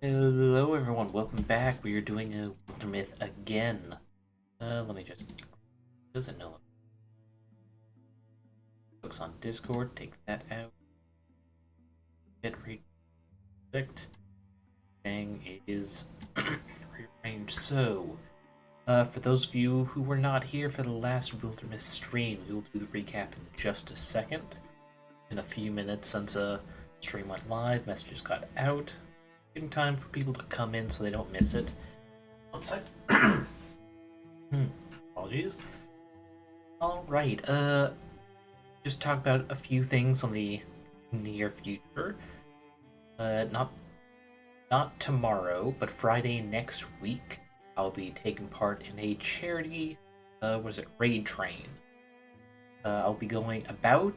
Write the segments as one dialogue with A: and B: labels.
A: Hello everyone, welcome back. We are doing a Wildermyth again. Let me just... Doesn't know. Books on Discord, take that out. Get rechecked. Thing is rearranged. So, for those of you who were not here for the last Wildermyth stream, we will do the recap in just a second. In a few minutes since stream went live, messages got out. Giving time for people to come in so they don't miss it. One sec. Apologies. Alright, just talk about a few things on the near future. Not tomorrow, but Friday next week, I'll be taking part in a charity, raid train. I'll be going about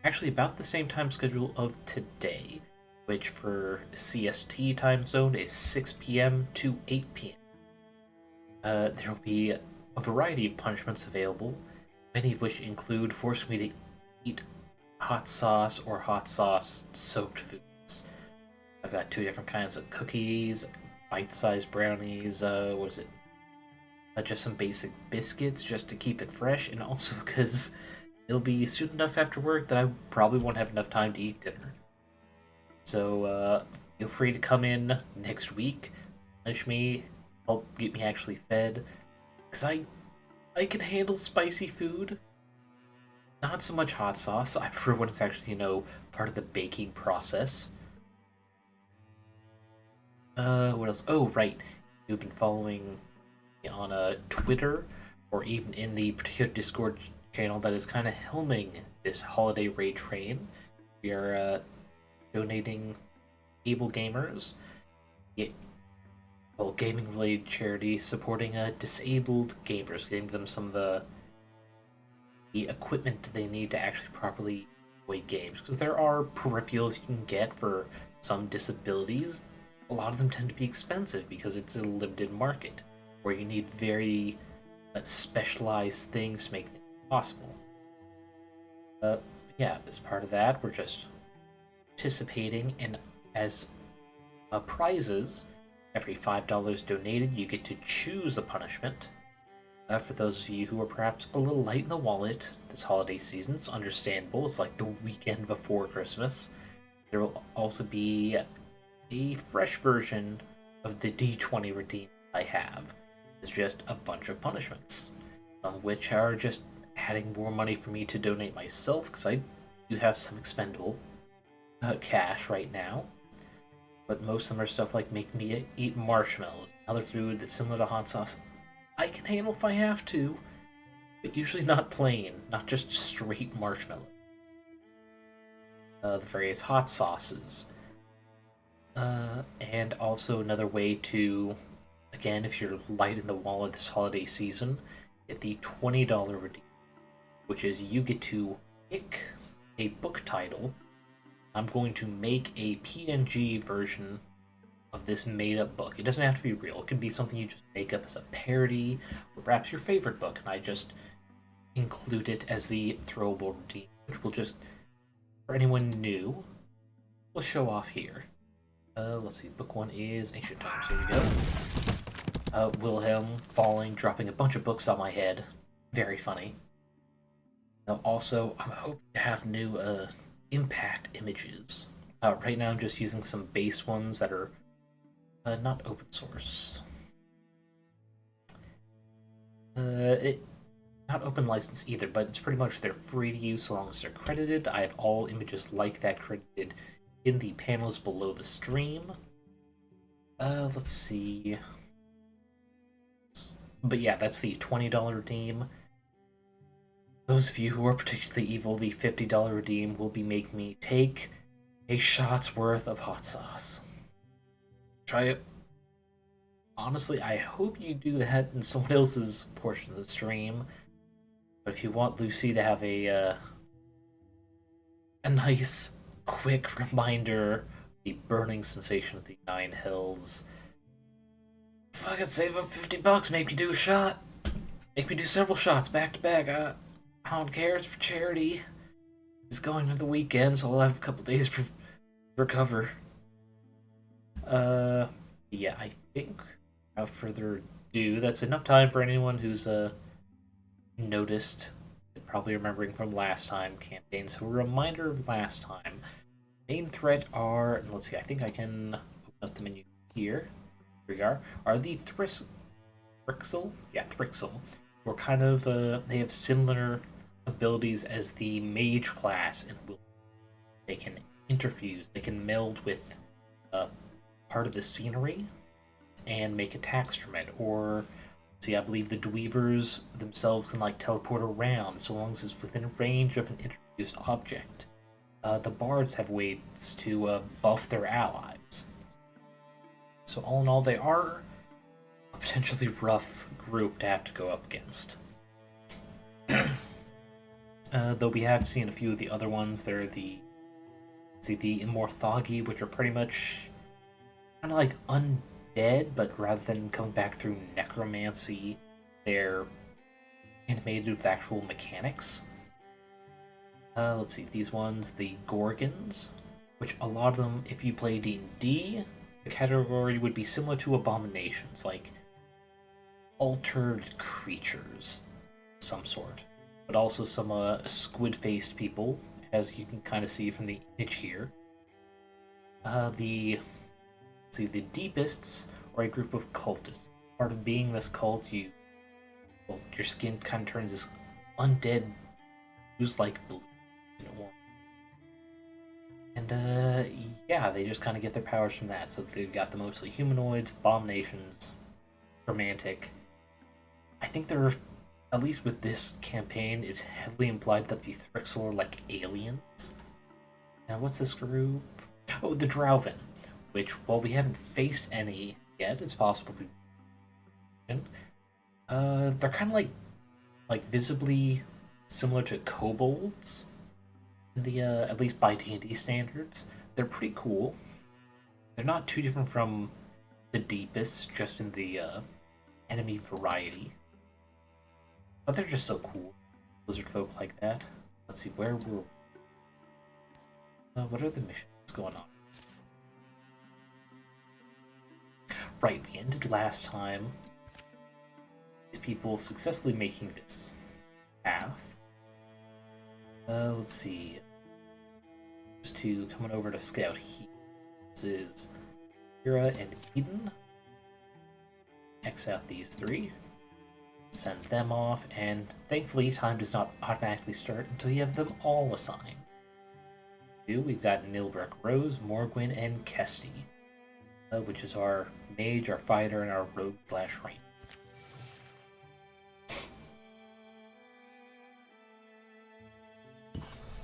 A: the same time schedule of today, which for CST time zone is 6 p.m. to 8 p.m. There will be a variety of punishments available, many of which include forcing me to eat hot sauce or hot sauce soaked foods. I've got two different kinds of cookies, bite-sized brownies, just some basic biscuits just to keep it fresh, and also because it'll be soon enough after work that I probably won't have enough time to eat dinner. So, feel free to come in next week, punish me, help get me actually fed, because I can handle spicy food. Not so much hot sauce. I prefer when it's actually, part of the baking process. What else? Oh, right. You've been following me on Twitter, or even in the particular Discord channel that is kind of helming this holiday raid train. We are, donating able gamers, gaming related charity supporting disabled gamers, getting them some of the equipment they need to actually properly play games, because there are peripherals you can get for some disabilities. A lot of them tend to be expensive because it's a limited market where you need very specialized things to make things possible. Yeah, as part of that, we're just participating in as prizes. Every $5 donated, you get to choose a punishment. For those of you who are perhaps a little light in the wallet this holiday season, it's understandable. It's like the weekend before Christmas. There will also be a fresh version of the D20 redeem I have. It's just a bunch of punishments, which are just adding more money for me to donate myself, because I do have some expendable cash right now, but most of them are stuff like make me eat marshmallows, another food that's similar to hot sauce. I can handle if I have to, but usually not plain, not just straight marshmallow. The various hot sauces. And also another way to, again, if you're light in the wallet this holiday season, get the $20 redeem, which is you get to pick a book title. I'm going to make a PNG version of this made-up book. It doesn't have to be real. It could be something you just make up as a parody, or perhaps your favorite book, and I just include it as the throwable redeem, which will just, for anyone new, we'll show off here. Let's see, book one is Ancient Times. Here we go. Wilhelm falling, dropping a bunch of books on my head. Very funny. Now, also, I'm hoping to have new, impact images. Right now I'm just using some base ones that are not open source. Not open license either, but it's pretty much they're free to use so long as they're credited. I have all images like that credited in the panels below the stream. Let's see. But yeah, that's the $20 redeem. Those of you who are particularly evil, the $50 redeem will be making me take a shot's worth of hot sauce. Try it. Honestly, I hope you do that in someone else's portion of the stream. But if you want Lucy to have a nice, quick reminder, the burning sensation of the Nine Hills, fucking save up $50, make me do a shot. Make me do several shots back to back. I don't care, it's for charity. It's going to the weekend, so I'll have a couple days to recover. Yeah, I think without further ado, that's enough time for anyone who's noticed and probably remembering from last time campaign. So a reminder of last time. Main threat are, let's see, I think I can open up the menu here. Here we are the Thrixl? Yeah, Thrixl. We're kind of, they have similar abilities as the mage class in Will. They can interfuse, they can meld with uh, part of the scenery and make attacks from it. Or, see, I believe the Dweavers themselves can like teleport around so long as it's within range of an introduced object. The bards have ways to buff their allies. So all in all, they are a potentially rough group to have to go up against. Though we have seen a few of the other ones. They're the Immorthagi, which are pretty much kind of like undead, but rather than coming back through necromancy, they're animated with actual mechanics. Let's see, these ones, the Gorgons, which a lot of them, if you play D&D, the category would be similar to abominations, like altered creatures, some sort, but also some squid-faced people, as you can kind of see from the image here. The Deepists are a group of cultists. Part of being this cult, your skin kind of turns this undead, ooze-like blue. And yeah, they just kind of get their powers from that. So they've got the mostly humanoids, abominations, romantic. I think they're, at least with this campaign, is heavily implied that the Thrixl are like aliens. Now, what's this group? Oh, the Drauven, which, while we haven't faced any yet, it's possible we can. They're kind of like visibly similar to kobolds. The at least by D&D standards, they're pretty cool. They're not too different from the Deepest, just in the enemy variety. But they're just so cool. Lizard folk like that. Let's see, where were what are the missions going on? Right, we ended last time. These people successfully making this path. Let's see. To coming over to scout here. This is Kira and Eden. X out these three. Send them off, and thankfully time does not automatically start until you have them all assigned. We've got Nilbrook Rose, Morgwyn, and Kesty, which is our mage, our fighter, and our rogue/ranger.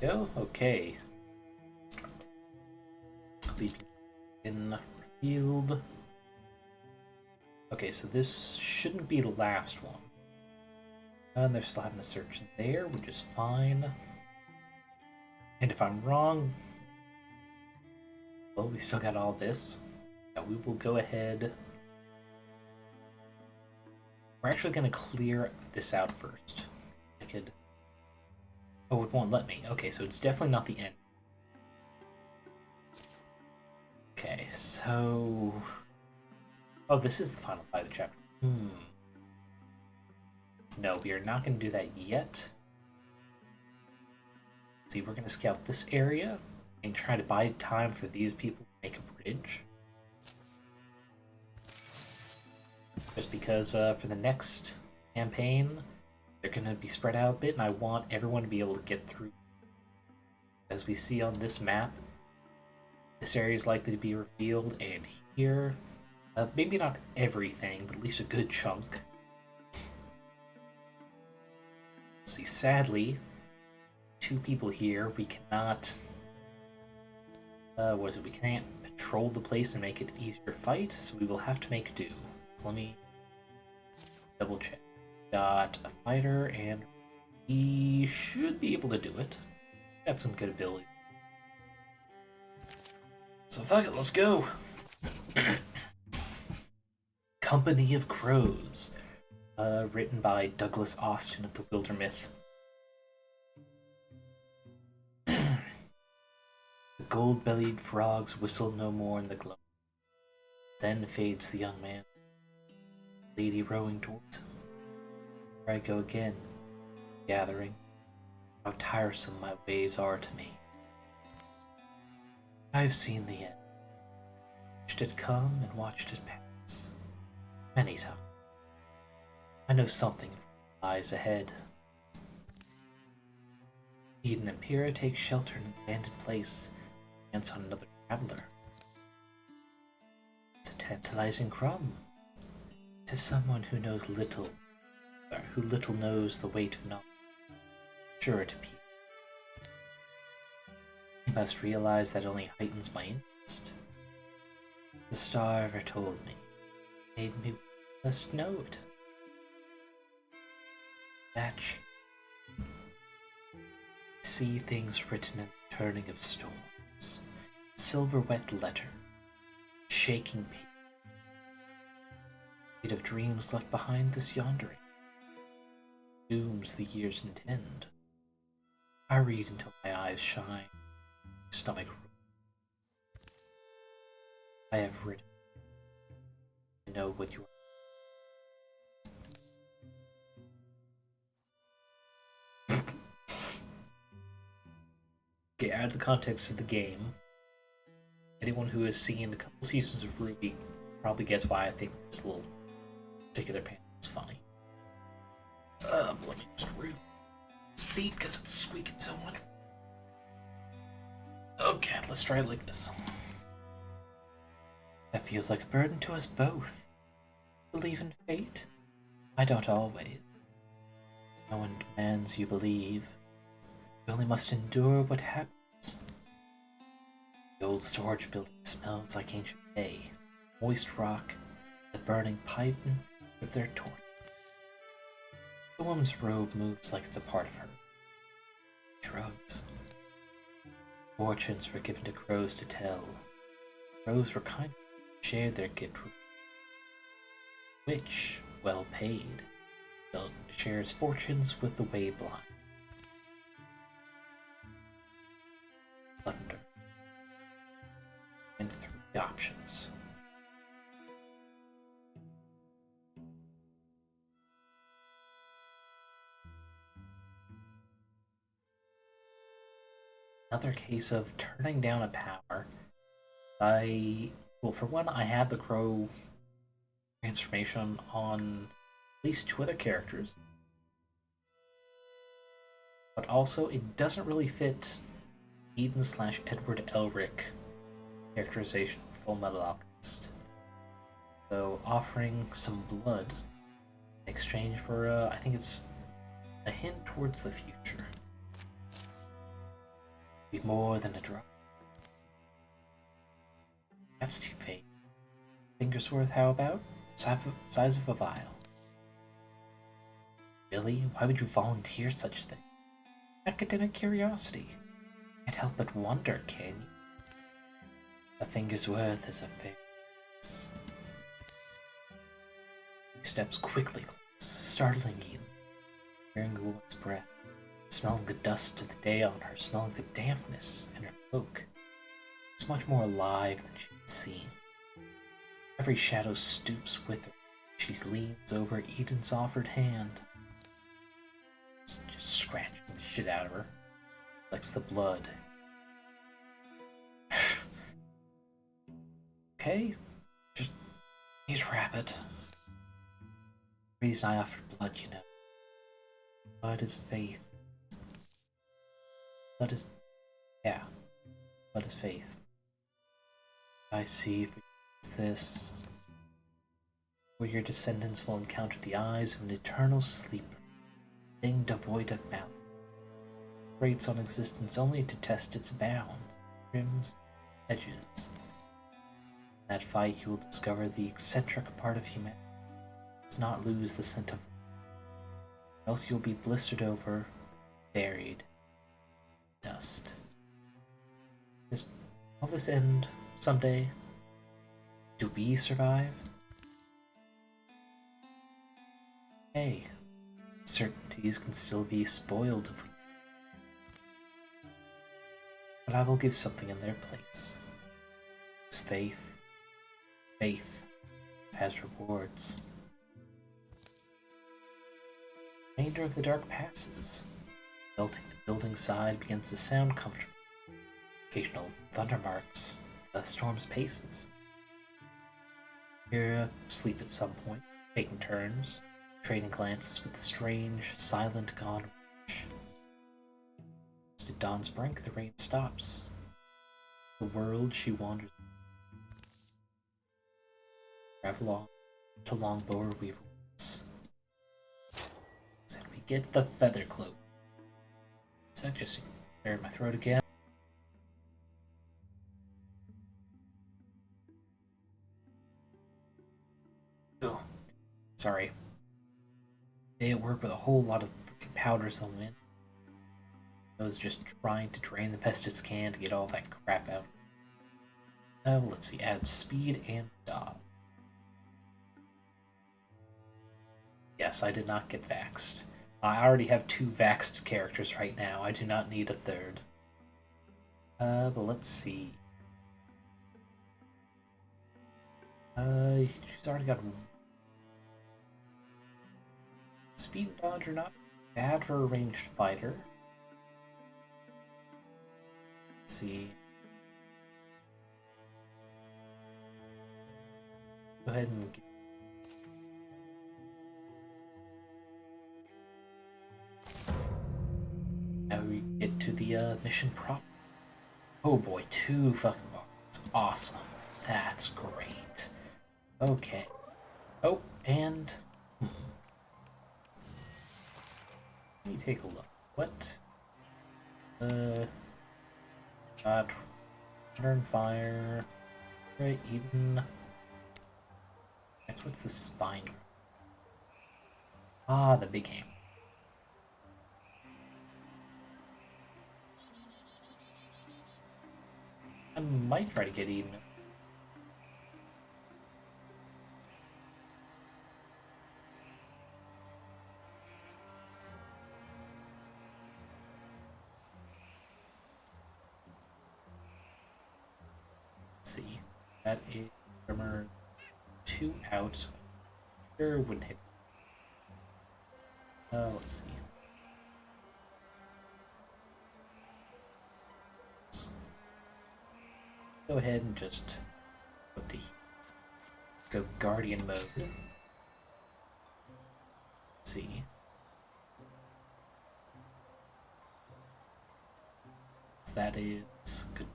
A: Go, okay. In field. Okay, so this shouldn't be the last one. And they're still having a search there, which is fine. And if I'm wrong, well, we still got all this. Now we will go ahead. We're actually going to clear this out first. I could. Oh, it won't let me. Okay, so it's definitely not the end. Okay, so. Oh, this is the final fight of the chapter. No, we are not going to do that yet. See, we're going to scout this area and try to buy time for these people to make a bridge. Just because for the next campaign, they're going to be spread out a bit, and I want everyone to be able to get through. As we see on this map, this area is likely to be revealed, and here, maybe not everything, but at least a good chunk. Let's see, sadly, two people here, we cannot, we can't patrol the place and make it easier to fight, so we will have to make do. So let me double check. Got a fighter, and we should be able to do it. Got some good ability. So fuck it, let's go! Company of Crows. Written by Douglas Austin of the Wildermyth. The gold-bellied frogs whistle no more in the glow. Then fades the young man, lady rowing towards him. There I go again, gathering how tiresome my ways are to me. I've seen the end, watched it come and watched it pass, many times. I know something lies ahead. Eden and Pyrrha take shelter in an abandoned place, chance on another traveler. It's a tantalizing crumb to someone who knows little, or who little knows the weight of knowledge. Sure to be. I must realize that only heightens my interest. The star ever told me, made me must know it. Thatch. See things written in the turning of storms, silver wet letter, shaking paper, made of dreams left behind this yondering, dooms the years intend. I read until my eyes shine, stomach roll. I have written. I know what you are. Okay, out of the context of the game, anyone who has seen a couple seasons of RWBY probably gets why I think this little particular panel is funny. Let me just read the seat because it's squeaking so much. Okay, let's try it like this. That feels like a burden to us both. Believe in fate? I don't always. No one demands you believe. You only must endure what happens. The old storage building smells like ancient hay, moist rock, the burning pipe, and of their torch. The woman's robe moves like it's a part of her. Shrugs. Fortunes were given to crows to tell. Crows were kind, shared their gift with which, well paid, shares fortunes with the way blind. Thunder. And 3 options. Another case of turning down a power. Well, for one, I had the crow transformation on at least 2 other characters. But also, it doesn't really fit Eden/Edward Elric characterization of Full Metal Alchemist. So, offering some blood in exchange for, I think it's a hint towards the future. Be more than a drop. That's too fake. Fingers worth, how about? Size of a vial. Really? Why would you volunteer such a thing? Academic curiosity. Can't help but wonder, can you? A finger's worth is a face. He steps quickly close, startling Eden, hearing the woman's breath, smelling the dust of the day on her, smelling the dampness in her cloak. She's much more alive than she had seen. Every shadow stoops with her. She leans over Eden's offered hand, just scratching the shit out of her, licks the blood. Okay, just please wrap it. The reason I offered blood, you know. Blood is faith. Blood is faith. I see if we use this, where your descendants will encounter the eyes of an eternal sleeper, thing devoid of malice, rates on existence only to test its bounds, rims, edges. In that fight you will discover the eccentric part of humanity does not lose the scent of life, else you'll be blistered over, buried, dust. Will this end someday? Do we survive? Hey, certainties can still be spoiled if we... But I will give something in their place. It's faith, Faith has rewards. Remainder of the dark passes. Melting the building side begins to sound comfortable. Occasional thunder marks the storm's paces. You're asleep at some point, taking turns, trading glances with the strange, silent god witch. As at dawn's brink, the rain stops. The world she wanders. Travel on to Longbower Weaver's. So we get the feather cloak. So just cleared my throat again. Oh, sorry. Day at work with a whole lot of powders on the wind. I was just trying to drain the best it can to get all that crap out. Let's see, add speed and dodge. Yes, I did not get vaxxed. I already have 2 vaxxed characters right now. I do not need a third. But let's see. She's already got... Speed and dodge are not bad for a ranged fighter. Let's see. Go ahead and get... Now we get to the mission prop. Oh boy, 2 fucking bars. Awesome. That's great. Okay. Oh, and... Let me take a look. What? Got... Turn fire... Right, even... What's the spine? Ah, the big hammer. I might try to get even. Let's see. That is armor 2 out. Sure wouldn't hit. Let's see. Go ahead and just go Guardian mode. Let's see. So that is good.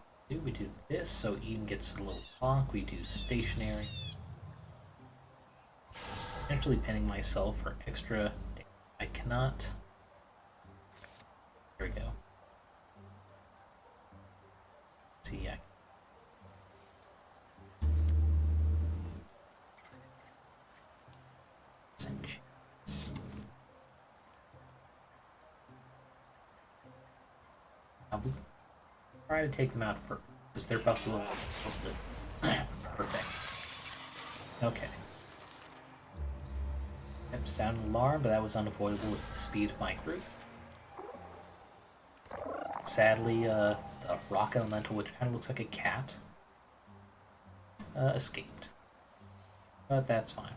A: We do this, so Eden gets a little bonk. We do stationary. Potentially pinning myself for extra. I cannot. There we go. Let's see, I'll try to take them out first, because they're about to blow up. Perfect. Okay. Yep, sound alarm, but that was unavoidable with the speed of my group. Sadly, the rock elemental, which kind of looks like a cat, escaped. But that's fine.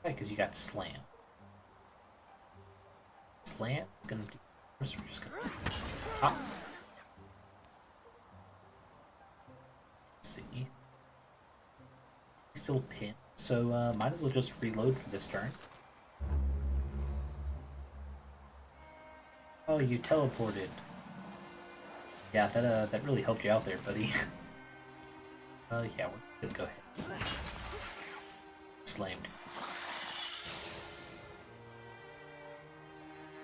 A: Right, because you got Slam. Slam is gonna do. First, we're just gonna hop. Let's see. Still pinned, so might as well just reload for this turn. Oh, you teleported. Yeah, that really helped you out there, buddy. Yeah, we're gonna go ahead. Slammed.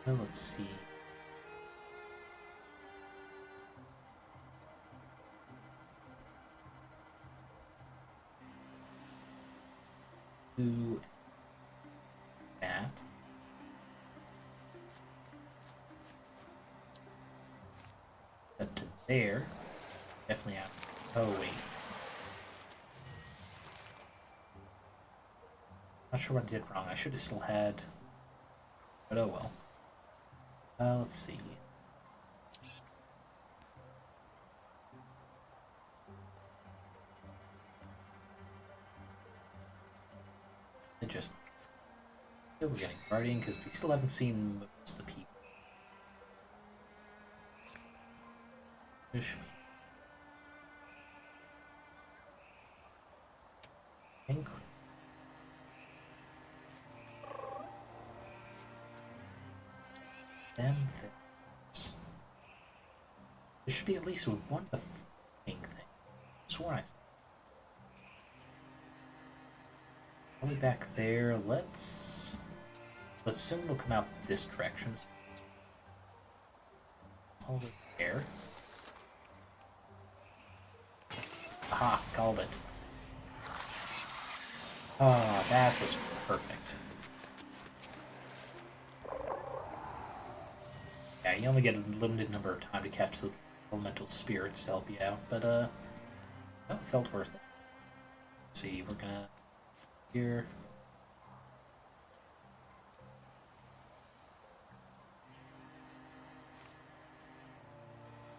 A: Well, let's see. Do that. Up to there. Definitely out. Oh, wait. Not sure what I did wrong. I should have still had. But oh well. Let's see. just... Here we're getting Guardian, because we still haven't seen most of the people. Fish. Think. Them things. There should be at least one of the thing. I swore I said. Probably back there. Let's assume it'll come out this direction. Hold it there. Aha, called it. Oh, that was perfect. Yeah, you only get a limited number of time to catch those elemental spirits to help you out, but no, it felt worth it. Let's see, we're gonna here.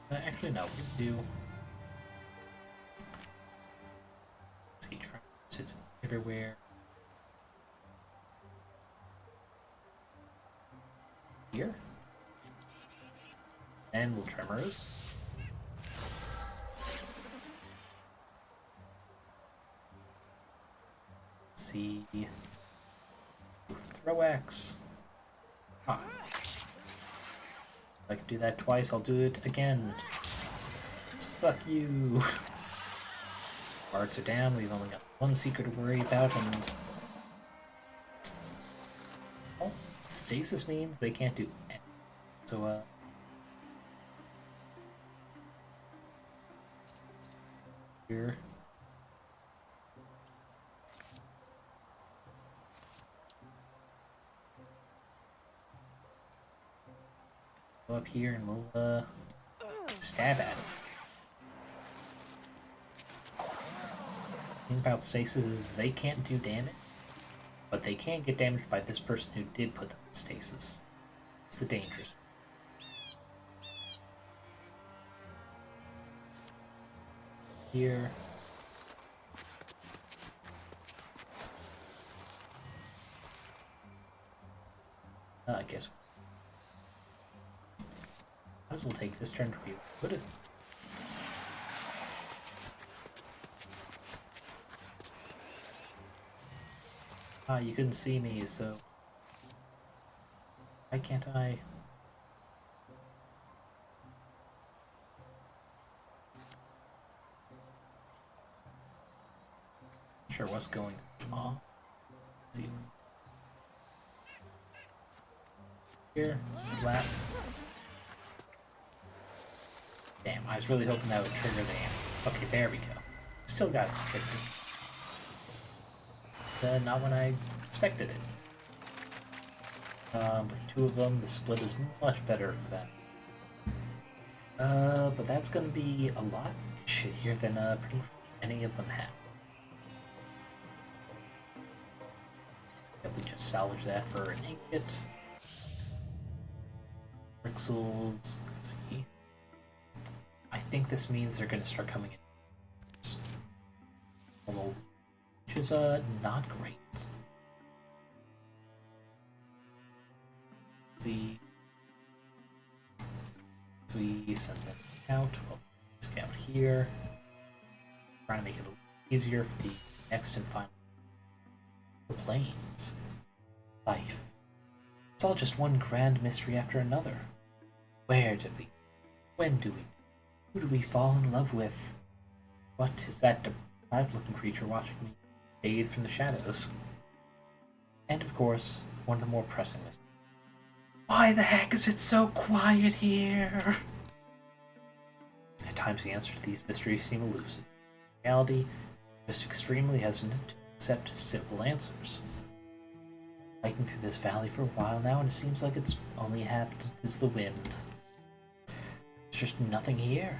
A: Actually, no, we do. Let's see, try sits everywhere. Here. And we'll tremors. Let's see. Throw axe. Ah. If I can do that twice, I'll do it again. So fuck you. Guards are down, we've only got one secret to worry about, and... Oh, stasis means they can't do anything. So, here. Go up here and we'll, stab at him. The thing about stasis is they can't do damage, but they can get damaged by this person who did put them in stasis. It's the dangerous. Here. I guess might as well take this turn to be put it. Ah, you couldn't see me, so why can't I? Sure, what's going on? Let's see. Here, slap. Damn, I was really hoping that would trigger the amp. Okay, there we go. Still got it triggered. Not when I expected it. With two of them, the split is much better for that. But that's gonna be a lot shittier than pretty much any of them have. If we just salvage that for an ingot. Thrixls, let's see. I think this means they're gonna start coming in. Which is not great. Let's see. So we send them out. We'll scout here. Trying to make it a little easier for the next and final. The plains. Life. It's all just one grand mystery after another. Where did we? When do we? Who do we fall in love with? What is that deprived-looking creature watching me bathe from the shadows? And of course, one of the more pressing mysteries. Why the heck is it so quiet here? At times the answers to these mysteries seem elusive. In reality, I'm just extremely hesitant to accept simple answers. Hiking through this valley for a while now, and it seems like its only inhabitant is the wind. There's just nothing here.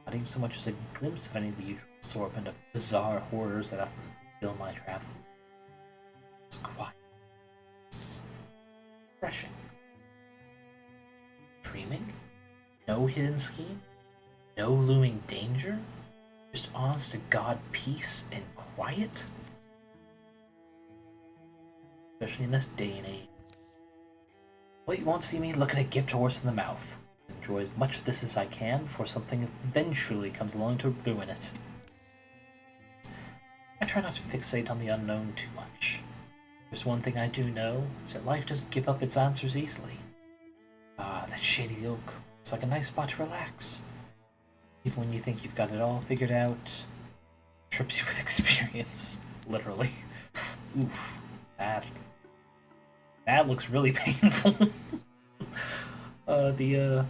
A: Not even so much as a glimpse of any of the usual assortment of bizarre horrors that often fill my travels. It's quiet. It's refreshing. Dreaming? No hidden scheme? No looming danger? Just honest to God peace and quiet? especially in this day and age. Well, you won't see me looking a gift horse in the mouth. Enjoy as much of this as I can before something eventually comes along to ruin it. I try not to fixate on the unknown too much. There's one thing I do know, is that life doesn't give up its answers easily. Ah, that shady oak looks like a nice spot to relax. Even when you think you've got it all figured out, trips you with experience. Literally. Oof. That looks really painful. The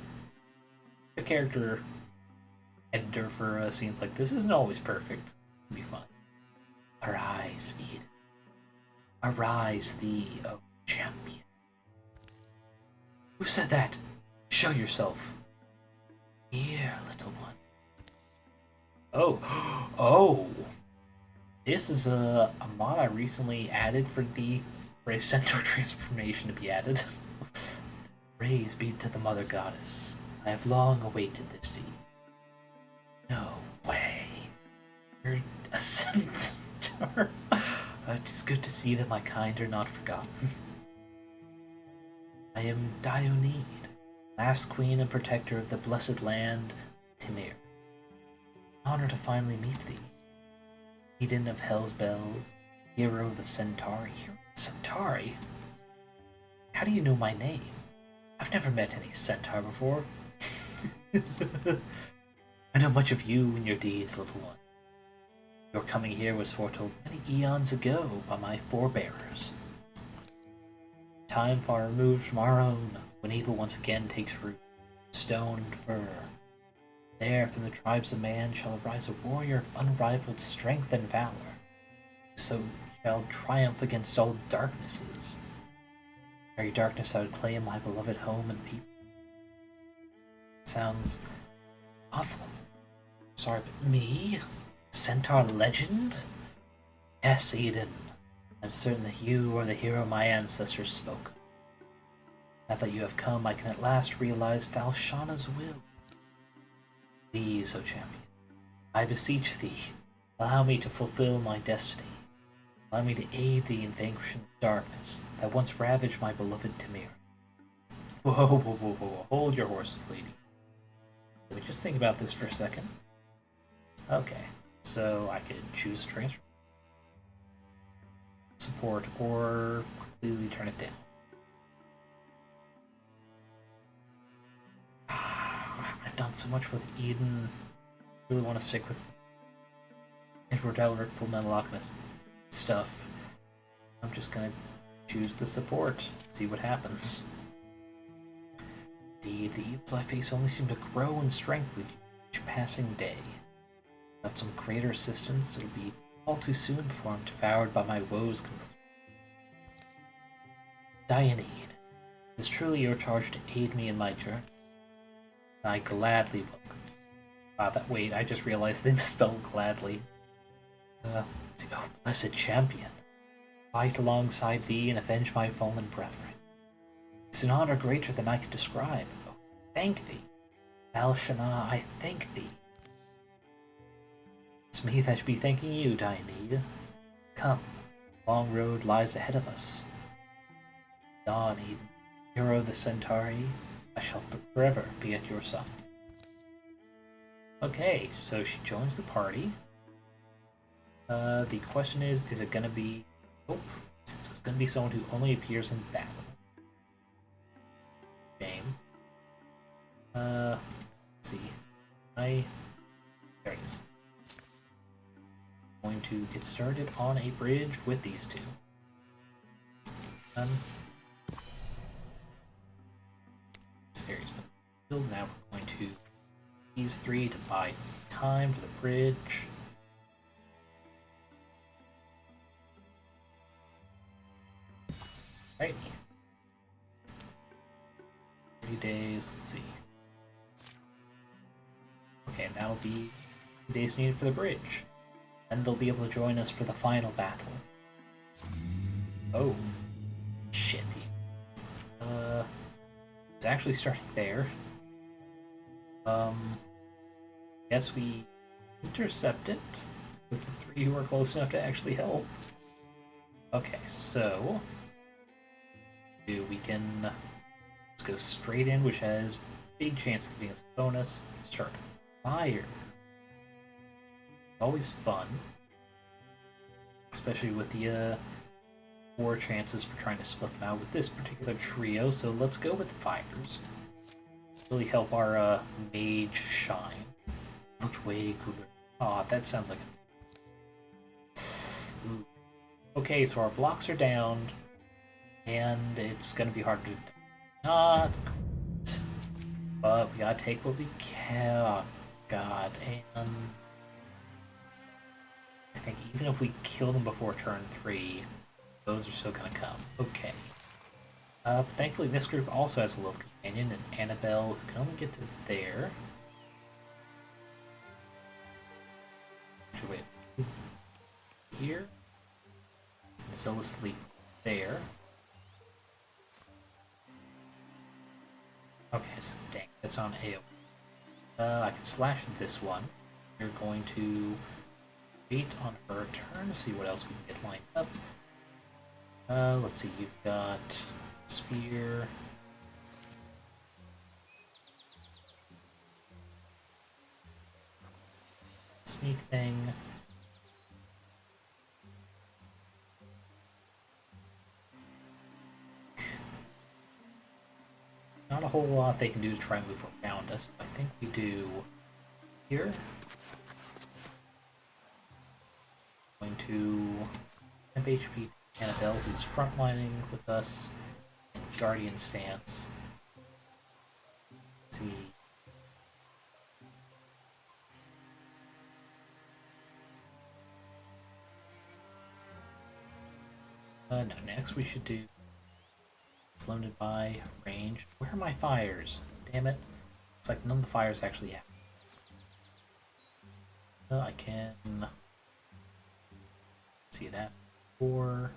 A: character editor for scenes like this isn't always perfect. It'll be fun. Arise, Eden. Arise, thee, O champion. Who said that? Show yourself. Here, little one. Oh. Oh! This is a mod I recently added for a centaur transformation to be added. Praise be to the Mother Goddess. I have long awaited this deed. No way. You're a centaur. It is good to see that my kind are not forgotten. I am Dionede, last queen and protector of the blessed land, Timir. Honor to finally meet thee. Eden of Hell's Bells, hero of the Centauri. Centauri? How do you know my name? I've never met any centaur before. I know much of you and your deeds, little one. Your coming here was foretold many eons ago by my forebears. Time far removed from our own, when evil once again takes root, stone and fir. There from the tribes of man shall arise a warrior of unrivaled strength and valor, so shall triumph against all darknesses. Very darkness I would claim my beloved home and people. It sounds awful. Sorry, but me? Centaur legend? Yes, Eden. I'm certain that you are the hero my ancestors spoke of. Now that you have come, I can at last realize Valshana's will. Please, O champion, I beseech thee, allow me to fulfill my destiny. Allow me to aid thee in vanquishing the darkness that once ravaged my beloved Timir. Whoa, whoa, whoa, whoa, hold your horses, lady. Let me just think about this for a second. Okay, so I could choose transfer, support, or completely turn it down. I've done so much with Eden. I really want to stick with Edward Elric, Full Metal Alchemist stuff. I'm just gonna choose the support, see what happens. Indeed, the evils I face only seem to grow in strength with each passing day. Without some greater assistance, it'll be all too soon before I'm devoured by my woes. Dionede, it is truly your charge to aid me in my journey. I gladly will. Wait, I just realized they misspelled gladly. Oh, blessed champion. Fight alongside thee and avenge my fallen brethren. It's an honor greater than I could describe. Oh, thank thee. Valshana, I thank thee. It's me that should be thanking you, Dionede. Come, the long road lies ahead of us. Dawn, Eden, hero of the Centauri, I shall forever be at your side. Okay, so she joins the party. The question is it gonna be... Nope. So it's gonna be someone who only appears in battle. Shame. Let's see. There it is. I'm going to get started on a bridge with these two. Series, but now we're going to these three to buy time for the bridge. Right. 3 days, let's see. Okay, and that'll be 2 days needed for the bridge. Then they'll be able to join us for the final battle. Oh. Shit. It's actually starting there. Guess we intercept it with the three who are close enough to actually help. Okay, so We can just go straight in, which has big chance of giving us a bonus. Start fire. Always fun. Especially with the 4 chances for trying to split them out with this particular trio. So let's go with fires. Really help our mage shine. Looks way cooler. Aw, that sounds like a... Ooh. Okay, so our blocks are down, and it's gonna be hard to... Not great. But we gotta take what we can. Oh, God, and... I think even if we kill them before turn 3, those are still gonna come. Okay. Thankfully, this group also has a little companion, and Annabelle, who can only get to there. Actually, wait. Here. Zilla sleep there. Okay, so dang, that's on AoE. I can slash this one. We're going to wait on her turn, see what else we can get lined up. Let's see, you've got spear. Sneak thing. Not a whole lot they can do to try and move around us. I think we do here. Going to temp HP Annabelle, who's frontlining with us. Guardian stance. Let's see. No, next we should do limited by range. Where are my fires? Damn it. Looks like none of the fires actually happen. I can see that. Or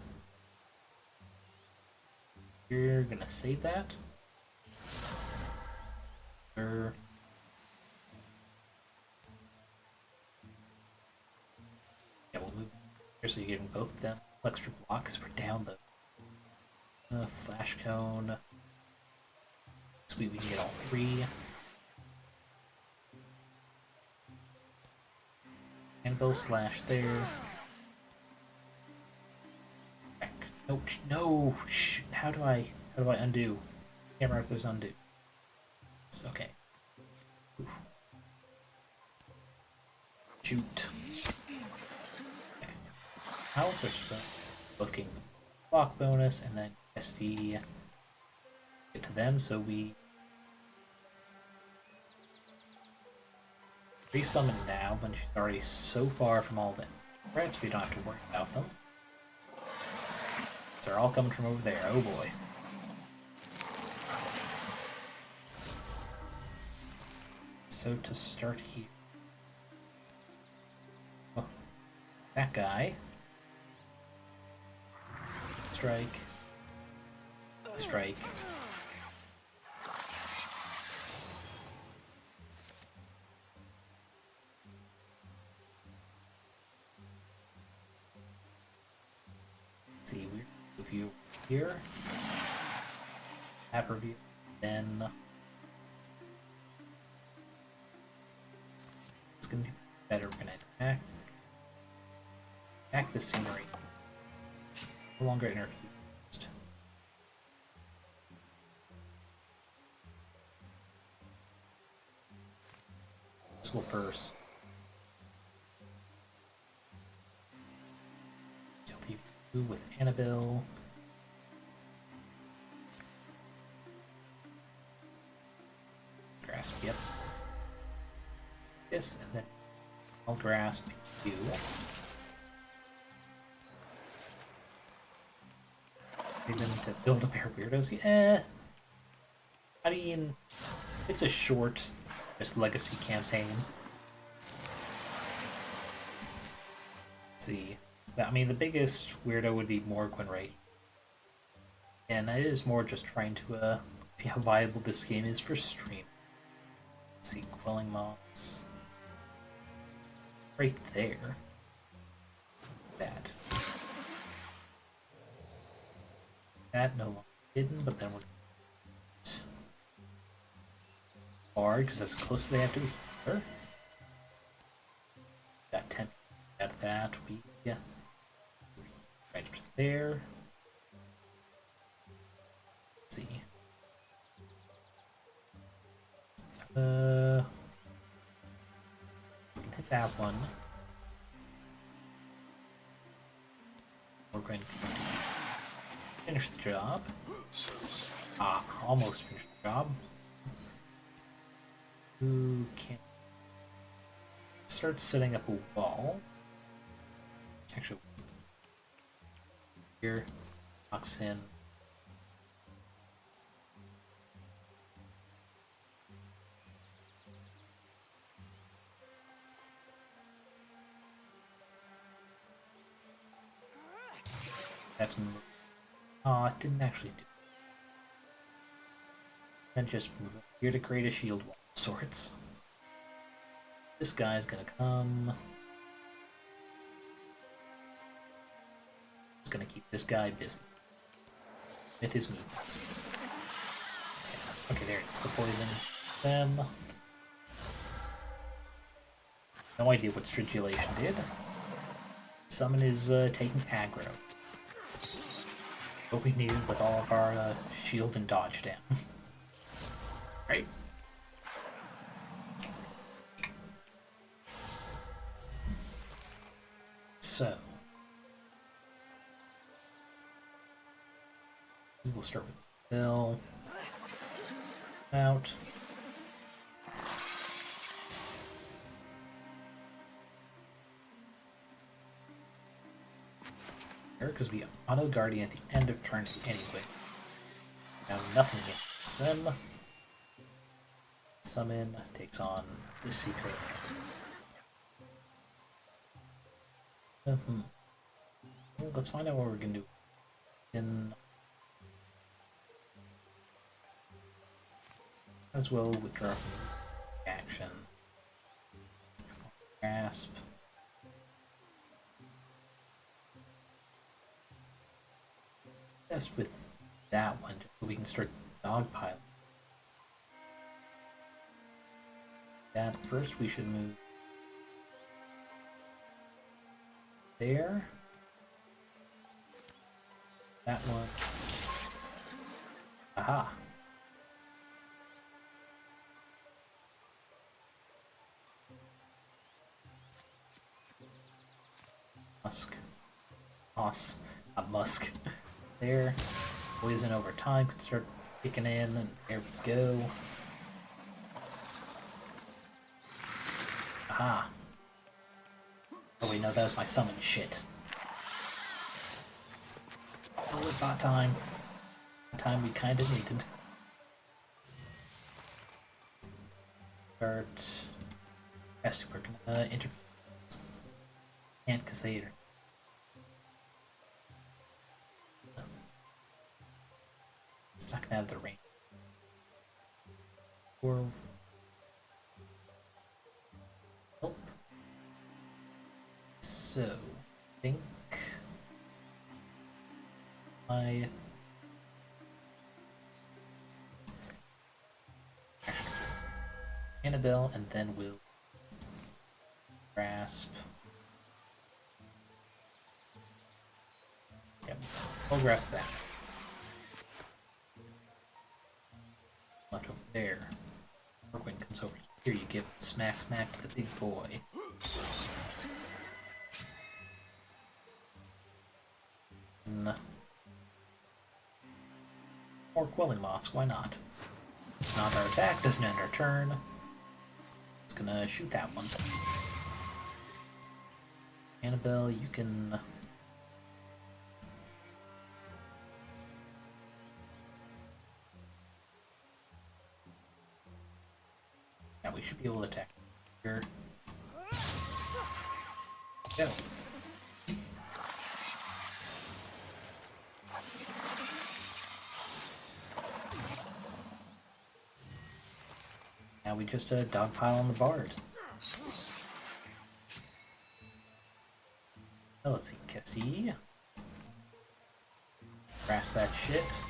A: you're gonna save that. Or yeah, we'll move here so you're getting both of them. Extra blocks for down the flash cone. Sweet, we can get all 3. Anvil slash there. Back. No, no. Shh. How do I undo? Can't remember if there's undo. It's okay. Oof. Shoot. Okay. How there's both getting the block bonus and then SD get to them, so we resummon now when she's already so far from all the threats we don't have to worry about them. So they're all coming from over there. Oh boy. So to start here. Oh, that guy. Strike. Strike. Let's see, we move you here. App review. Then it's gonna be better. We're gonna attack the scenery. No longer interfere. First. With Annabelle. Grasp, yep. This, and then I'll grasp you. Even to build a pair of weirdos. Yeah. I mean, it's a short, just legacy campaign. Let's see. I mean, the biggest weirdo would be Morgwin, right? And it is more just trying to see how viable this game is for stream. Let's see, Quelling Moss. Right there. That. That no longer hidden, but then we're hard because that's as close as they have to here. Got 10 out of that. We right there. Let's see. We can hit that one. We're going to finish the job. Almost finished the job. Who can start setting up a wall? Actually, here, box in. That's it didn't actually do. And just move up here to create a shield wall of sorts. This guy's gonna come. Just gonna keep this guy busy with his movements. Okay, there it is. The poison. Them. No idea what stridulation did. Summon is taking aggro. What we needed with all of our shield and dodge down. Right. So we will start with Bill. Out. Because we auto guardian at the end of turns anyway. Now nothing against them. Summon takes on the Seeker. Well, let's find out what we're gonna do. As well withdraw action. Grasp. Best with that one, so we can start dogpiling. That first, we should move there. That one. Aha. Musk. Moss. Not musk. There. Poison over time can start kicking in, and there we go. Aha. Oh wait, no, that was my summon shit. Oh, it's bot time. Time we kinda needed. Start. Has to work. Interview. Can't because they interview. It's not gonna have the range. Or help. So I think I Annabelle, and then we'll grasp. Yep, we'll grasp that. Left over there. Orquin comes over here. You give smack to the big boy. Or Quelling Moss, why not? It's not our attack, doesn't end our turn. It's gonna shoot that one. Annabelle, you can... Yeah, we should be able to attack here. Go. Now we just dogpile on the bard. Now let's see, Cassie. Crash that shit.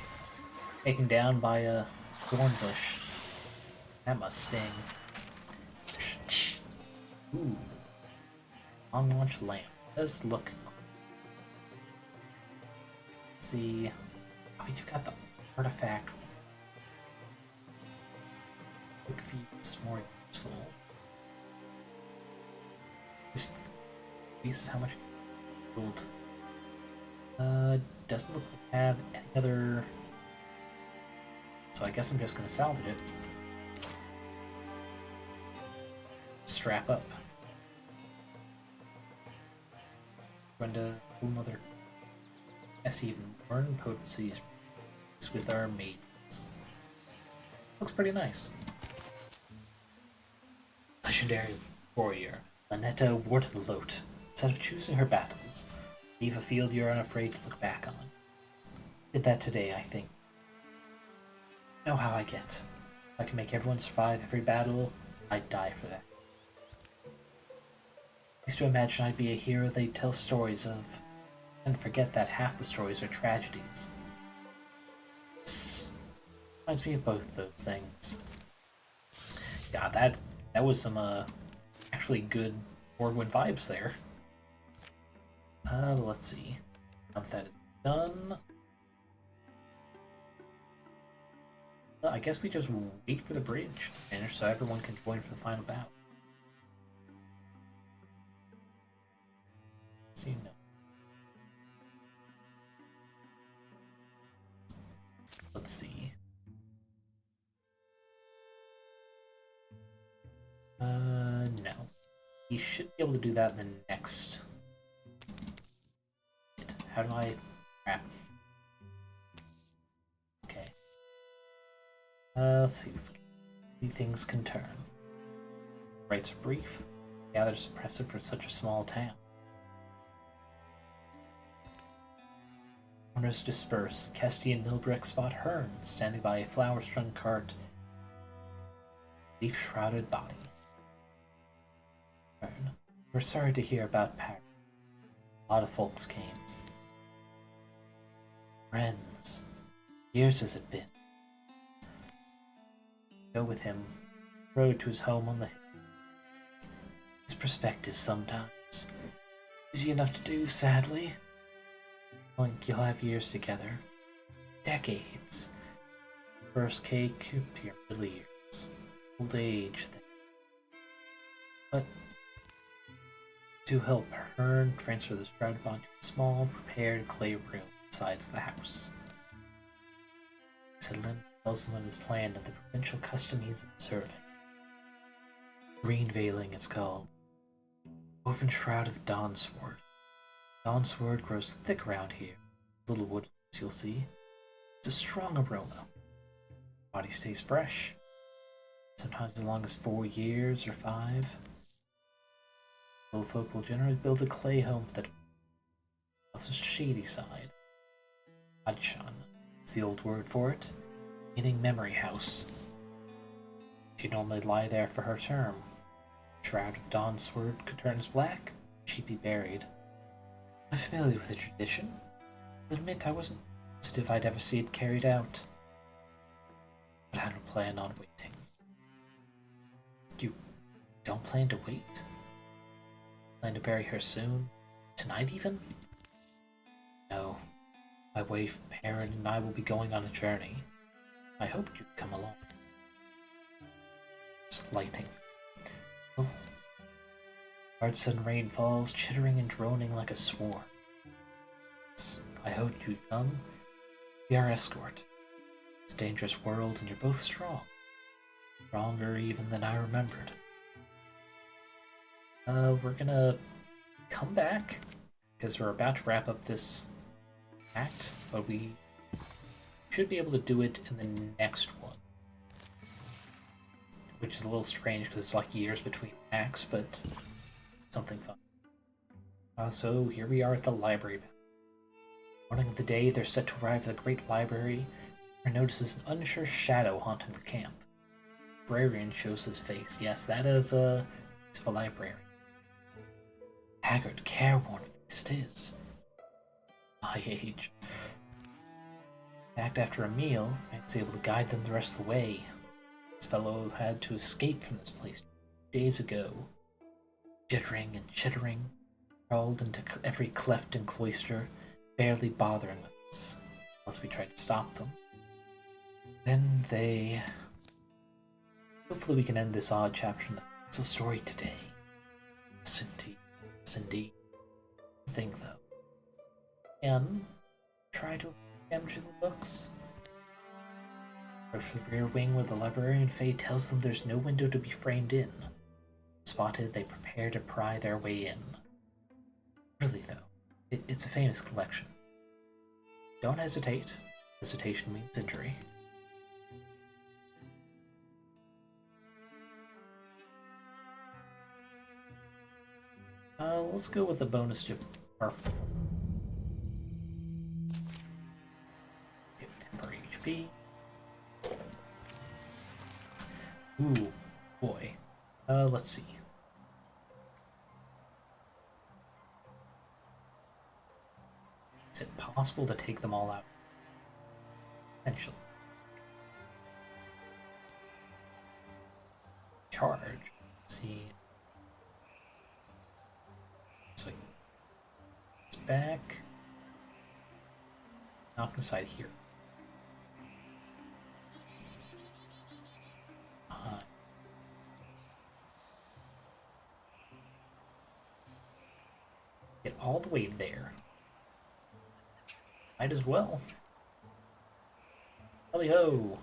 A: taken down by a thorn bush. That must sting. Ooh. Long launch lamp. Does look. Let's see. Oh, you've got the artifact. Quick feeds more useful. Just increases how much gold. Doesn't look like I have any other. So I guess I'm just gonna salvage it. Strap up. Going to pull another S even burn potencies with our maidens. Looks pretty nice. Legendary warrior Lanetta Wartenlote. Instead of choosing her battles, leave a field you're unafraid to look back on. Did that today, I think. Know how I get. If I can make everyone survive every battle, I'd die for that. I used to imagine I'd be a hero they'd tell stories of, and forget that half the stories are tragedies. This reminds me of both those things. Yeah, that was some actually good Morrowind vibes there. Let's see. Now that is done. I guess we just wait for the bridge to finish so everyone can join for the final battle. So you know. Let's see. No. You should be able to do that in the next. How do I. Crap. Okay. Let's see if things can turn. Rites are brief. Gather suppressive for such a small town. Corners disperse. Kesty and Nilbrek spot Hearn standing by a flower-strung cart. Leaf-shrouded body. Hearn. We're sorry to hear about Paris. A lot of folks came. Friends. Years has it been? Go with him. Road to his home on the hill. His perspective sometimes. Easy enough to do, sadly. Think you'll have years together. Decades. First cake to your middle years. Old age then. But to help Hearn transfer the shrouded bond to a small, prepared clay room besides the house. Sidlin tells them of his plan of the provincial custom he's observing. Green veiling it's called. Woven shroud of Dawnsword. Dawnsword grows thick around here. Little woodlands, you'll see. It's a strong aroma. Body stays fresh. Sometimes as long as 4 years or 5. Little folk will generally build a clay home that has a shady side. Adshan is the old word for it, meaning memory house. She'd normally lie there for her term. Shroud of Dawnsword turns black, she'd be buried. I'm familiar with the tradition. I'll admit I wasn't positive I'd ever see it carried out. But I don't plan on waiting. You don't plan to wait? Plan to bury her soon? Tonight even? No. My wife, parent, and I will be going on a journey. I hoped you'd come along. Just lightning. Oh. Hard sudden rain falls, chittering and droning like a swarm. I hoped you'd come. Be our escort. It's a dangerous world, and you're both strong. Stronger even than I remembered. We're gonna come back, because we're about to wrap up this act, but we should be able to do it in the next one. Which is a little strange, because it's like years between acts, but something fun. So here we are at the library. Morning of the day, they're set to arrive at the great library, where notices an unsure shadow haunting the camp. The librarian shows his face. Yes, that is a librarian. Haggard, careworn face it is. My age. fact, after a meal, the man was able to guide them the rest of the way. This fellow had to escape from this place 2 days ago. Jittering and chittering, crawled into every cleft and cloister, barely bothering with us, unless we tried to stop them. Then they... Hopefully we can end this odd chapter in the Thrixl story today. Yes, indeed. Yes, indeed. One thing, though. And try to damage in the books. Or for the rear wing where the librarian Faye tells them there's no window to be framed in. Spotted, they prepare to pry their way in. Really, though, it's a famous collection. Don't hesitate. Hesitation means injury. Let's go with the bonus to our get temporary HP. Ooh, boy. Let's see. Is it possible to take them all out? Potentially. Charge. Let's see. So it's back. Knock aside here. Get all the way there. Might as well. Helly ho!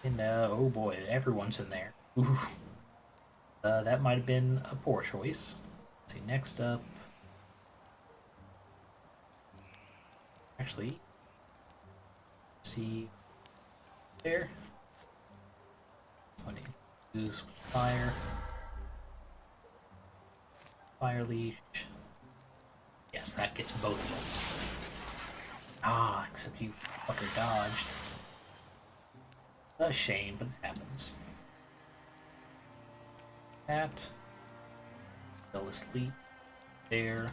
A: And oh boy, everyone's in there. Ooh. That might have been a poor choice. Let's see, next up. Actually, see there. I'm going to use fire. Fire leash. Yes, that gets both of them. Ah, except you fucker dodged. A shame, but it happens. That. Still asleep. There.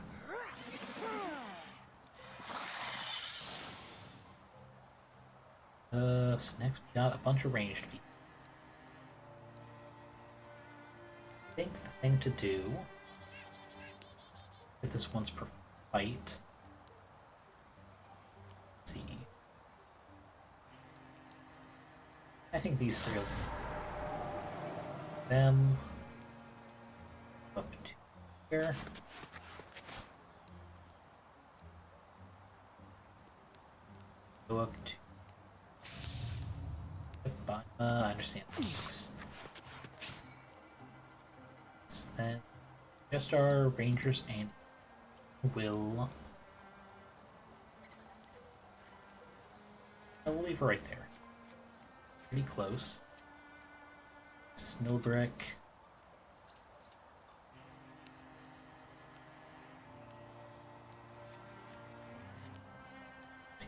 A: So next we got a bunch of ranged people. I think the thing to do... Get this once per fight. Let's see. I think these three will them up to here. Go up to I understand this. Then just our rangers and will I'll leave her right there. Pretty close. This is Nilbrick.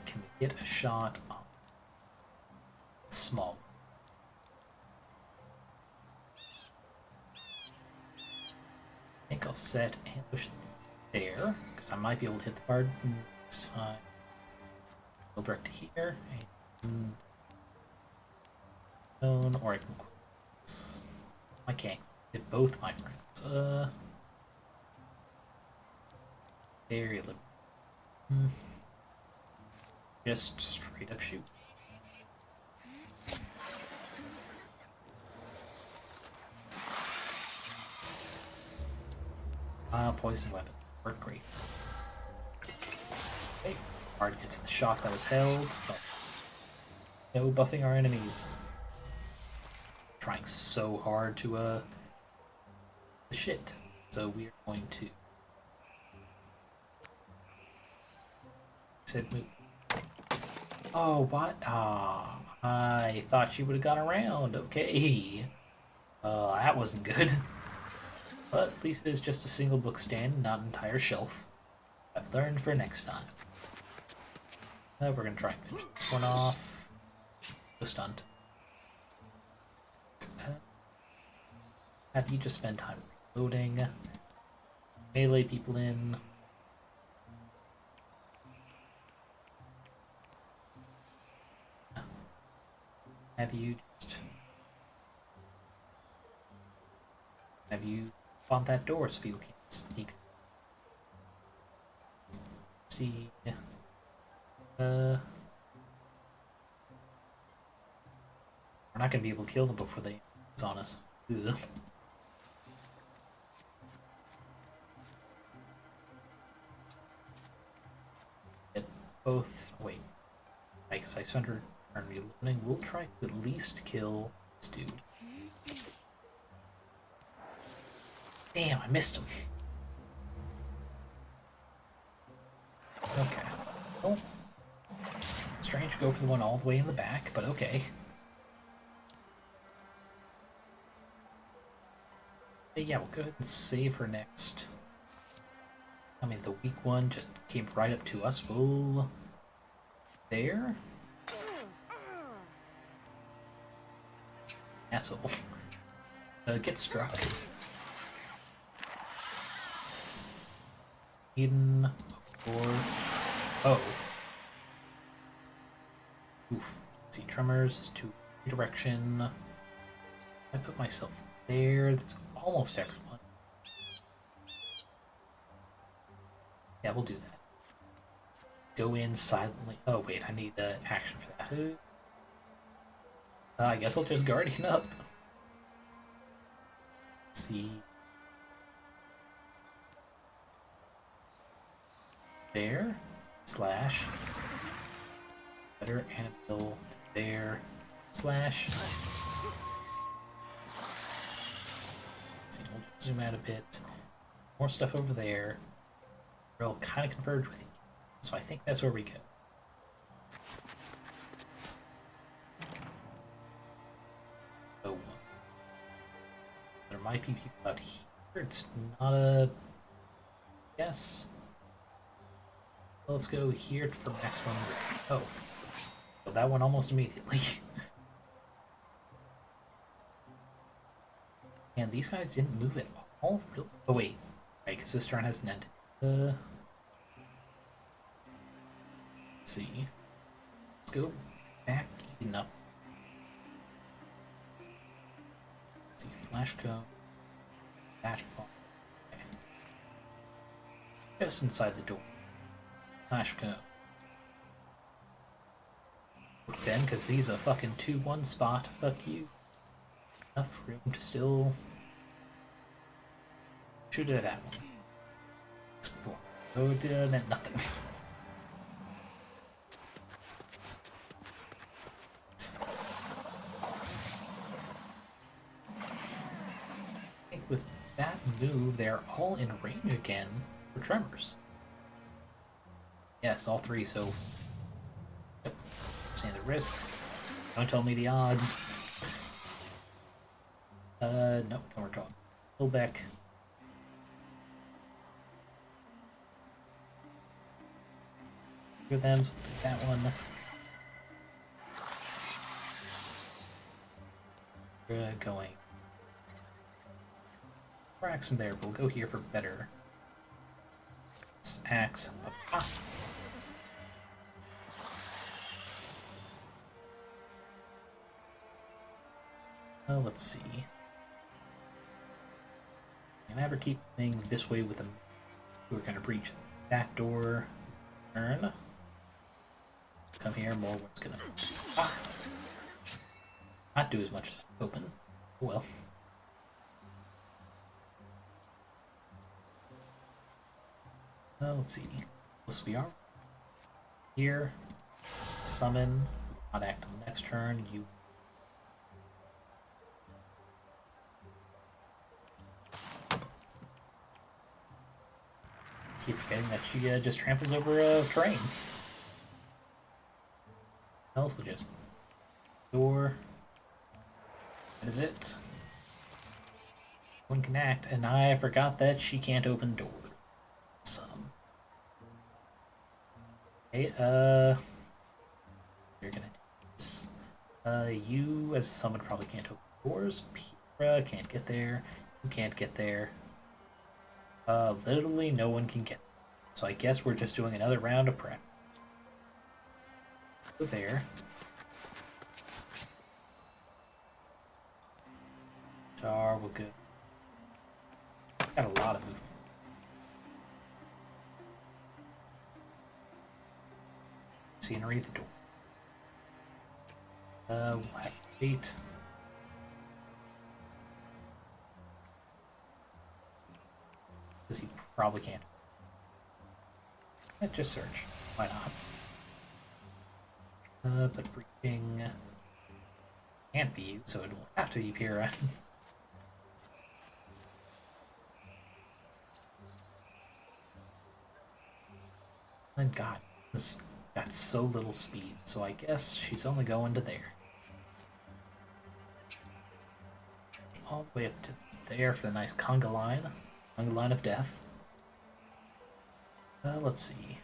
A: Can we get a shot on small? I think I'll set ambush there, because I might be able to hit the card next time. Nilbrick to here, and or I can I can't hit both my friends. Very liberal. Just straight up shoot. Poison weapon. Worked great. Okay. Card gets the shot that was held, but no buffing our enemies. Trying so hard to shit. So we are going to said move. Oh, what? Ah, I thought she would have gone around. Okay. That wasn't good. But at least it is just a single book stand, not an entire shelf. I've learned for next time. We're gonna try and finish this one off. Go stunned. Have you just spend time reloading? Melee people in. Have you just... Have you on that door so people can't sneak? See... We're not gonna be able to kill them before they is on us. Ugh. Get both. Oh, wait. I guess I surrender turn reloading. We'll try to at least kill this dude. Damn, I missed him. Okay. Oh. Strange to go for the one all the way in the back, but okay. Yeah, we'll go ahead and save her next. I mean, the weak one just came right up to us. We'll... There? Asshole. Get struck. Eden... Or... Oh. Oof. Let's see, tremors to redirection. I put myself there. That's almost everyone. Yeah, we'll do that. Go in silently. Oh, wait, I need action for that. I guess I'll just Guardian up. Let's see. There. Slash. Better Annabelle there. Slash. Let's see, we'll zoom out a bit. More stuff over there. They'll kind of converge with you. So I think that's where we go. So there might be people out here. It's not a guess. Let's go here for the next one. Oh, so that one almost immediately. And these guys didn't move at all, really? Oh wait, right, because this turn hasn't ended. Let's see. Let's go back up. Let's see, flash cone, dash bomb. Okay. Just inside the door. Flash cone. Ben, because he's a fucking 2-1 spot. Fuck you. Enough room to still shoot at that one. Explore. Oh, it meant nothing. I think with that move, they're all in range again for tremors. Yes, all three, so... Understand the risks. Don't tell me the odds. No, then we're going. Pull back. Here them, so we'll take that one. We're going. Axe from there, we'll go here for better. Axe. Let's see. And ever keep things this way with them. We're gonna breach that door. Turn. Come here, more one's gonna not do as much as I hoping. Oh well. Let's see. So we are here. Summon. Not act on the next turn. You. Keep forgetting that she just tramples over a terrain. Else will just door. That is it. One can act, and I forgot that she can't open doors. Okay, you're gonna do this. You as a summon probably can't open doors. Pira can't get there. You can't get there. Literally no one can get there. So I guess we're just doing another round of prep. Go there. Morningstar will go. Got a lot of movement. Scenery, the door. We'll have 8. Because he probably can't. Just search. Why not? But breaching can't be used, so it'll have to be Pyrrha. And God, this got so little speed, so I guess she's only going to there. All the way up to there for the nice conga line. Conga line of death. Let's see.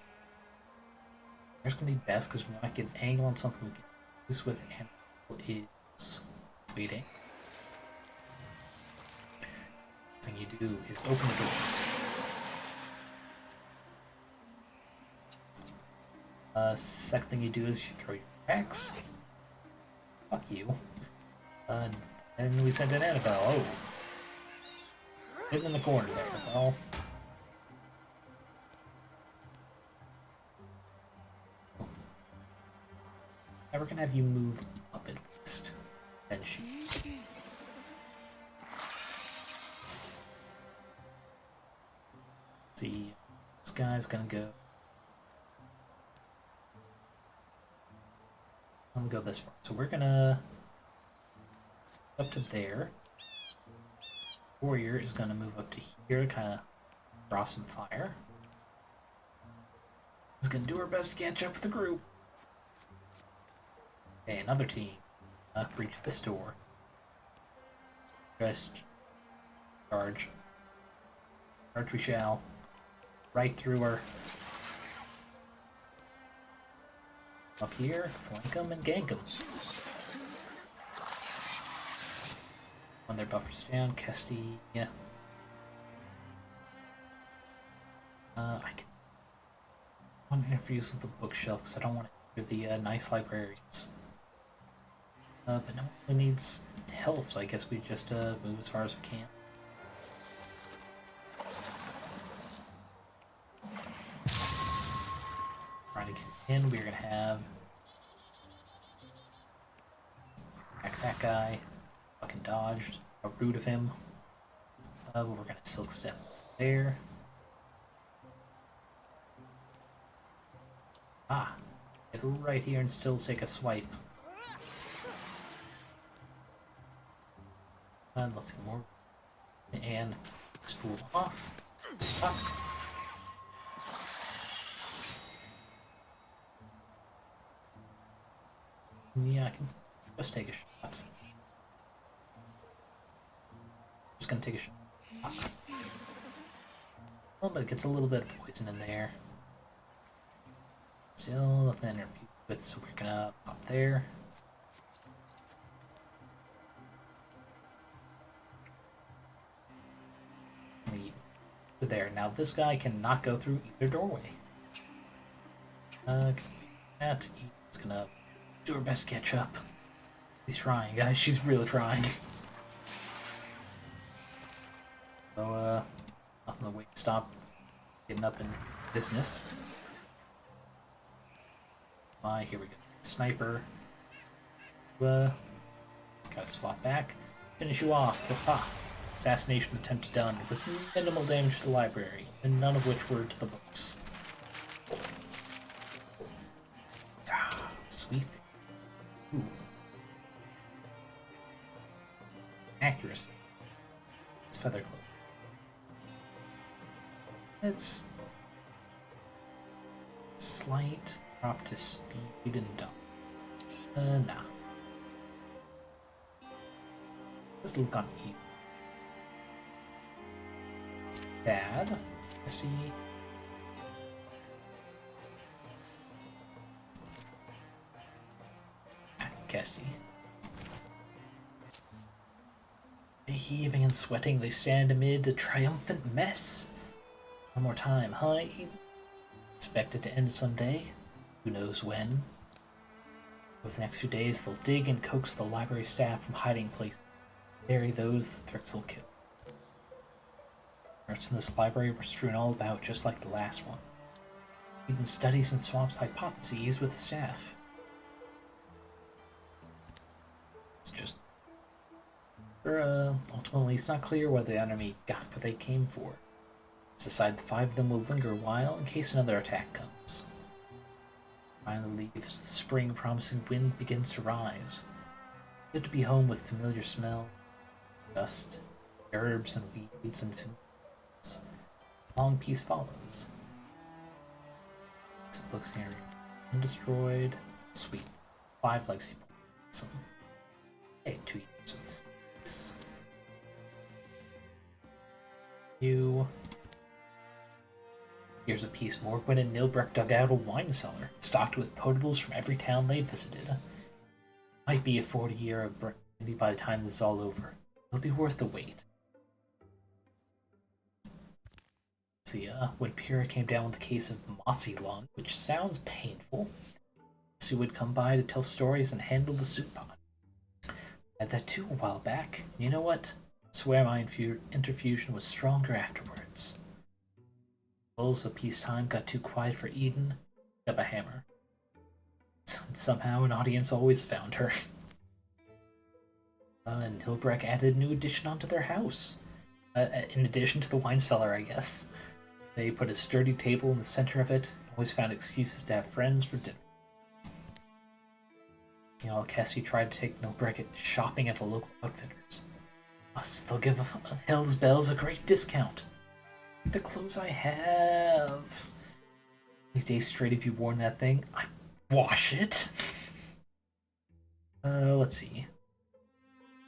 A: There's gonna be best because we might get an angle on something we can use with animal is waiting. Thing you do is open the door. Second thing you do is you throw your axe. Fuck you. And we send an Annabelle. Oh. Hidden in the corner there. Well. We're gonna have you move up at least. Then she. See, this guy's gonna go. I'm gonna go this far. So we're gonna up to there. Warrior is gonna move up to here to kind of draw some fire. Is gonna do her best to catch up with the group. Okay, another team. Breach this door. Just charge. Charge we shall. Right through her. Up here, flank them and gank them. When their buffers down, Kesty, yeah. I can. I'm gonna use with the bookshelf because I don't want to hear the nice librarians. But no one needs health, so I guess we just move as far as we can. Trying to get in, we're gonna have that guy. Fucking dodged. How rude of him. But we're gonna silk step there. Ah, get right here and still take a swipe. And let's get more. And this fool off. Fuck. Yeah, I can just take a shot. Just gonna take a shot. Well, but it gets a little bit of poison in there. Still nothing to interfere with, so we're gonna pop there. There. Now this guy cannot go through either doorway. That he's gonna do her best to catch up. She's trying, guys. She's really trying. So, nothing to wait to stop getting up in business. Here we go. Sniper. Gotta swap back. Finish you off. Ha! Assassination attempt done, with minimal damage to the library, and none of which were to the books. Ah, sweet. Ooh. Accuracy. It's feather cloak. It's slight drop to speed and dump. Nah. Let's look on E. Bad. See. Kesty. Heaving and sweating, they stand amid a triumphant mess. One more time, huh? Expect it to end someday. Who knows when? Over the next few days, they'll dig and coax the library staff from hiding places. Bury those the Thrixl killed. Notes in this library were strewn all about, just like the last one. Eden studies and swaps hypotheses with the staff. It's just... ultimately, it's not clear whether the enemy got what they came for. It's decided the 5 of them will linger a while in case another attack comes. Finally leaves the spring promising wind begins to rise. Good to be home with familiar smell, dust, herbs and weeds and familiars. Long peace follows. So books near undestroyed. Sweet. 5 legacy points. Hey, 2 years of peace. Here's a piece Morgwin and Nilbreck dug out a wine cellar, stocked with potables from every town they visited. Might be a 40-year of brandy by the time this is all over. It'll be worth the wait. Let's see, when Pyrrha came down with a case of mossy lung, which sounds painful, Sue would come by to tell stories and handle the soup pot. I had that too a while back. You know what? I swear my interfusion was stronger afterwards. Bulls of peacetime got too quiet for Eden. Up a hammer. Somehow an audience always found her. And Hilbreck added a new addition onto their house. In addition to the wine cellar, I guess. They put a sturdy table in the center of it, and always found excuses to have friends for dinner. Cassie tried to take Nilbreck shopping at the local outfitters. Plus, they'll give Hell's Bells a great discount. The clothes I have. How many days straight have you worn that thing? I wash it. Let's see.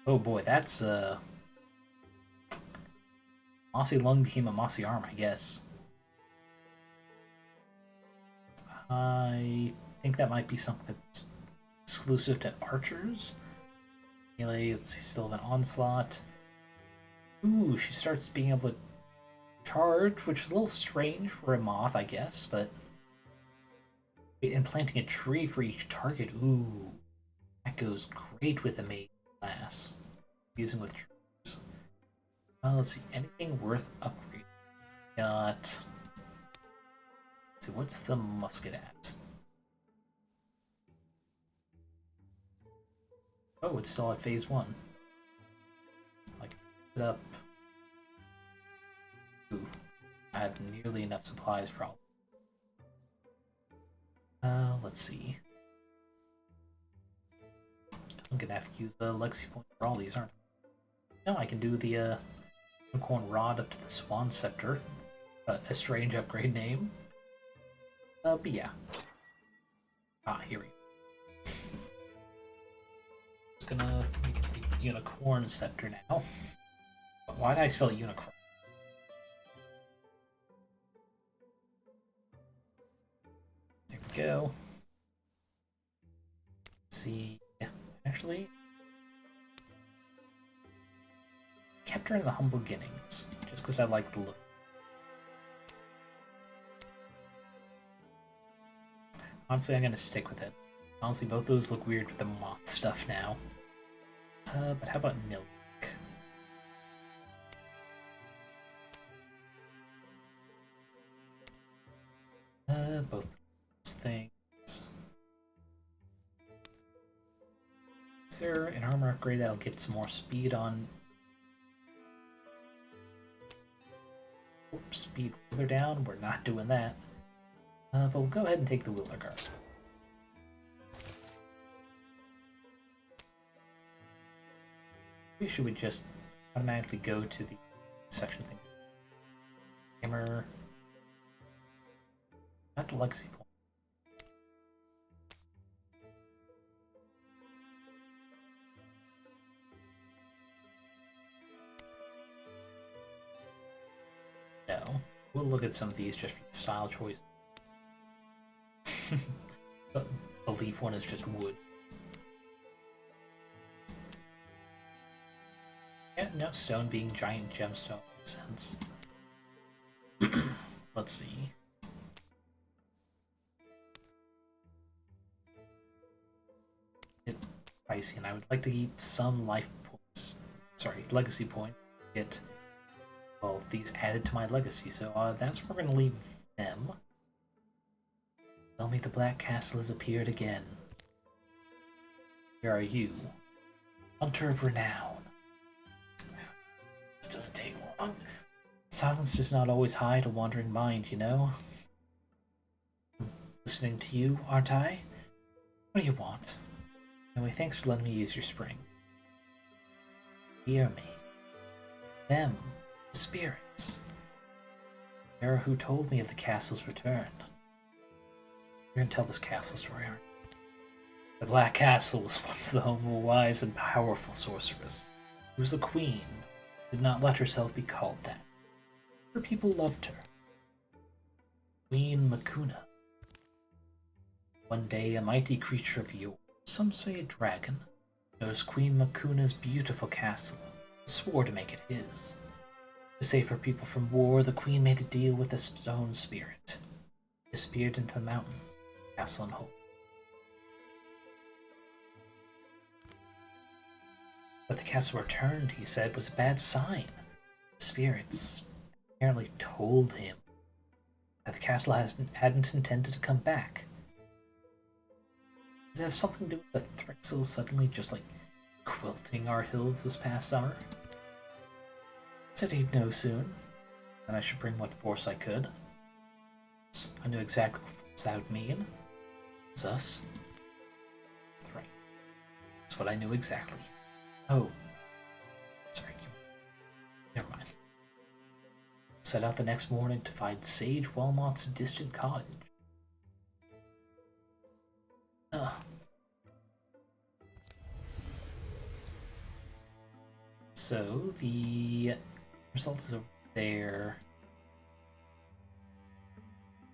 A: Oh boy, that's mossy lung became a mossy arm, I guess. I think that might be something that's exclusive to archers. Let's see, still have an onslaught. Ooh, she starts being able to charge, which is a little strange for a moth, I guess, but... And planting a tree for each target, ooh. That goes great with a mage class. Using with trees. Let's see, anything worth upgrading? Got... Let's see, what's the musket at? Oh, it's still at phase 1. Like, it up. Ooh, I have nearly enough supplies for all. Let's see. I'm gonna have to use the legacy point for all these, aren't I? No, I can do the unicorn rod up to the swan scepter. A strange upgrade name. But yeah. Here we go. Just gonna make it the unicorn scepter now. Why did I spell unicorn? There we go. Let's see. Yeah, actually, kept her in the humble beginnings just because I like the look. Honestly, I'm gonna stick with it. Honestly, both those look weird with the moth stuff now. But how about Nilk? Both those things. Is there an armor upgrade that'll get some more speed on... Oops, speed further down? We're not doing that. But we'll go ahead and take the Wheeler Guard. Maybe should we just automatically go to the section thing? Hammer. Not the legacy point. No. We'll look at some of these just for the style choice. But the leaf one is just wood. Yeah, no, stone being giant gemstone makes sense. Let's see. It's pricey, and I would like to keep some life points legacy point. Get, well, these added to my legacy, so that's where we're gonna leave them. Tell me the Black Castle has appeared again. Where are you? Hunter of renown. This doesn't take long. Silence does not always hide a wandering mind, you know? Listening to you, aren't I? What do you want? Anyway, thanks for letting me use your spring. Hear me. Them, the spirits. They are who told me of the castle's return. You're gonna tell this castle story, aren't you? The Black Castle was once the home of a wise and powerful sorceress. She was a queen, did not let herself be called that. Her people loved her. Queen Makuna. One day, a mighty creature of yore, some say a dragon, noticed Queen Makuna's beautiful castle and swore to make it his. To save her people from war, the queen made a deal with a stone spirit. Disappeared into the mountains, castle and home. But the castle returned, he said, was a bad sign. The spirits apparently told him that the castle hadn't intended to come back. Does it have something to do with the Thrixl suddenly just like quilting our hills this past summer? Said he'd know soon, and I should bring what force I could. I knew exactly what force that would mean. It's us. Right. That's what I knew exactly. Oh. Sorry. Never mind. Set out the next morning to find Sage Wellmont's distant cottage. So, the result is over there.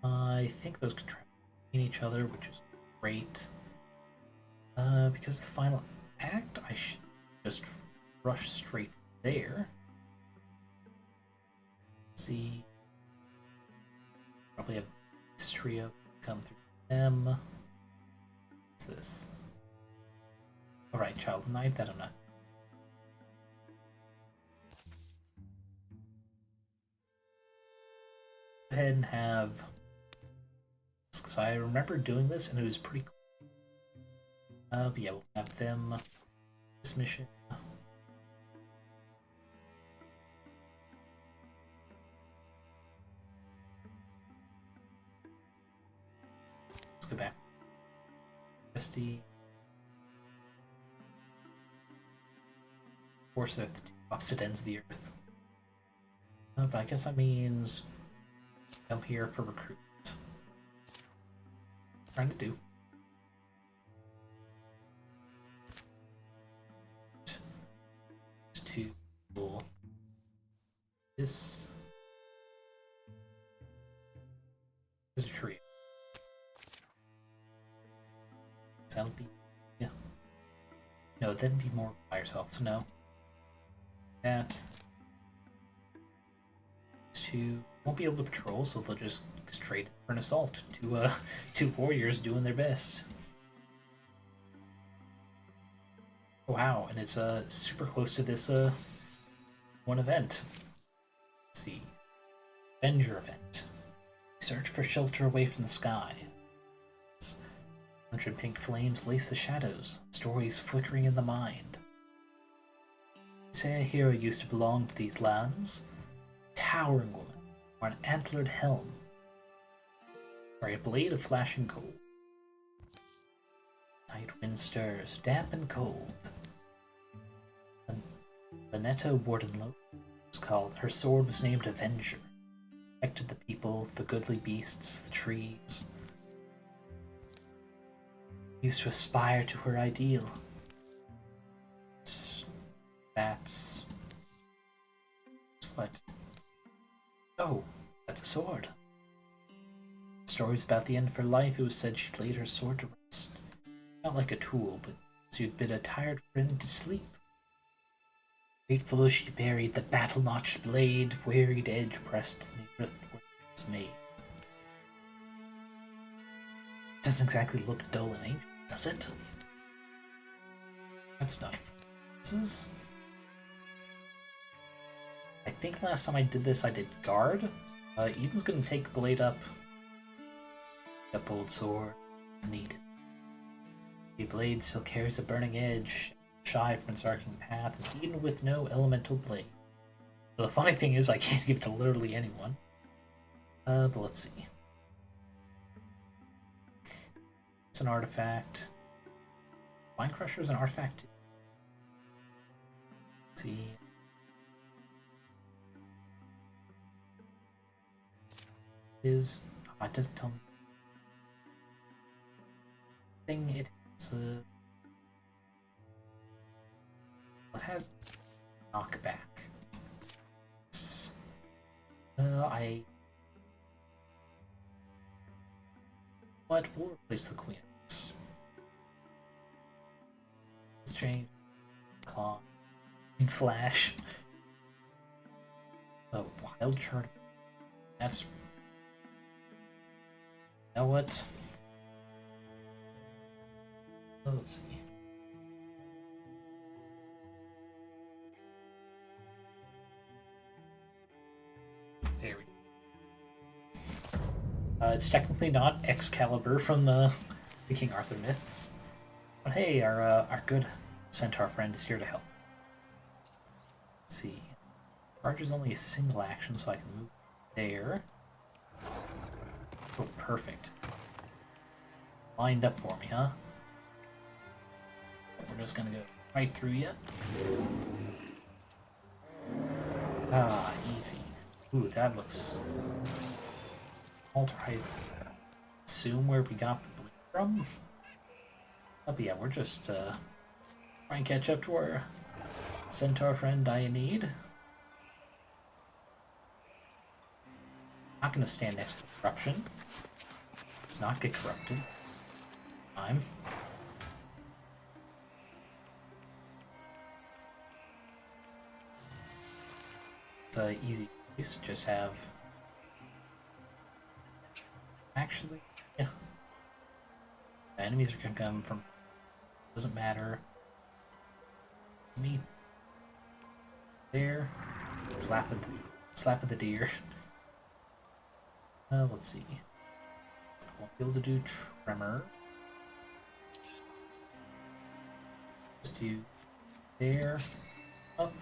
A: I think those contract in each other, which is great. Because the final act, I should just rush straight there. Let's see. Probably have this trio come through them. What's this? Alright, Child Knight, that I'm not. Go ahead and have, because I remember doing this and it was pretty cool. But yeah, we'll have them this mission. Let's go back. SD. Of course, they're at the opposite ends of the earth. But I guess that means come here for recruitment. Trying to do. To this is a trio. That'll be, yeah. No, then be more by yourself. So no. That. Two won't be able to patrol, so they'll just straight for an assault. Two warriors doing their best. Wow, and it's super close to this one event. Let's see. Avenger event. Search for shelter away from the sky. 100 pink flames lace the shadows, stories flickering in the mind. Say a hero used to belong to these lands. Towering woman, or an antlered helm, or a blade of flashing gold. Night wind stirs, damp and cold. Vanetta Wardenlow was called. Her sword was named Avenger. Protected the people, the goodly beasts, the trees. Used to aspire to her ideal. That's what. Oh, that's a sword. Stories about the end of her life, it was said she'd laid her sword to rest. Not like a tool, but as you'd bid a tired friend to sleep. Grateful as she buried the battle-notched blade, wearied edge pressed to the earth where it was made. Doesn't exactly look dull and ancient, does it? That's not. This is. think last time I did this, I did guard. Eden's gonna take blade up. A bold sword. Needed. The blade still carries a burning edge, shy from its arcing path, and Eden with no elemental blade. So the funny thing is, I can't give it to literally anyone. But let's see. It's an artifact. Mind Crusher is an artifact too. Let's see. Is it doesn't tell me. Thing it has knockback. We'll replace the queen. Let's change claw and flash. A wild chart. That's. You know what? Let's see. There we go. It's technically not Excalibur from the King Arthur myths, but hey, our good centaur friend is here to help. Let's see. Charge is only a single action, so I can move there. Oh, perfect. Lined up for me, huh? We're just gonna go right through you. Ah, easy. Ooh, that looks... Alter height. Assume where we got the blade from? Oh, but yeah, we're just trying to catch up to our centaur friend Dianede. Not gonna stand next to the corruption. Let's not get corrupted. Time. It's a easy case. Just have. Actually, yeah. The enemies are gonna come from. Doesn't matter. Me. There. Slap of the deer. Let's see. I won't be able to do tremor. Just do there, up.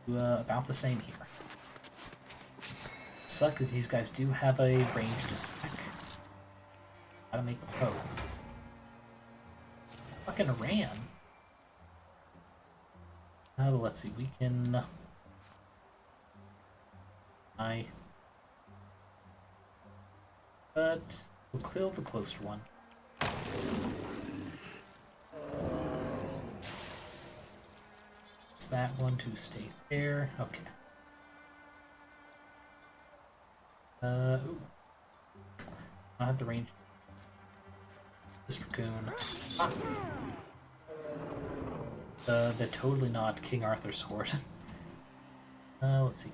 A: Do about the same here. Suck because these guys do have a ranged attack. Gotta make oh. Fucking ran. Let's see, we can but we'll kill the closer one. It's that one to stay there. Okay. Ooh. I have the range. This raccoon. Ah. The totally not King Arthur sword. Let's see.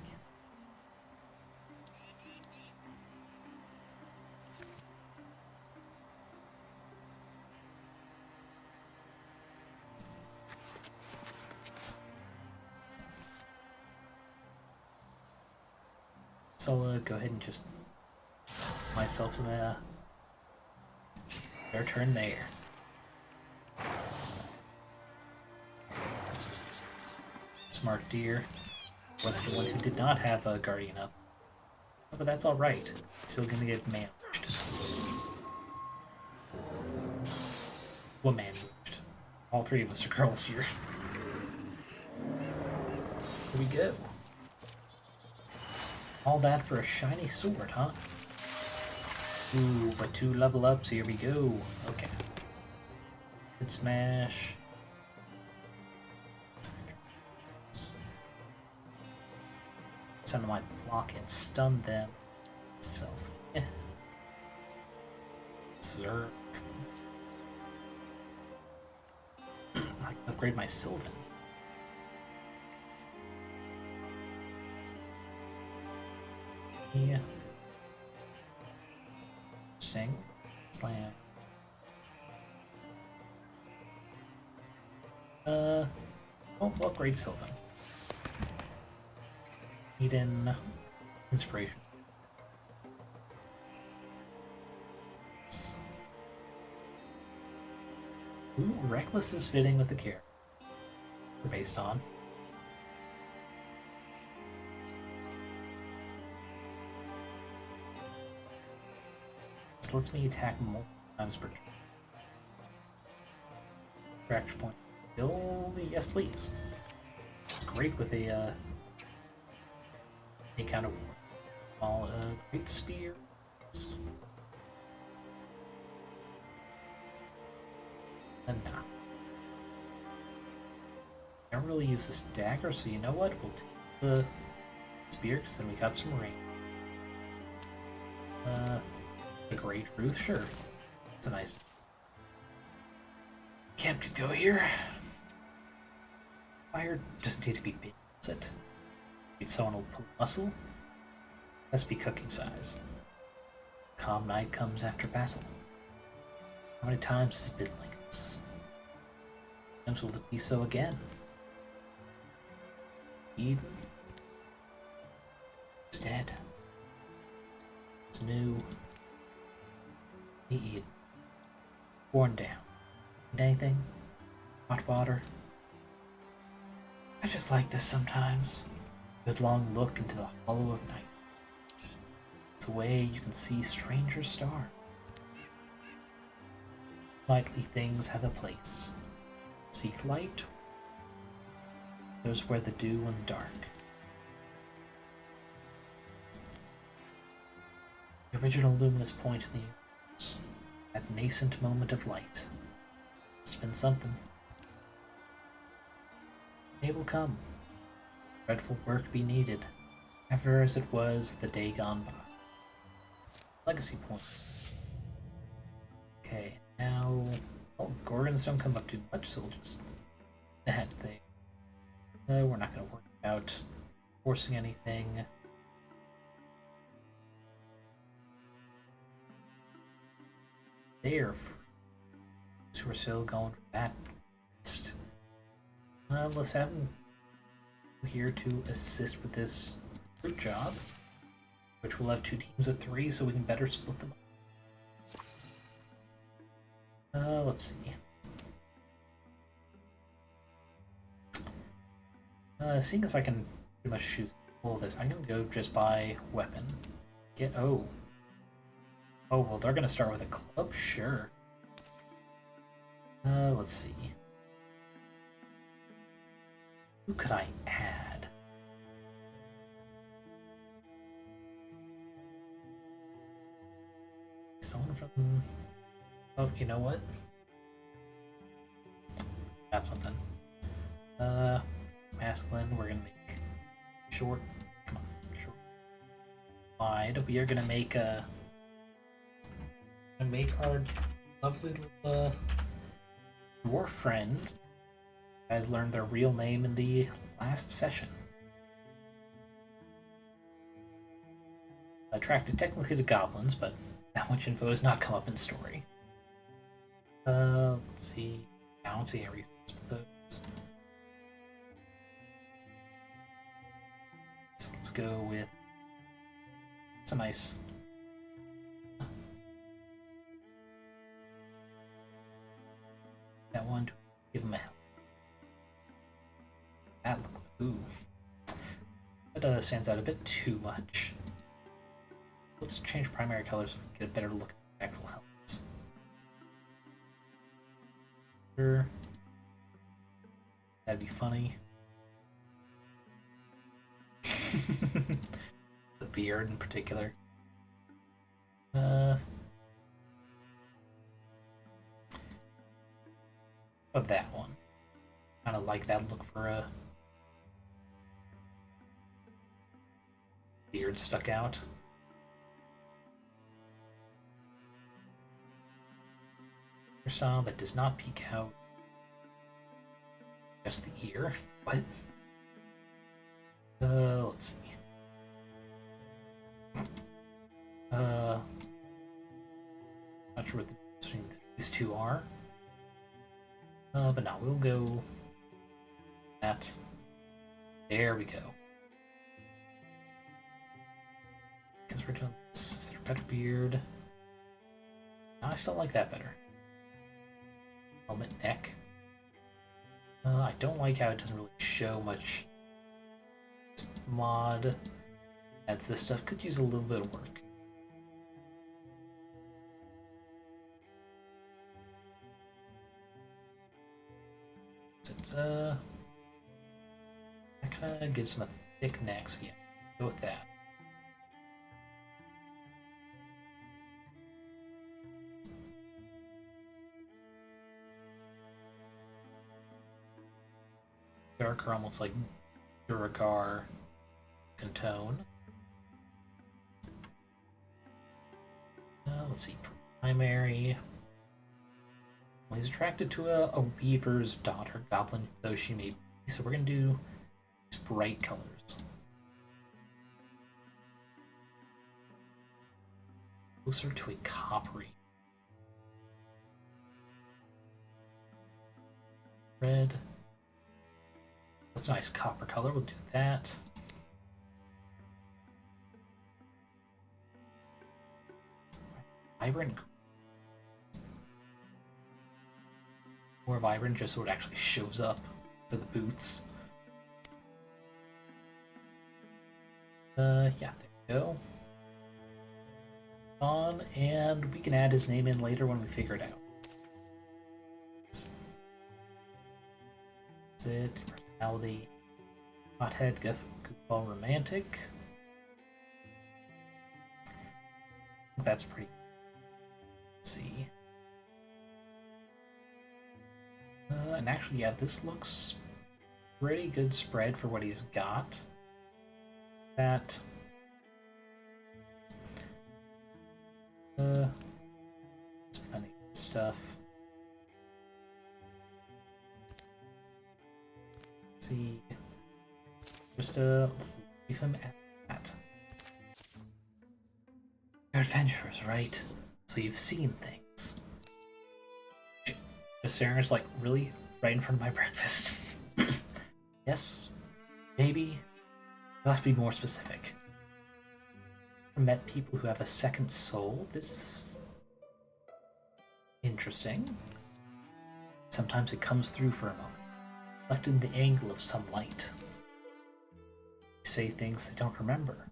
A: So I'll go ahead and just myself some their turn there. Smart deer. Was the one who did not have a guardian up. Oh, but that's alright. Still gonna get managed. Well, managed. All three of us are girls here. Here we go. All that for a shiny sword, huh? Ooh, but 2 level ups, here we go. Okay. Good smash. Send my block and stun them. Self. Zerg. I can upgrade my Sylvan. Yeah. Sting. Slam. Oh, we'll upgrade Sylvan. Need in inspiration. Ooh, reckless is fitting with the character we're based on. This lets me attack multiple times per turn. Action point. Kill, yes please. It's great with a kind of all great spear. And nah. I don't really use this dagger, so you know what? We'll take the spear, because then we got some range. A great truth, sure. It's a nice camp could go here. Fire doesn't need to be big, does it? Need someone will pull muscle. Must be cooking size. Calm night comes after battle. How many times has it been like this? Times will it be so again? Eden is dead. It's new. Eden. Worn down. Need anything? Hot water? I just like this sometimes. Good long look into the hollow of night. It's a way you can see stranger star. Lightly things have a place. Seek light. There's where the dew in the dark. The original luminous point in the universe. That nascent moment of light. It's been something. Day will come. Dreadful work be needed, ever as it was the day gone by. Legacy point. Okay, now... Oh, Gorgons don't come up too much, so we'll just... that thing. We're not going to worry about forcing anything. There. So we're still going for that list. Let's have him here to assist with this group job, which will have 2 teams of 3, so we can better split them up. Let's see. Seeing as I can pretty much choose all of this, I'm gonna go just by weapon. Oh, well, they're gonna start with a club? Sure. Let's see. Who could I add? Someone from... Oh, you know what? Got something. Masculine, we're gonna make short. Come on, short. Wide. We are gonna make our lovely little dwarf friend. You guys learned their real name in the last session. Attracted technically to goblins, but that much info has not come up in story. Let's see. I don't see any reasons for those. So let's go with. It's a nice. That one. Give him a help. That looks. Ooh. That stands out a bit too much. Let's change primary colors so we can get a better look at the actual helmets. Sure. That'd be funny. The beard in particular. But that one. Kind of like that look for a beard stuck out. Hairstyle that does not peek out. Just the ear. What? Let's see. Not sure what the difference between these two are. But no, we'll go that. There we go. because we're doing this. Is there a better beard? No, I still like that better. Helmet neck. I don't like how it doesn't really show much. This mod adds this stuff. Could use a little bit of work. It's that kind of gives him a thick neck, so yeah, go with that. Darker, almost like Duragar tone. Let's see, primary. Well, he's attracted to a weaver's daughter, goblin though she may be, so we're gonna do these bright colors. Closer to a coppery. Red. That's a nice copper color, we'll do that. Vibrant. More vibrant, just so it actually shows up for the boots. Yeah, there we go. On, and we can add his name in later when we figure it out. That's it. Personality. Hothead, goofball, romantic. That's pretty. Let's see. And actually, yeah, this looks pretty good spread for what he's got. That. It's plenty of stuff. Let's see. Just leave him at that. You're adventurers, right? So you've seen things. Just Sarah's like, really? Right in front of my breakfast? Yes? Maybe? You'll have to be more specific. I've met people who have a second soul. This is interesting. Sometimes it comes through for a moment, reflected in the angle of some light. They say things they don't remember,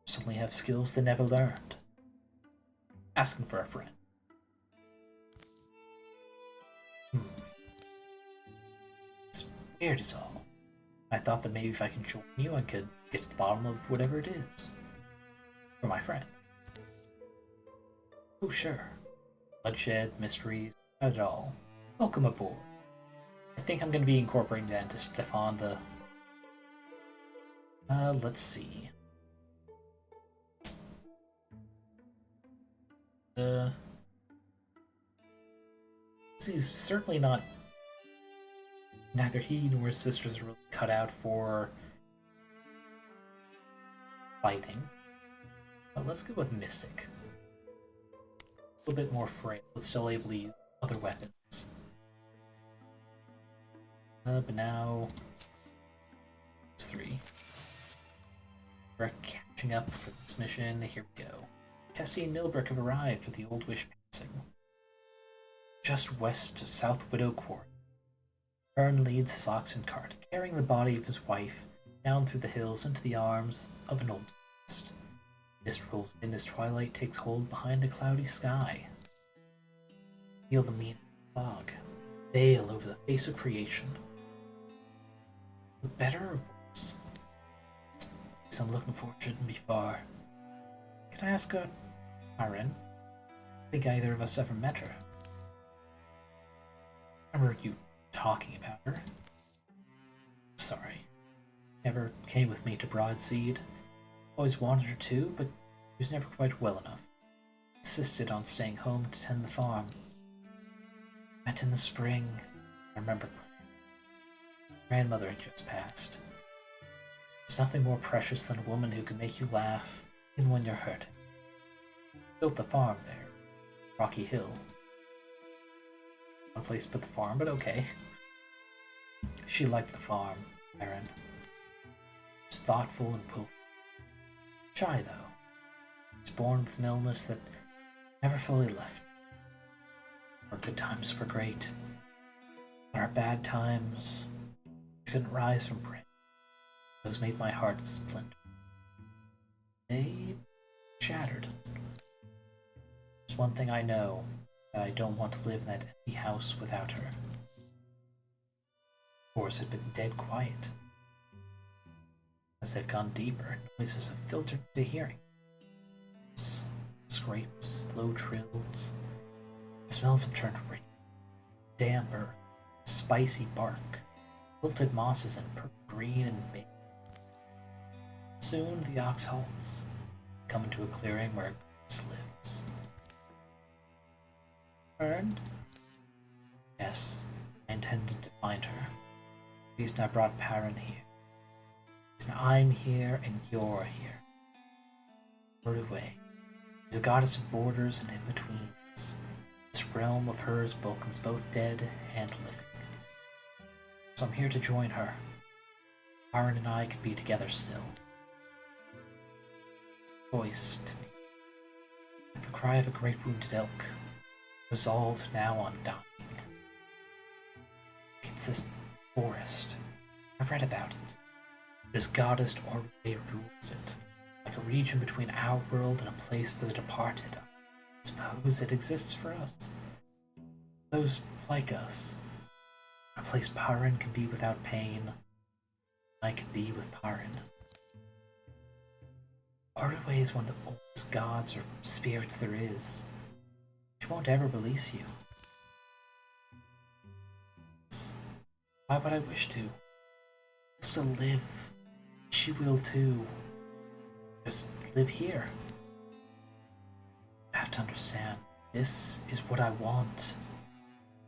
A: suddenly have skills they never learned. Asking for a friend. It's weird as all. I thought that maybe if I can join you, I could get to the bottom of whatever it is. For my friend. Oh, sure. Bloodshed, mysteries, not at all. Welcome aboard. I think I'm going to be incorporating that into Stefan the... let's see. He's certainly not... Neither he nor his sisters are really cut out for... fighting. But let's go with Mystic. A little bit more frail, but still able to use other weapons. But now... it's 3. We're catching up for this mission. Here we go. Kesty and Nilbrook have arrived for the Old Wish passing. Just west of South Widow Court. Ern leads his oxen cart, carrying the body of his wife down through the hills into the arms of an old forest. Mist rolls in as twilight takes hold behind a cloudy sky. Feel the meaning of the fog veil over the face of creation. But better or worse? The place I'm looking for shouldn't be far. Can I ask her, Aaron? I think either of us ever met her. I remember you talking about her. Sorry. Never came with me to Broadseed. Always wanted her to, but she was never quite well enough. Insisted on staying home to tend the farm. Met in the spring. I remember grandmother had just passed. There's nothing more precious than a woman who can make you laugh, even when you're hurting. Built the farm there, Rocky Hill. One place to put the farm, but okay. She liked the farm, Aaron. She was thoughtful and willful. Shy, though. was born with an illness that never fully left. Our good times were great, but our bad times couldn't rise from brain. Those made my heart splinter. They shattered. There's one thing I know, that I don't want to live in that empty house without her. The forest had been dead quiet. As they've gone deeper, noises have filtered into hearing. Scrapes, low trills. The smells have turned rich, damper, spicy bark, wilted mosses and purple green and bay. Soon the ox halts, coming to a clearing where Grace lives. Earned? Yes, I intended to find her. The reason I brought Perrin here. The reason I'm here and you're here. Away. She's a goddess of borders and in-betweens. This realm of hers welcomes both dead and living. So I'm here to join her. Perrin and I could be together still. Voice to me, like the cry of a great wounded elk, resolved now on dying. It's this forest. I read about it. This goddess Orway rules it, like a region between our world and a place for the departed. I suppose it exists for us. Those like us. A place Perrin can be without pain. I can be with Perrin. Ordway is one of the oldest gods or spirits there is. She won't ever release you. Why would I wish to? I'll still live. She will too. Just live here. I have to understand. This is what I want.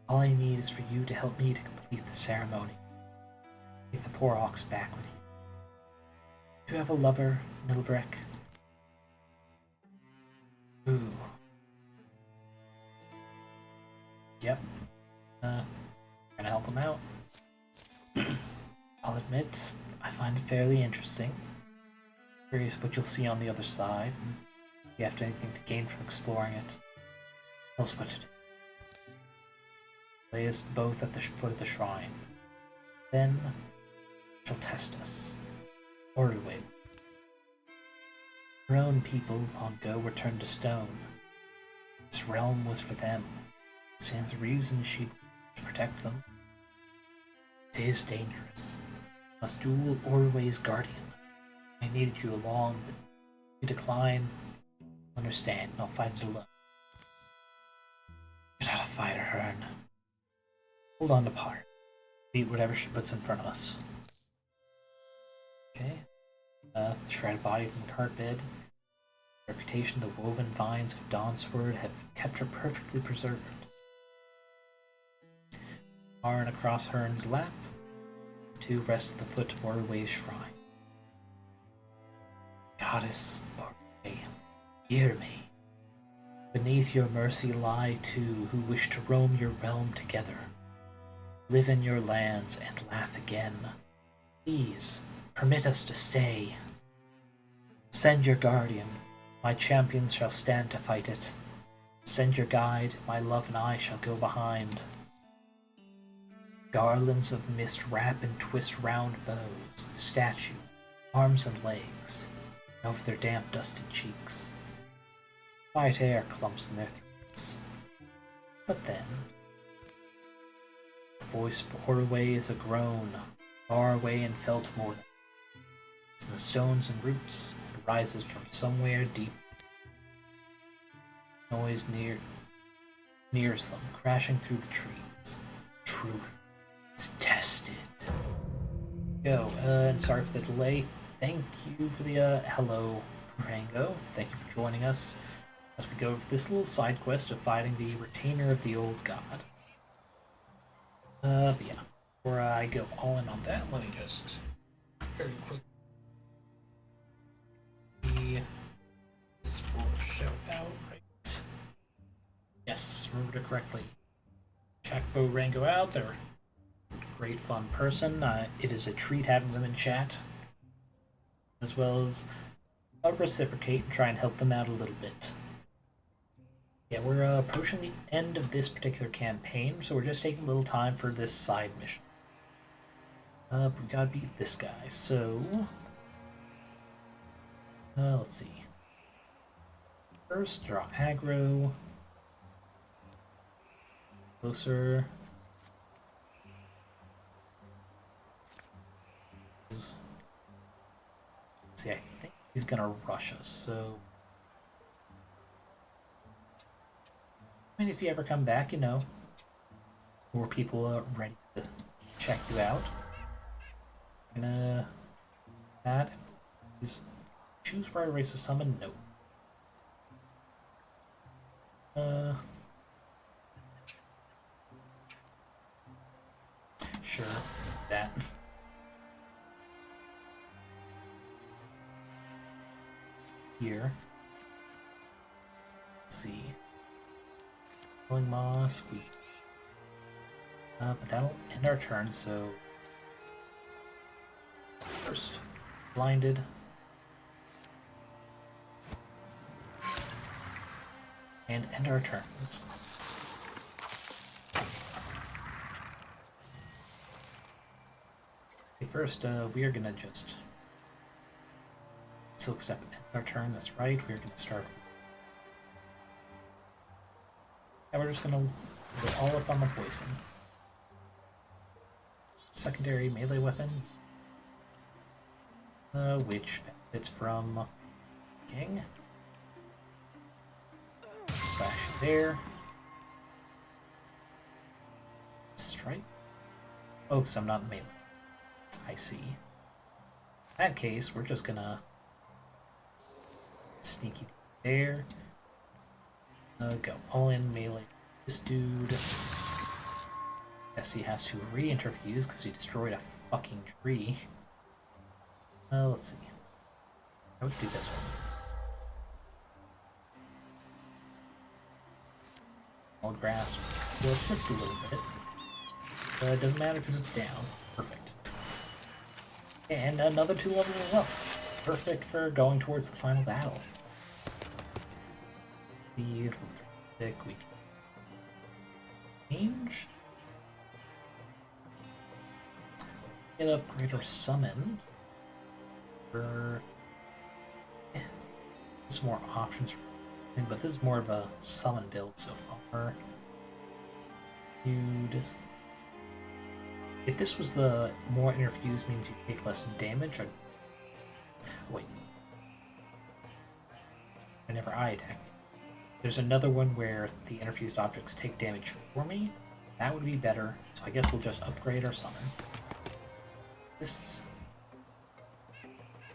A: All I need is for you to help me to complete the ceremony. Take the poor ox back with you. Do you have a lover, Nilbreck? Ooh. Yep. Gonna help him out. I'll admit, I find it fairly interesting. Curious what you'll see on the other side. If you have anything to gain from exploring it, tell us what to do. Lay us both at the foot of the shrine. Then, she'll test us. Or wait. Her own people long ago were turned to stone. This realm was for them. Stands a reason she'd protect them. It is dangerous. Must duel Orway's guardian. I needed you along, but you decline. Understand, and I'll fight it alone. You're not a fighter, Hearn. Hold on to Par. Beat whatever she puts in front of us. Okay. The shredded body from the cart bed. Reputation, the woven vines of Dawnsword have kept her perfectly preserved. Arn across Hearn's lap. Two rest at the foot of Orway's shrine. Goddess Orway, hear me. Beneath your mercy lie two who wish to roam your realm together. Live in your lands and laugh again. Please, permit us to stay. Send your guardian. My champions shall stand to fight it. Send your guide. My love and I shall go behind. Garlands of mist wrap and twist round bows, statue, arms and legs, and over their damp dusted cheeks. Quiet air clumps in their throats. But then, the voice far away is a groan, far away and felt more than. It's in the stones and roots, it rises from somewhere deep. Noise nears them, crashing through the trees. Truth. Tested. Go, and sorry for the delay. Thank you for the, hello, Rango. Thank you for joining us as we go over this little side quest of fighting the retainer of the old god. But yeah, before I go all in on that, let me just very quick shout out, right? Yes, remembered it correctly. Check Bo Rango out there. Great fun person. It is a treat having them in chat, as well as reciprocate and try and help them out a little bit. Yeah, we're approaching the end of this particular campaign, so we're just taking a little time for this side mission. We gotta beat this guy, so... let's see. First, draw aggro. Closer. Let's see, I think he's gonna rush us, so... I mean, if you ever come back, you know, more people are ready to check you out. And, that is... Choose where I raise a summon? No. Sure, that. Here. Let's see. Rolling moss, but that'll end our turn, so... First, blinded. And end our turns. Okay, first, we are gonna just Silk Step end our turn. That's right. We're gonna start. And we're just gonna go all up on the poison. Secondary melee weapon, which benefits from King. Slash there. Strike. Oh, because I'm not in melee. I see. In that case, we're just gonna sneaky there. Go all in melee. This dude. Guess he has to re-interfuse because he destroyed a fucking tree. Let's see. I would do this one. All grass. Well, just do a little bit. It doesn't matter because it's down. Perfect. And another 2 levels up. Perfect for going towards the final battle. The thick we can change. Get upgrade or summon. For there's more options, but this is more of a summon build so far. Dude. If this was the more interfuse means you take less damage, I'd... Wait. Whenever I attack. There's another one where the interfused objects take damage for me. That would be better, so I guess we'll just upgrade our summon. This...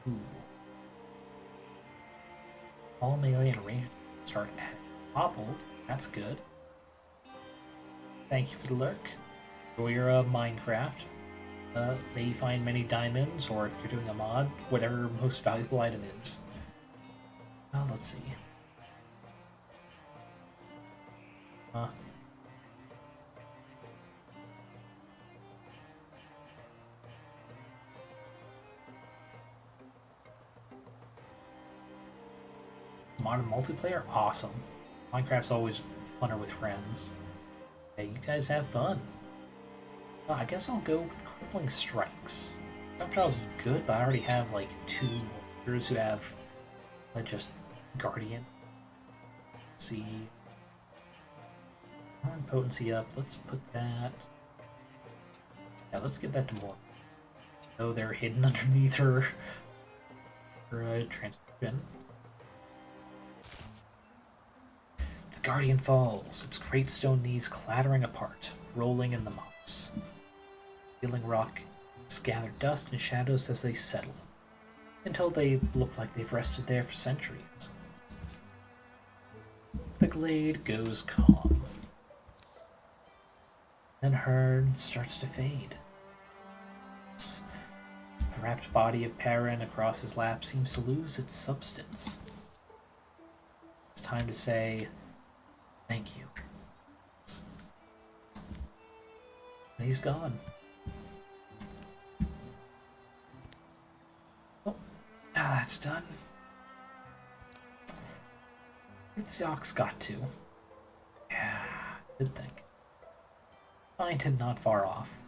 A: Ooh. All melee and range start at hobbled. That's good. Thank you for the lurk. Enjoy your Minecraft. May you find many diamonds, or if you're doing a mod, whatever most valuable item is. Let's see. Modern multiplayer? Awesome. Minecraft's always funner with friends. Hey, you guys have fun. I guess I'll go with Crippling Strikes. Trial's good, but I already have like 2 warriors who have just Guardian. Let's see. Potency up. Let's put that. Yeah, let's get that to more. Oh, they're hidden underneath her transcription. The Guardian falls, its great stone knees clattering apart, rolling in the moss. Feeling rock gather dust and shadows as they settle, until they look like they've rested there for centuries. The glade goes calm. Then Hearn starts to fade. The wrapped body of Perrin across his lap seems to lose its substance. It's time to say thank you. And he's gone. Oh, now that's done. the ox got to? Yeah, good think. Find him not far off.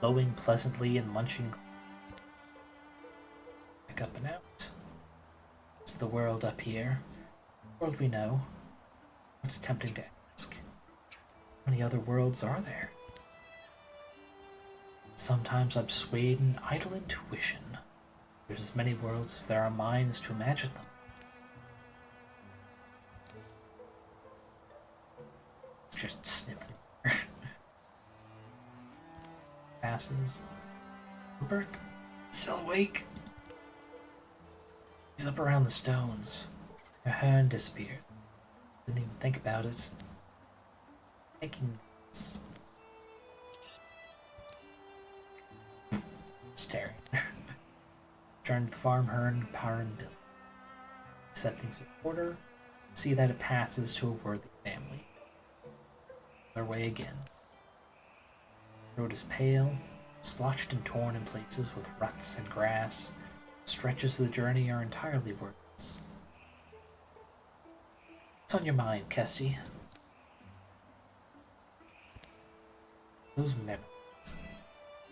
A: Blowing pleasantly and munching. Back up and out. It's the world up here. World we know. What's tempting to ask? How many other worlds are there? Sometimes I'm swayed in idle intuition. There's as many worlds as there are minds to imagine them. Just sniffing. Passes. Burke, still awake? He's up around the stones. Her hand disappeared. Didn't even think about it. Taking notes. Staring. Returned to the farm, Hearn, Power, and Bill. Set things in order. See that it passes to a worthy family. Their way again. The road is pale, splotched and torn in places with ruts and grass. Stretches of the journey are entirely worthless. What's on your mind, Kesty? Those memories.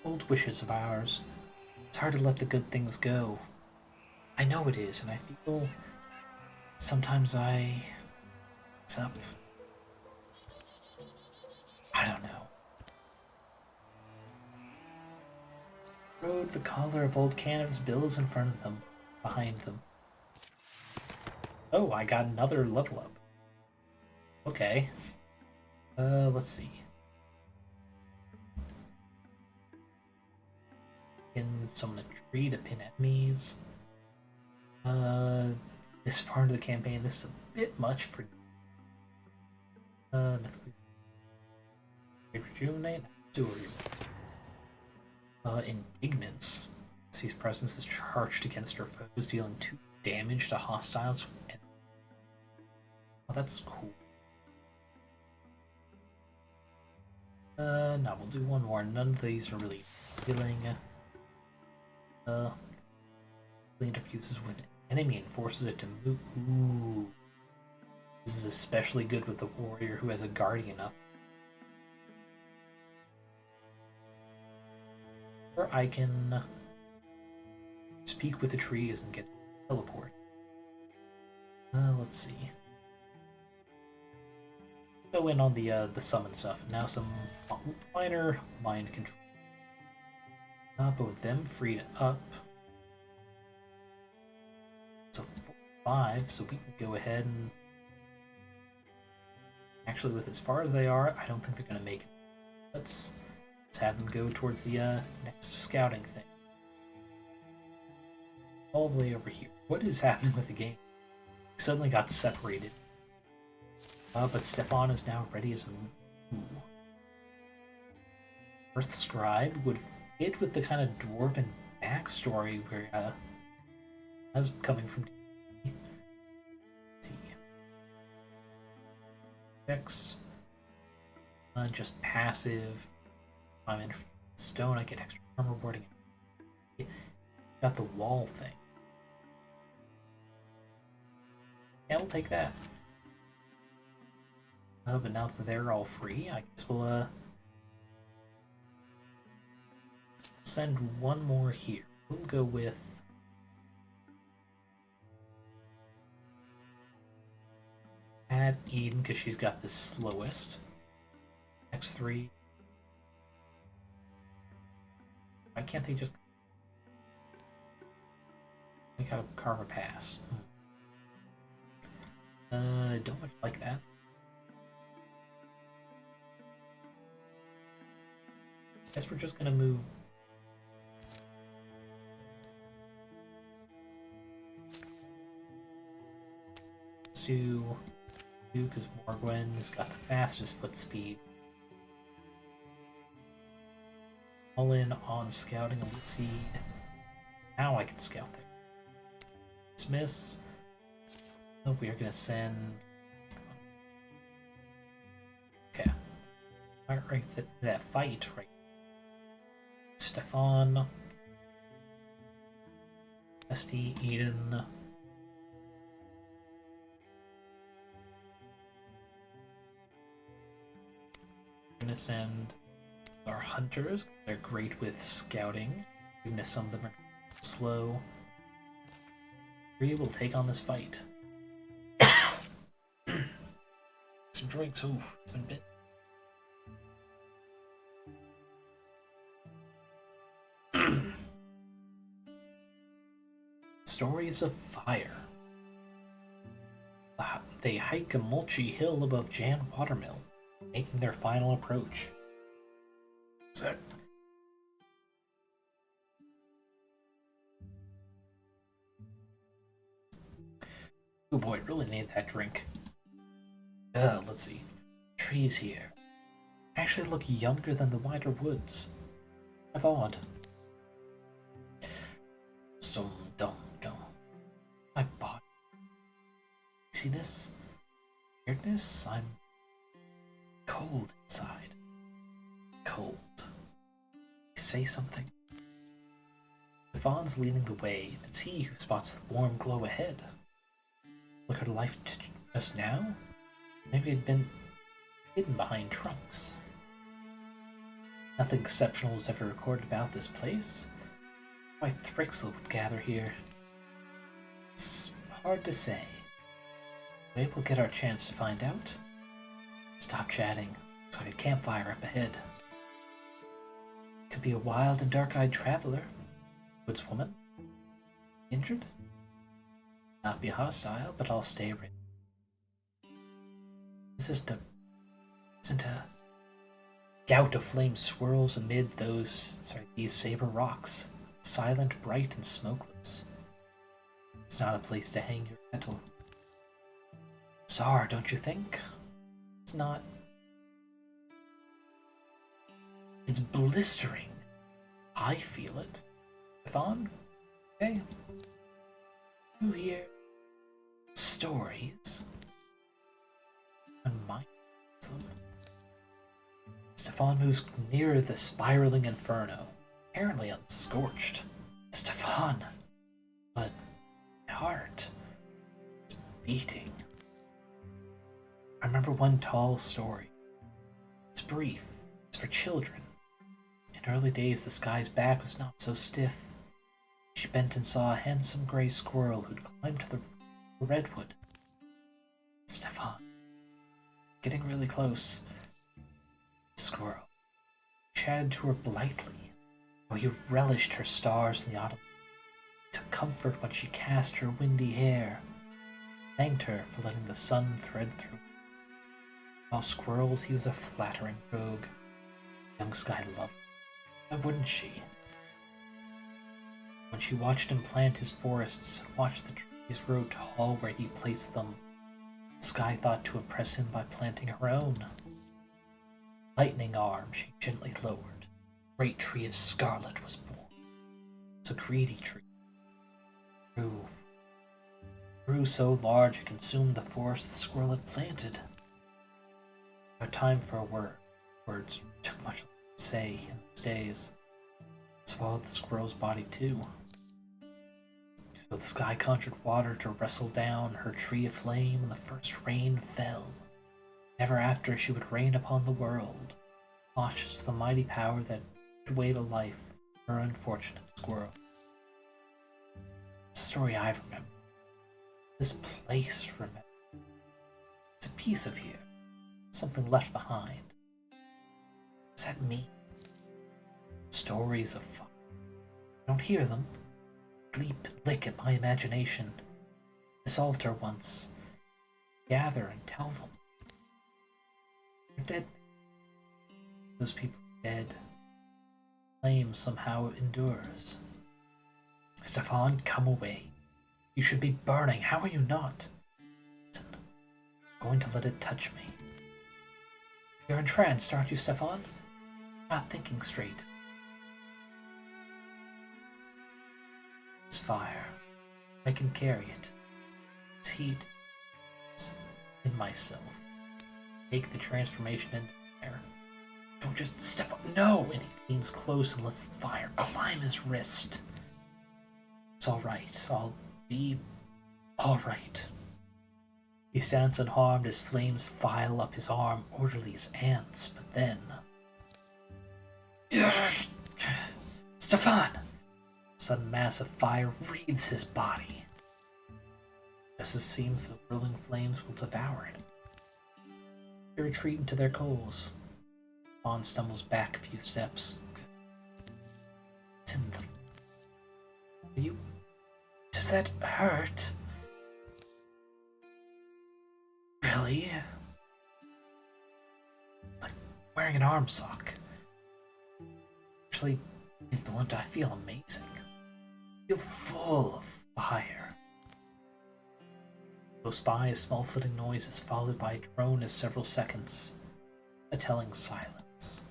A: Old wishes of ours. It's hard to let the good things go. I know it is, and I feel sometimes I mess up. I don't know. Road, the collar of old Canada's bills in front of them, behind them. Oh, I got another level up. Okay. Let's see. Pin summon a tree to pin enemies. This far into the campaign, this is a bit much for rejuvenate. Do Indignance. Sees presence is charged against her foes, dealing 2 damage to hostiles. Oh, that's cool. No, we'll do one more. None of these are really healing. Interfuses with an enemy and forces it to move. Ooh. This is especially good with the warrior who has a guardian up. Or I can speak with the trees and get teleport. Let's see. Go in on the summon stuff. Now some minor mind control. But with them freed up, so 5, so we can go ahead and actually, with as far as they are, I don't think they're gonna make it. Let's have them go towards the next scouting thing. All the way over here. What is happening with the game? It suddenly got separated. But Stefan is now ready as a ooh. Earth Scribe would fit with the kind of dwarven backstory where that's coming from. Let's see. X. Just passive. I'm in stone, I get extra armor warding. Got the wall thing. Yeah, we'll take that. But now that they're all free, I guess we'll send one more here. We'll go with add Eden because she's got the slowest. X3. Why can't they just make how to carve a pass? Don't much like that. Guess we're just gonna move. Let's do because Morgwen's got the fastest foot speed. All in on scouting and let's see. Now I can scout there. Dismiss. Oh, we are gonna send. Okay. Right, that fight right. Stefan, Esty, Eden. bonus and our hunters. They're great with scouting, even if some of them are slow. 3 will take on this fight. Some drinks. Ooh, it's been a bit. Stories of Fire. They hike a mulchy hill above Jan Watermill, making their final approach. So, oh boy, really need that drink. Let's see. Trees here actually look younger than the wider woods. Kind of odd. So dumb. My body. Laziness? Weirdness? I'm cold inside. Cold. Say something. Yvonne's leading the way, and it's he who spots the warm glow ahead. Look at her life just now? Maybe it had been hidden behind trunks. Nothing exceptional was ever recorded about this place. Why Thrixl would gather here? It's hard to say. Maybe we'll get our chance to find out. Stop chatting. Looks like a campfire up ahead. Could be a wild and dark-eyed traveler. Woodswoman. Injured? Not be hostile, but I'll stay ready. Isn't a gout of flame swirls amid these saber rocks, silent, bright, and smokeless. It's not a place to hang your metal. Bizarre, don't you think? It's not. It's blistering. I feel it. Yvonne? Okay. You hear stories and mind them. Stefan moves nearer the spiraling inferno, apparently unscorched. Stefan! But my heart is beating. I remember one tall story. It's brief. It's for children. In early days, the sky's back was not so stiff. She bent and saw a handsome gray squirrel who'd climbed to the redwood. Stefan. Getting really close. Squirrel. Chatted to her blithely, how he relished her stars in the autumn. Took comfort when she cast her windy hair. Thanked her for letting the sun thread through. While squirrels, he was a flattering rogue. Young Sky loved him. Why wouldn't she? When she watched him plant his forests, watched the trees grow tall where he placed them, Sky thought to impress him by planting her own. Lightning arm she gently lowered. A great tree of scarlet was born. It was a greedy tree. Grew so large it consumed the forest the squirrel had planted. No time for a word. Words took much to say in those days. It swallowed the squirrel's body too. So the sky conjured water to wrestle down her tree of flame, and the first rain fell. Ever after she would rain upon the world, cautious of the mighty power that took away the life of her unfortunate squirrel. It's a story I remember. This place remember. It's a piece of here. Something left behind. What does that mean? Stories of fire. I don't hear them. Leap and lick at my imagination. This altar once. Gather and tell them. They're dead. Those people are dead. Flame somehow endures. Stefan, come away. You should be burning. How are you not? Listen. I'm going to let it touch me. You're entranced, aren't you, Stefan? You're not thinking straight. It's fire. I can carry it. It's heat. It's in myself. Take the transformation into fire. Don't just Stefan. No! And he leans close and lets the fire climb his wrist. It's alright. I'll be alright. He stands unharmed as flames file up his arm, orderly as ants, but then... Stefan! A sudden mass of fire wreathes his body. Just as it seems the whirling flames will devour him. They retreat into their coals. Stefan stumbles back a few steps. Does that hurt? Really? Like wearing an arm sock. Actually, blunt, I feel amazing. I feel full of fire. Close by, a small flitting noise is followed by a drone of several seconds. A telling silence.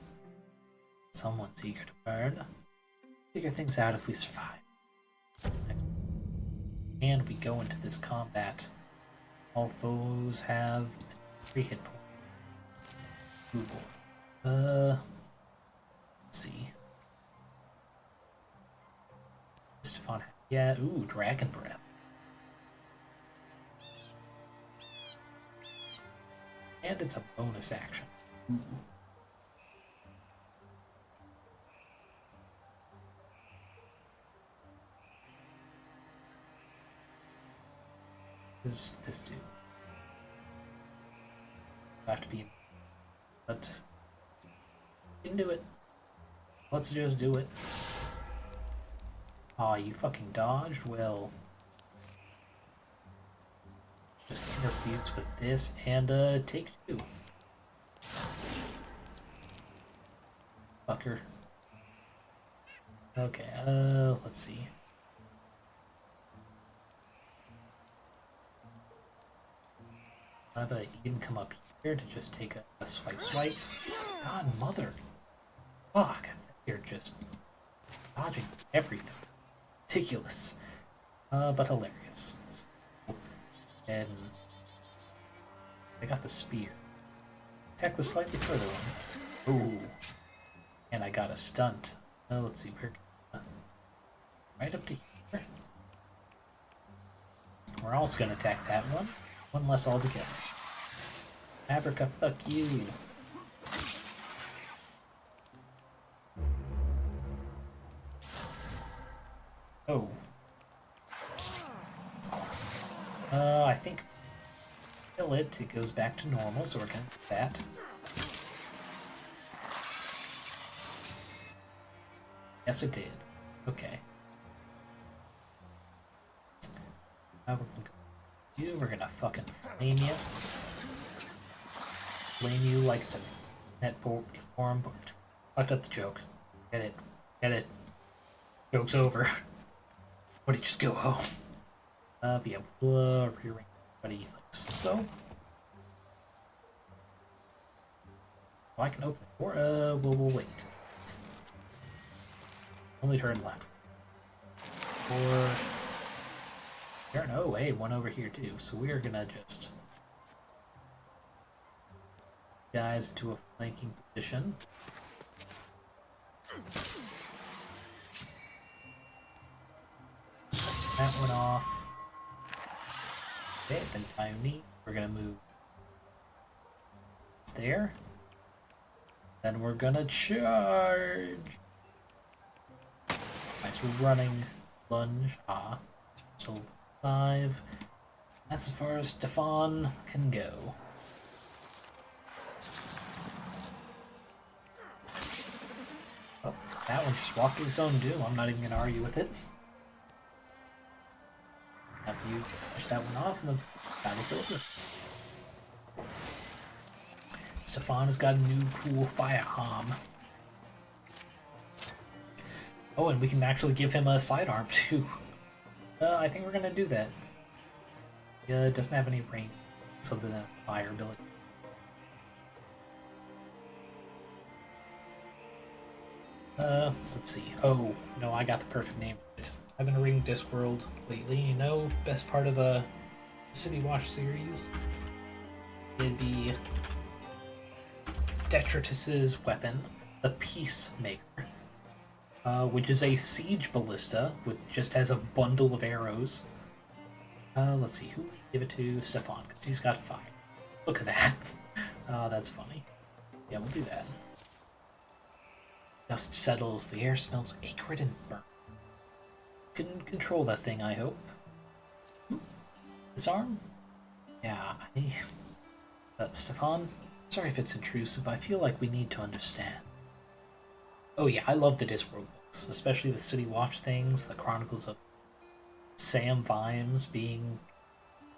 A: Someone's eager to burn. Figure things out if we survive. And we go into this combat. All foes have 3 hit points. Ooh boy. Let's see. Stefan, yeah, ooh, Dragon Breath. And it's a bonus action. Ooh. Is this dude? Have to be, but you can do it. Let's just do it. Aw, you fucking dodged? Well, just interfuse with this and take 2. Fucker. Okay, let's see. Have you can come up here to just take a swipe. God, mother. Fuck. You're just dodging everything. Ridiculous. But hilarious. And I got the spear. Attack the slightly further one. Ooh. And I got a stunt. Let's see, where right up to here. We're also gonna attack that one. One less altogether. Abrica, fuck you. Oh. I think kill it. It goes back to normal, so we're gonna do that. Yes, it did. Okay. We're gonna fucking flame you. Flame you like it's a net form. Fucked up the joke. Get it. Get it. Joke's over. What did you just go home? Be able to rearrange everybody like so. Oh, I can open the door. We'll wait. Only turn left. Or turn. Oh, hey, one over here too. So we are gonna just guys into a flanking position. That one off. Okay, then tiny. We're gonna move there. Then we're gonna charge. Nice running lunge. So 5. That's as far as Stefan can go. Oh, that one just walked to its own doom. I'm not even gonna argue with it. Have you push that one off and the battle's over. Stefan has got a new cool firearm. Oh, and we can actually give him a sidearm too. I think we're gonna do that. It doesn't have any range, so the fire ability. Let's see. Oh, no, I got the perfect name for it. I've been reading Discworld lately. You know, best part of the City Watch series? It'd be Detritus's weapon, the Peacemaker, which is a siege ballista, which just has a bundle of arrows. Let's see, who give it to Stefan, because he's got 5. Look at that. Oh, that's funny. Yeah, we'll do that. Dust settles, the air smells acrid and burnt. You can control that thing, I hope. Disarm? Yeah, Stefan, sorry if it's intrusive, I feel like we need to understand. Oh yeah, I love the Discworld books, especially the City Watch things, the Chronicles of Sam Vimes being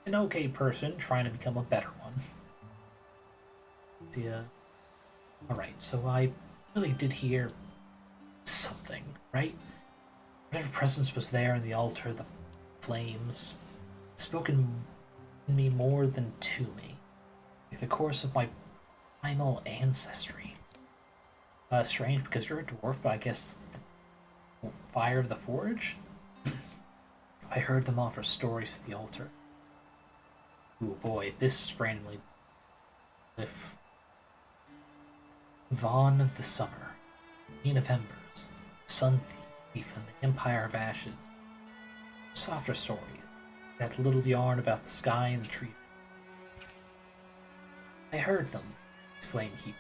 A: an okay person trying to become a better one. Yeah. Alright, so I really did hear something, right? Whatever presence was there in the altar, the flames, spoken in me more than to me, like the course of my primal ancestry. Strange because you're a dwarf, but I guess the fire of the forge? I heard them offer stories to the altar. Ooh boy, this is randomly. If Vaughn of the Summer, Queen of Embers, Sun Thief, and the Empire of Ashes. Softer stories. That little yarn about the sky and the tree. I heard them, Flame Keep.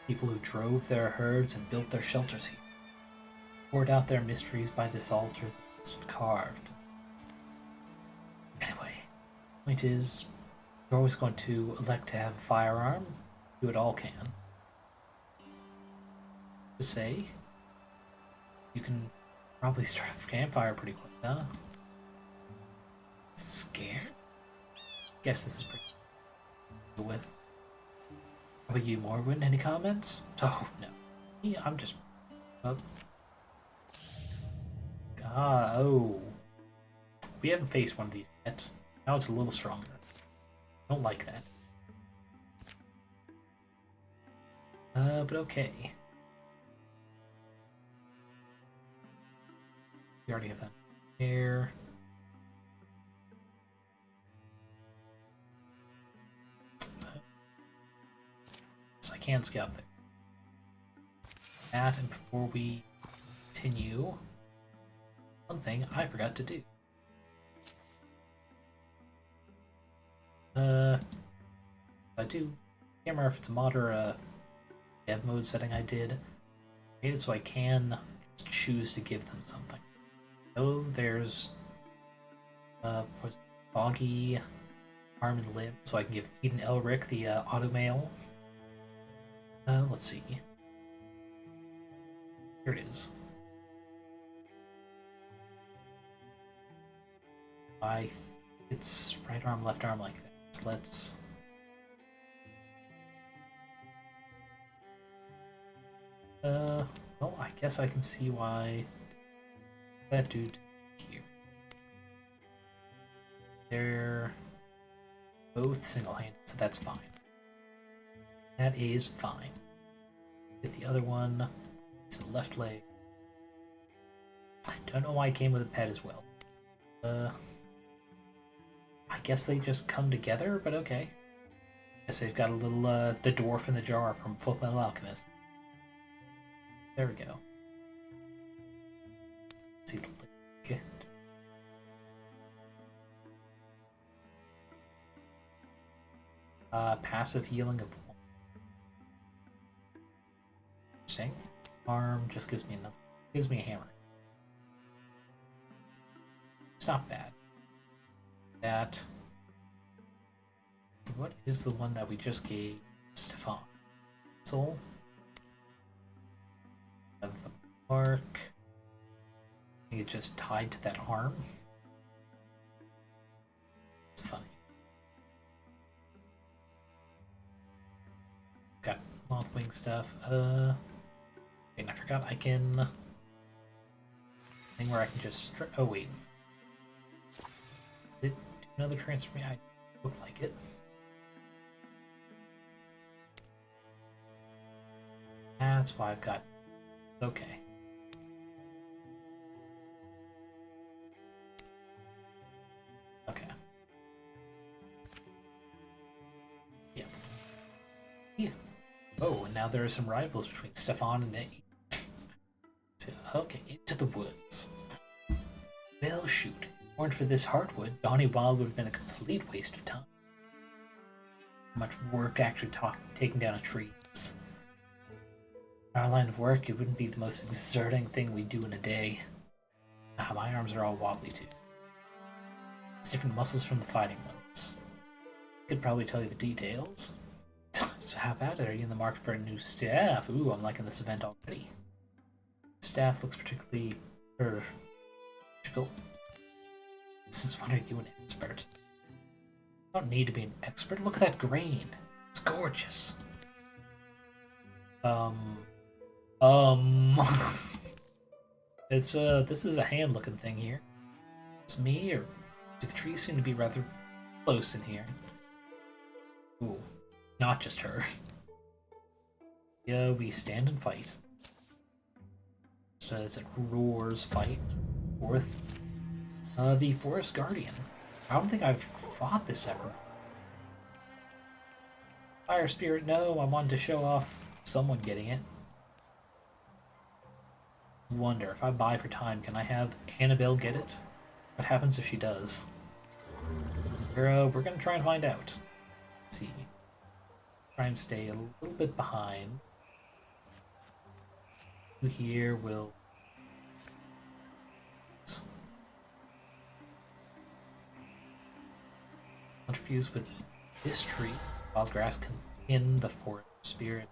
A: People who drove their herds and built their shelters here. Poured out their mysteries by this altar that's carved. Anyway, point is, you're always going to elect to have a firearm. Do it all can. To say, you can probably start a campfire pretty quick, huh? Scared? Guess this is pretty good with. How about you, Morwin? Any comments? Oh, no. Yeah, I'm just... Oh. Oh. We haven't faced one of these yet. Now it's a little stronger. Don't like that. But okay. We already have that here. So I can scout there. That, and before we continue, one thing I forgot to do. I do. I can't remember if it's a mod or a dev mode setting I did. Made it so I can choose to give them something. Oh, there's Foggy Arm and Limb, so I can give Eden Elric the auto mail. Let's see. Here it is. It's right arm, left arm like this. Let's. Well, I guess I can see why that dude here. They're both single-handed, so that's fine. That is fine. Get the other one. It's the left leg. I don't know why I came with a pet as well. I guess they just come together, but okay. Guess they've got a little, the dwarf in the jar from Fullmetal Alchemist. There we go. Let's see the link. Passive healing of one. Interesting. Arm just gives me another. Gives me a hammer. It's not bad. That. What is the one that we just gave Stefan? Soul. Of the mark. I think it's just tied to that arm. It's funny. Got Mothwing stuff. And I forgot I can. Thing where I can just. Oh wait. Did it do another transformation? I look like it. That's why I've got. Okay. Okay. Yeah. Yeah. Oh, and now there are some rivals between Stefan and Nate. Okay, into the woods. Well, shoot. weren't for this hardwood, Donny Wild would have been a complete waste of time. Much work actually taking down a tree. In our line of work, it wouldn't be the most exerting thing we do in a day. My arms are all wobbly too. It's different muscles from the fighting ones. I could probably tell you the details. So how about it? Are you in the market for a new staff? Ooh, I'm liking this event already. Staff looks particularly practical. Since when are you an expert? I don't need to be an expert. Look at that grain. It's gorgeous. It's this is a hand-looking thing here. It's me, or do the trees seem to be rather close in here? Ooh, not just her. Yeah, we stand and fight. So as it roars, fight. Fourth, the Forest Guardian. I don't think I've fought this ever. Fire Spirit, no, I wanted to show off someone getting it. Wonder if I buy for time, can I have Annabelle get it? What happens if she does? We're gonna try and find out. Let's see. Try and stay a little bit behind. Who here will interfuse with this tree. Wild grass can pin the Forest Spirit.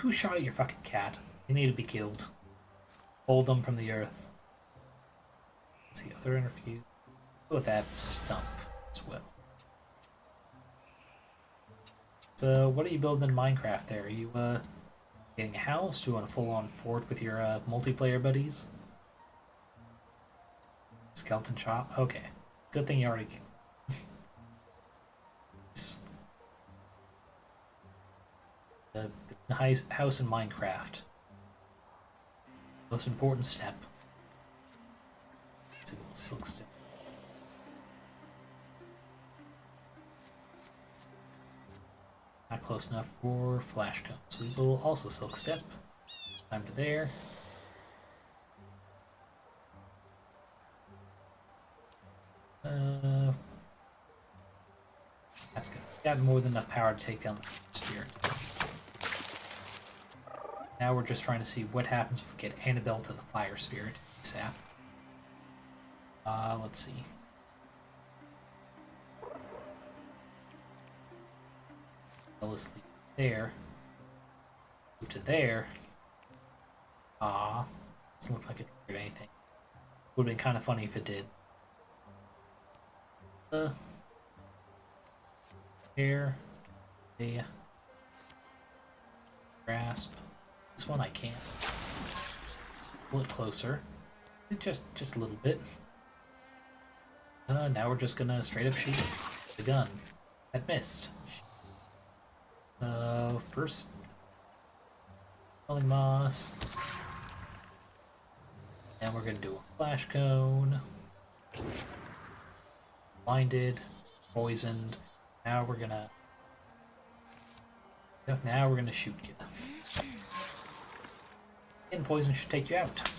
A: Who shot at your fucking cat? They need to be killed. Hold them from the earth. Let's see, other interview. Go with that stump as well. So, what are you building in Minecraft there? Are you, getting a house? Do you want a full-on fort with your, multiplayer buddies? Skeleton shop? Okay. Good thing you already... The house in Minecraft. Most important step. Let's see what silkstone. Not close enough for flash cone. So we will also silk step. Time to there. That's good. Got more than enough power to take down the spirit. Now we're just trying to see what happens if we get Annabelle to the fire spirit. Sap. Let's see. Let's leave there. Move to there. Doesn't look like it triggered anything. Would have been kind of funny if it did. Here. Yeah. Grasp. This one I can't. Pull it closer. Just a little bit. Now we're just gonna straight up shoot the gun. That missed. First, Falling Moss. And we're gonna do a flash cone. Blinded, poisoned. Now we're gonna shoot you. And poison should take you out.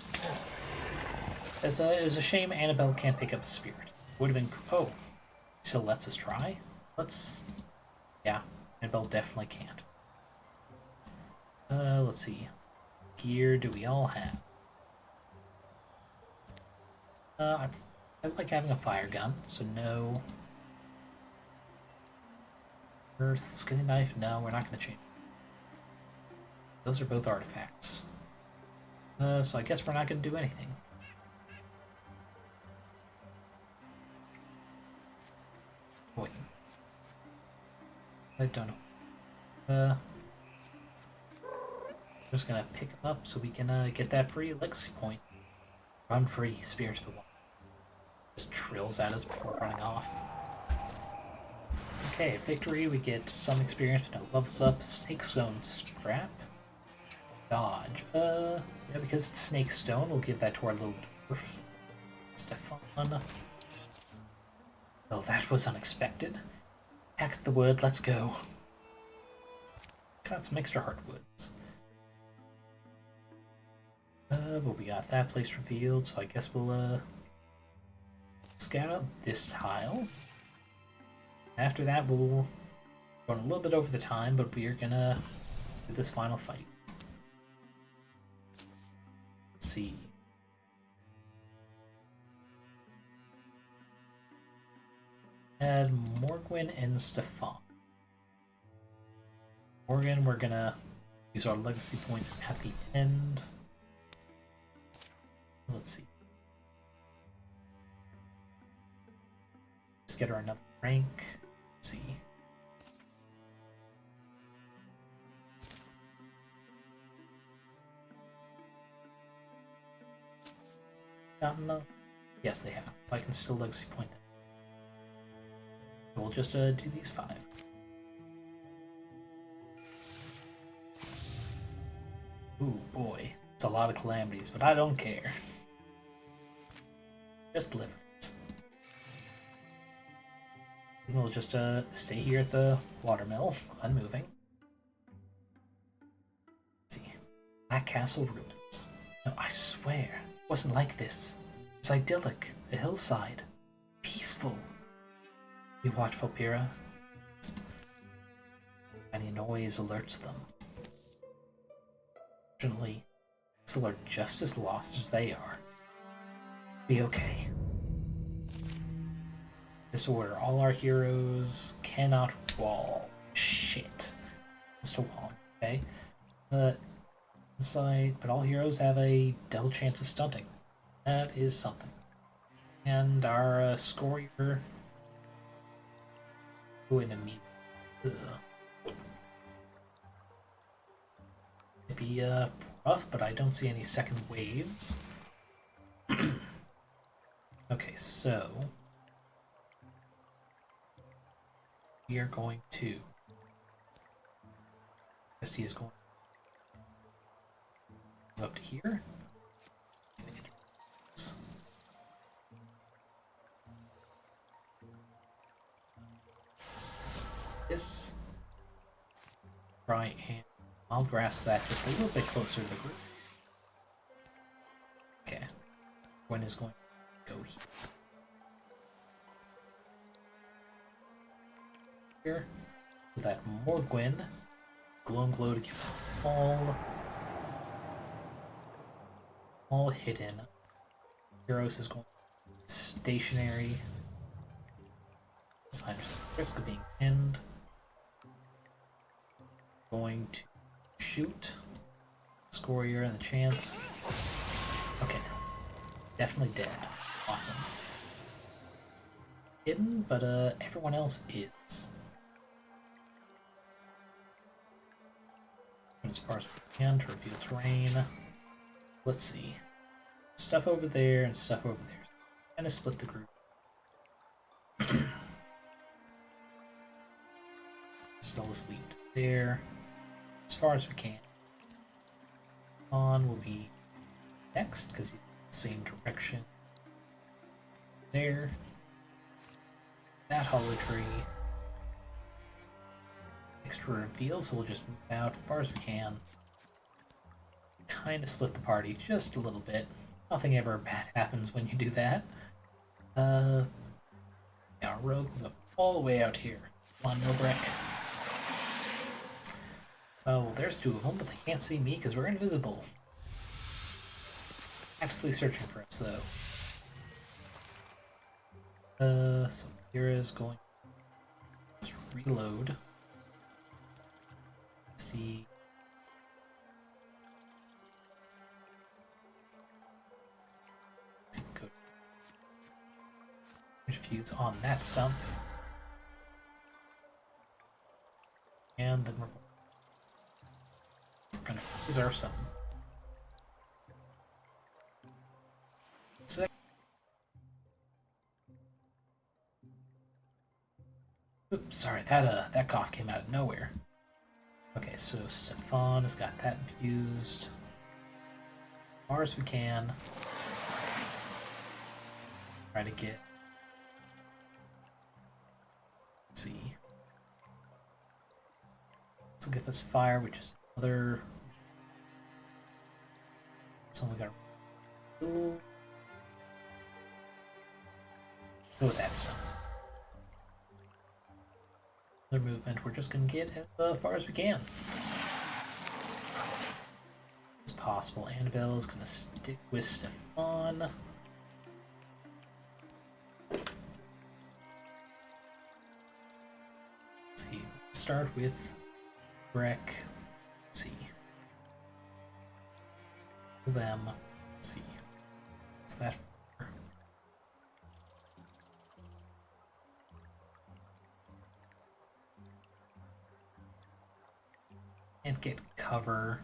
A: It's a shame Annabelle can't pick up the spirit. Would have been... Oh. Still lets us try? Yeah, Annabelle definitely can't. Let's see. Gear do we all have? I like having a fire gun, so no. Earth, skinny knife, no, we're not going to change. Those are both artifacts. So I guess we're not going to do anything. Wait. I don't know. Just gonna pick him up so we can get that free legacy point. Run free, Spirit of the Wild. Just trills at us before running off. Okay, victory, we get some experience, but no levels up. Snake Stone Strap. Dodge. Yeah, because it's Snake Stone, we'll give that to our little dwarf. Stefan. Oh, that was unexpected. Pack up the wood, let's go. Got some extra hardwoods. But we got that place revealed, so I guess we'll scout out this tile. After that, we'll run a little bit over the time, but we are gonna do this final fight. Let's see. Add Morgwin and Stefan. Morgan, we're gonna use our legacy points at the end. Let's see. Just get her another rank. Let's see. Gotten enough? Yes, they have. I can still legacy point them. We'll just do these 5. Ooh, boy. It's a lot of calamities, but I don't care. Just live with it. And we'll just stay here at the watermill, unmoving. Let's see. Black Castle ruins. No, I swear, it wasn't like this. It was idyllic, a hillside. Peaceful. Be watchful, Pyrrha. Any noise alerts them. Fortunately, Thrixl are just as lost as they are. Be okay. This is where all our heroes cannot wall. Shit. Just a wall, okay? Inside, but all heroes have a double chance of stunting. That is something. And our scorer. Going to meet. Maybe rough, but I don't see any second waves. Okay, so we are going to. SD is going up to here. This right hand. I'll grasp that just a little bit closer to the group. Okay. Gwen is going to go here. With that more Gwen. Glow and glow to keep all hidden. Heroes is going stationary. Sign risk of being pinned. Going to shoot. Score here and the chance. Okay. Definitely dead. Awesome. Hidden, but everyone else is. And as far as we can to reveal terrain. Let's see. Stuff over there and stuff over there. Kind of split the group. Still asleep there. As far as we can. On will be next because he's in the same direction. There. That hollow tree. Extra reveal, so we'll just move out as far as we can. Kind of split the party just a little bit. Nothing ever bad happens when you do that. Yeah, rogue can go all the way out here. Come on, Milbrick. Oh, well, there's 2 of them, but they can't see me because we're invisible. Actively searching for us, though. So Kira's going to just reload. Let's see. Go. Fuse on that stump. And then we're gonna use our sun. Oops, sorry, that cough came out of nowhere. Okay, so Stefan has got that infused. As far as we can. Try to get. Let's see. This will give us fire, which is another So we got oh, that's another movement. We're just gonna get as far as we can. As possible. Annabelle is gonna stick with Stefan. Let's see. Start with Breck. Let's see. Them. Let's see. What's that for? Can't get cover.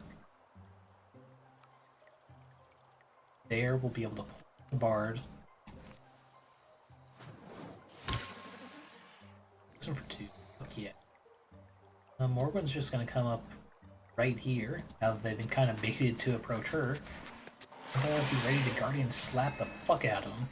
A: There, we'll be able to pull the Bard. Listen for 2. Fuck yeah. Morgan's just gonna come up right here, now that they've been kind of baited to approach her. I'm gonna be ready to Guardian slap the fuck out of him.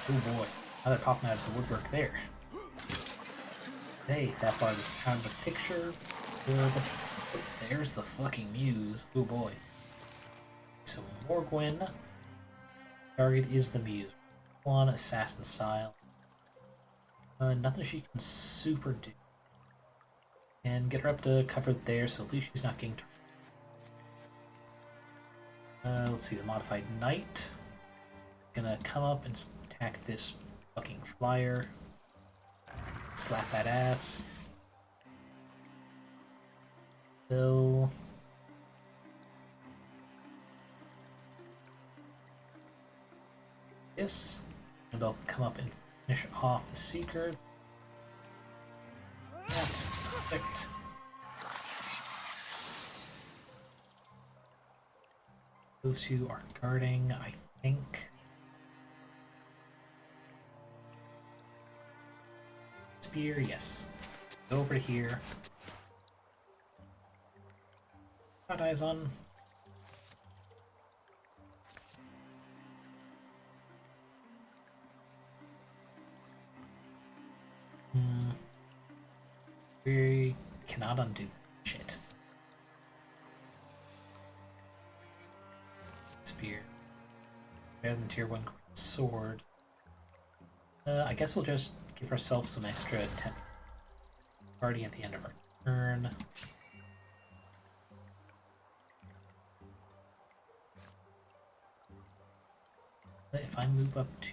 A: Oh boy, now they're popping out of the woodwork there. Hey, that Bard is out of the picture. Good. There's the fucking Muse. Oh boy. So Morgwyn. Target is the Muse. One assassin style. Nothing she can super do. And get her up to cover there, so at least she's not getting let's see, the modified knight. Gonna come up and attack this fucking flyer. Slap that ass. Bill. This. And they'll come up and finish off the Seeker. That's perfect. Those two are guarding, I think. Spear, yes. Go over to here. Got eyes on. We cannot undo that shit. Spear. Better than tier 1 sword. I guess we'll just give ourselves some extra 10 party at the end of our turn. But if I move up to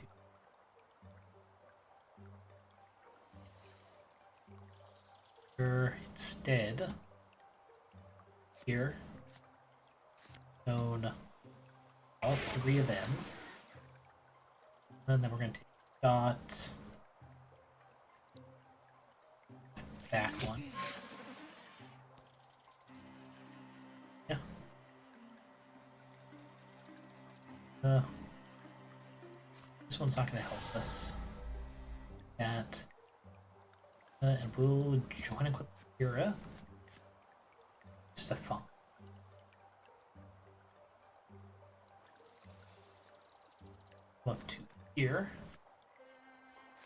A: instead here, own all 3 of them, and then we're going to take dot back one. Yeah. This one's not going to help us. That. And we'll join it with Kira. Stefan. Up to here.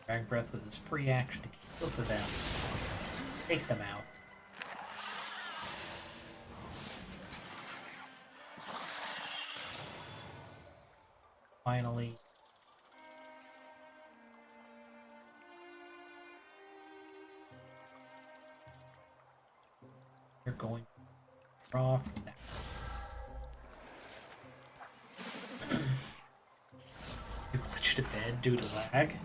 A: Drag Breath with his free action to kill both of them. Take them out. Finally. You're going to draw from that. You glitched to bed due to lag?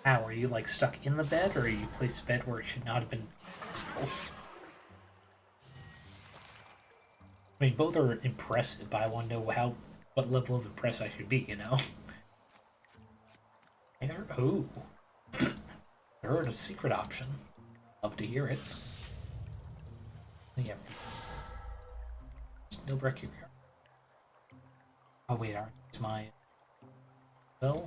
A: How, are you like stuck in the bed, or are you placed a bed where it should not have been possible? I mean, both are impressive, but I want to know what level of impressed I should be, you know? Oh. I heard a secret option. Love to hear it. Yeah. No break here. Oh wait, it's my Bill.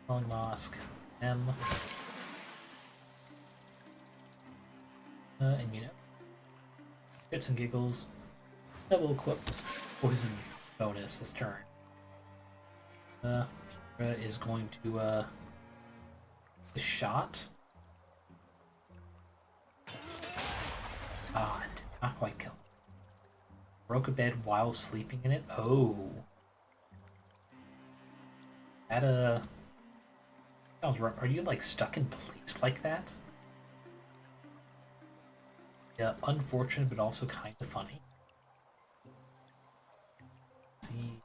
A: Calling Mosque. M. And you know. Bits and giggles. Double equip poison bonus this turn. Kira is going to the shot. Ah, it did not quite kill him. Broke a bed while sleeping in it. Oh. That, sounds rough. Are you, like, stuck in place like that? Yeah, unfortunate, but also kind of funny. Let's see.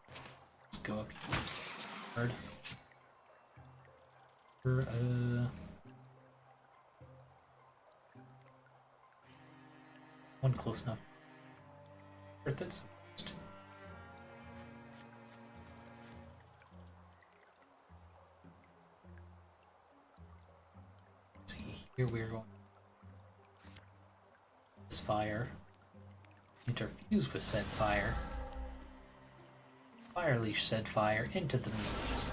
A: Let's go up here. Hard. One close enough. Worth it. See, here we're going. This fire. Interfuse with said fire. Fire leash said fire into the knees.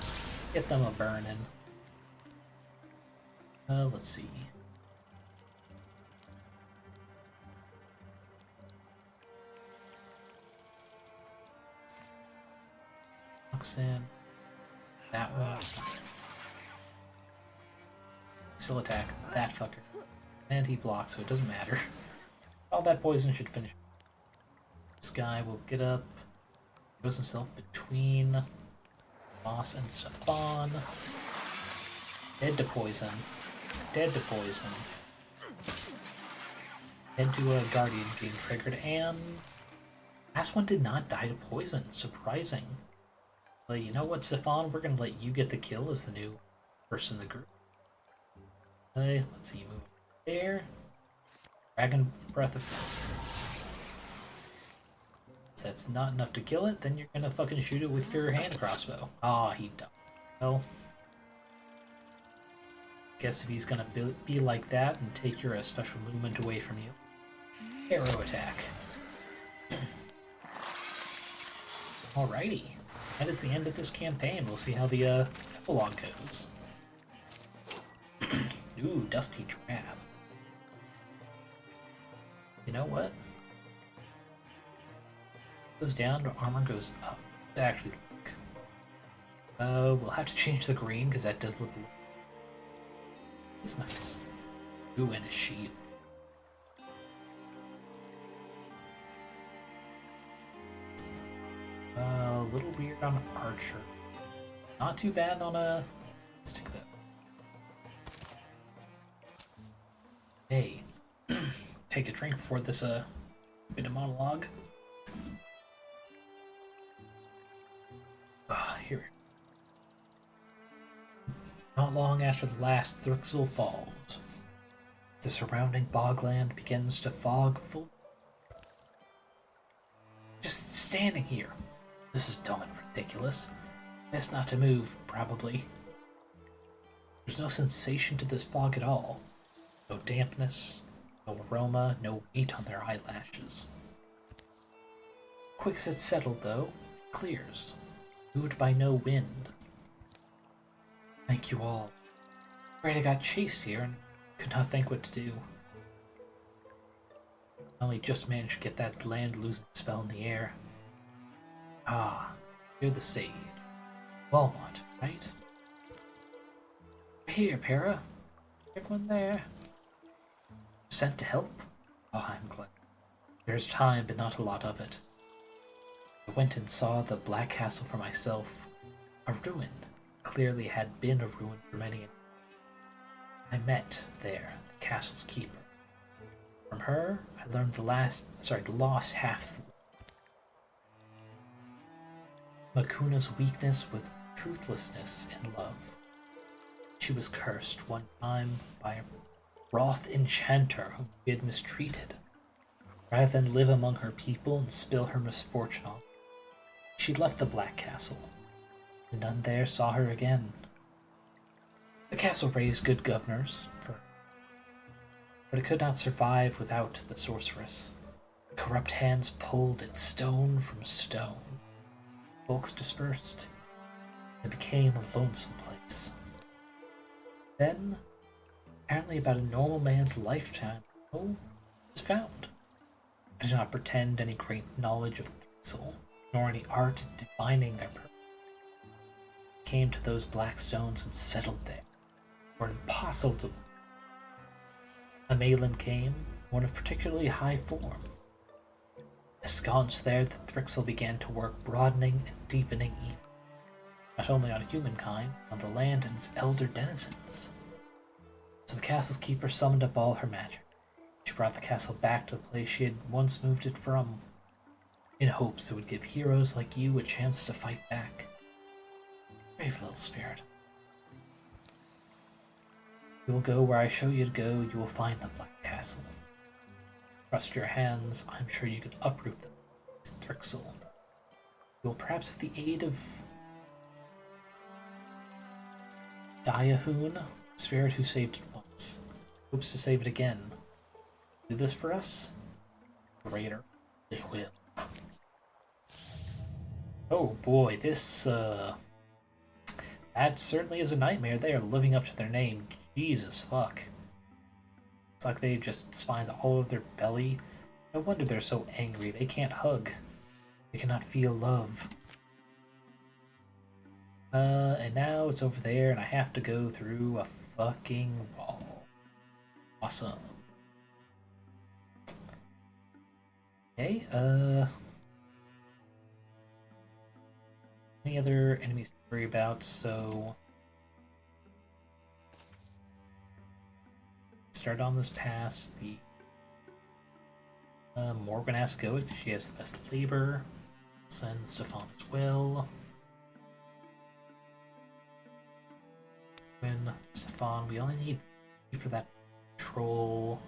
A: Get them a burning. Let's see. In that one. Still attack that fucker. And he blocks, so it doesn't matter. All that poison should finish. This guy will get up, goes himself between Moss and Stefan. Dead to poison. Dead to poison. Head to a Guardian getting triggered, and last one did not die to poison. Surprising. But you know what, Stefan? We're gonna let you get the kill as the new person in the group. Okay, let's see, move there. Dragon Breath of. If that's not enough to kill it, then you're gonna fucking shoot it with your hand crossbow. Ah, he died. Well, guess if he's gonna be like that and take your special movement away from you, arrow attack. Alrighty. That is the end of this campaign. We'll see how the epilogue goes. Ooh, Dusty Drab. You know what? Goes down, armor goes up. Actually, look. We'll have to change the green because that does look. It's nice. Ooh, and a shield. A little weird on Archer. Not too bad on a stick though. Hey, take a drink before this bit of monologue. Here. Not long after the last Thrixl falls, the surrounding bogland begins to fog full. Just standing here. This is dumb and ridiculous. Best not to move, probably. There's no sensation to this fog at all. No dampness, no aroma, no weight on their eyelashes. Quick as it's settled, though, it clears, moved by no wind. Thank you all. Afraid I got chased here and could not think what to do. I only just managed to get that land-losing spell in the air. Ah, you're the sage. Walmart, right? Here, Para. Everyone there? Sent to help? Oh, I'm glad. There's time, but not a lot of it. I went and saw the Black Castle for myself. A ruin. Clearly had been a ruin for many. I met there the castle's keeper. From her, I learned the lost half. Makuna's weakness with truthlessness in love. She was cursed one time by a wroth enchanter whom she had mistreated. Rather than live among her people and spill her misfortune on, she left the Black Castle, and none there saw her again. The castle raised good governors, but it could not survive without the sorceress. Corrupt hands pulled it stone from stone. Folks dispersed. It became a lonesome place. Then, apparently about a normal man's lifetime, was found. I do not pretend any great knowledge of Thrixl, nor any art in divining their purpose. Came to those black stones and settled there. were impossible. A Malin came, one of particularly high form. Ensconced there, the Thrixl began to work, broadening and deepening evil, not only on humankind, but on the land and its elder denizens. So the castle's keeper summoned up all her magic. She brought the castle back to the place she had once moved it from, in hopes it would give heroes like you a chance to fight back. Brave little spirit. You will go where I show you to go, you will find the Black Castle. Trust your hands, I'm sure you can uproot them. It's Thrixl. You will perhaps have the aid of Diahoon, spirit who saved it once. Hopes to save it again. Do this for us? Greater. They will. Oh boy, this, that certainly is a nightmare. They are living up to their name. Jesus fuck. It's like they have just spines all over their belly. No wonder they're so angry. They can't hug. They cannot feel love. And now it's over there and I have to go through a fucking wall. Awesome. Okay, any other enemies to worry about, so start on this pass. The Morgan has to go because she has the best labor. Send Stefan as well. When Stefan, we only need for that troll.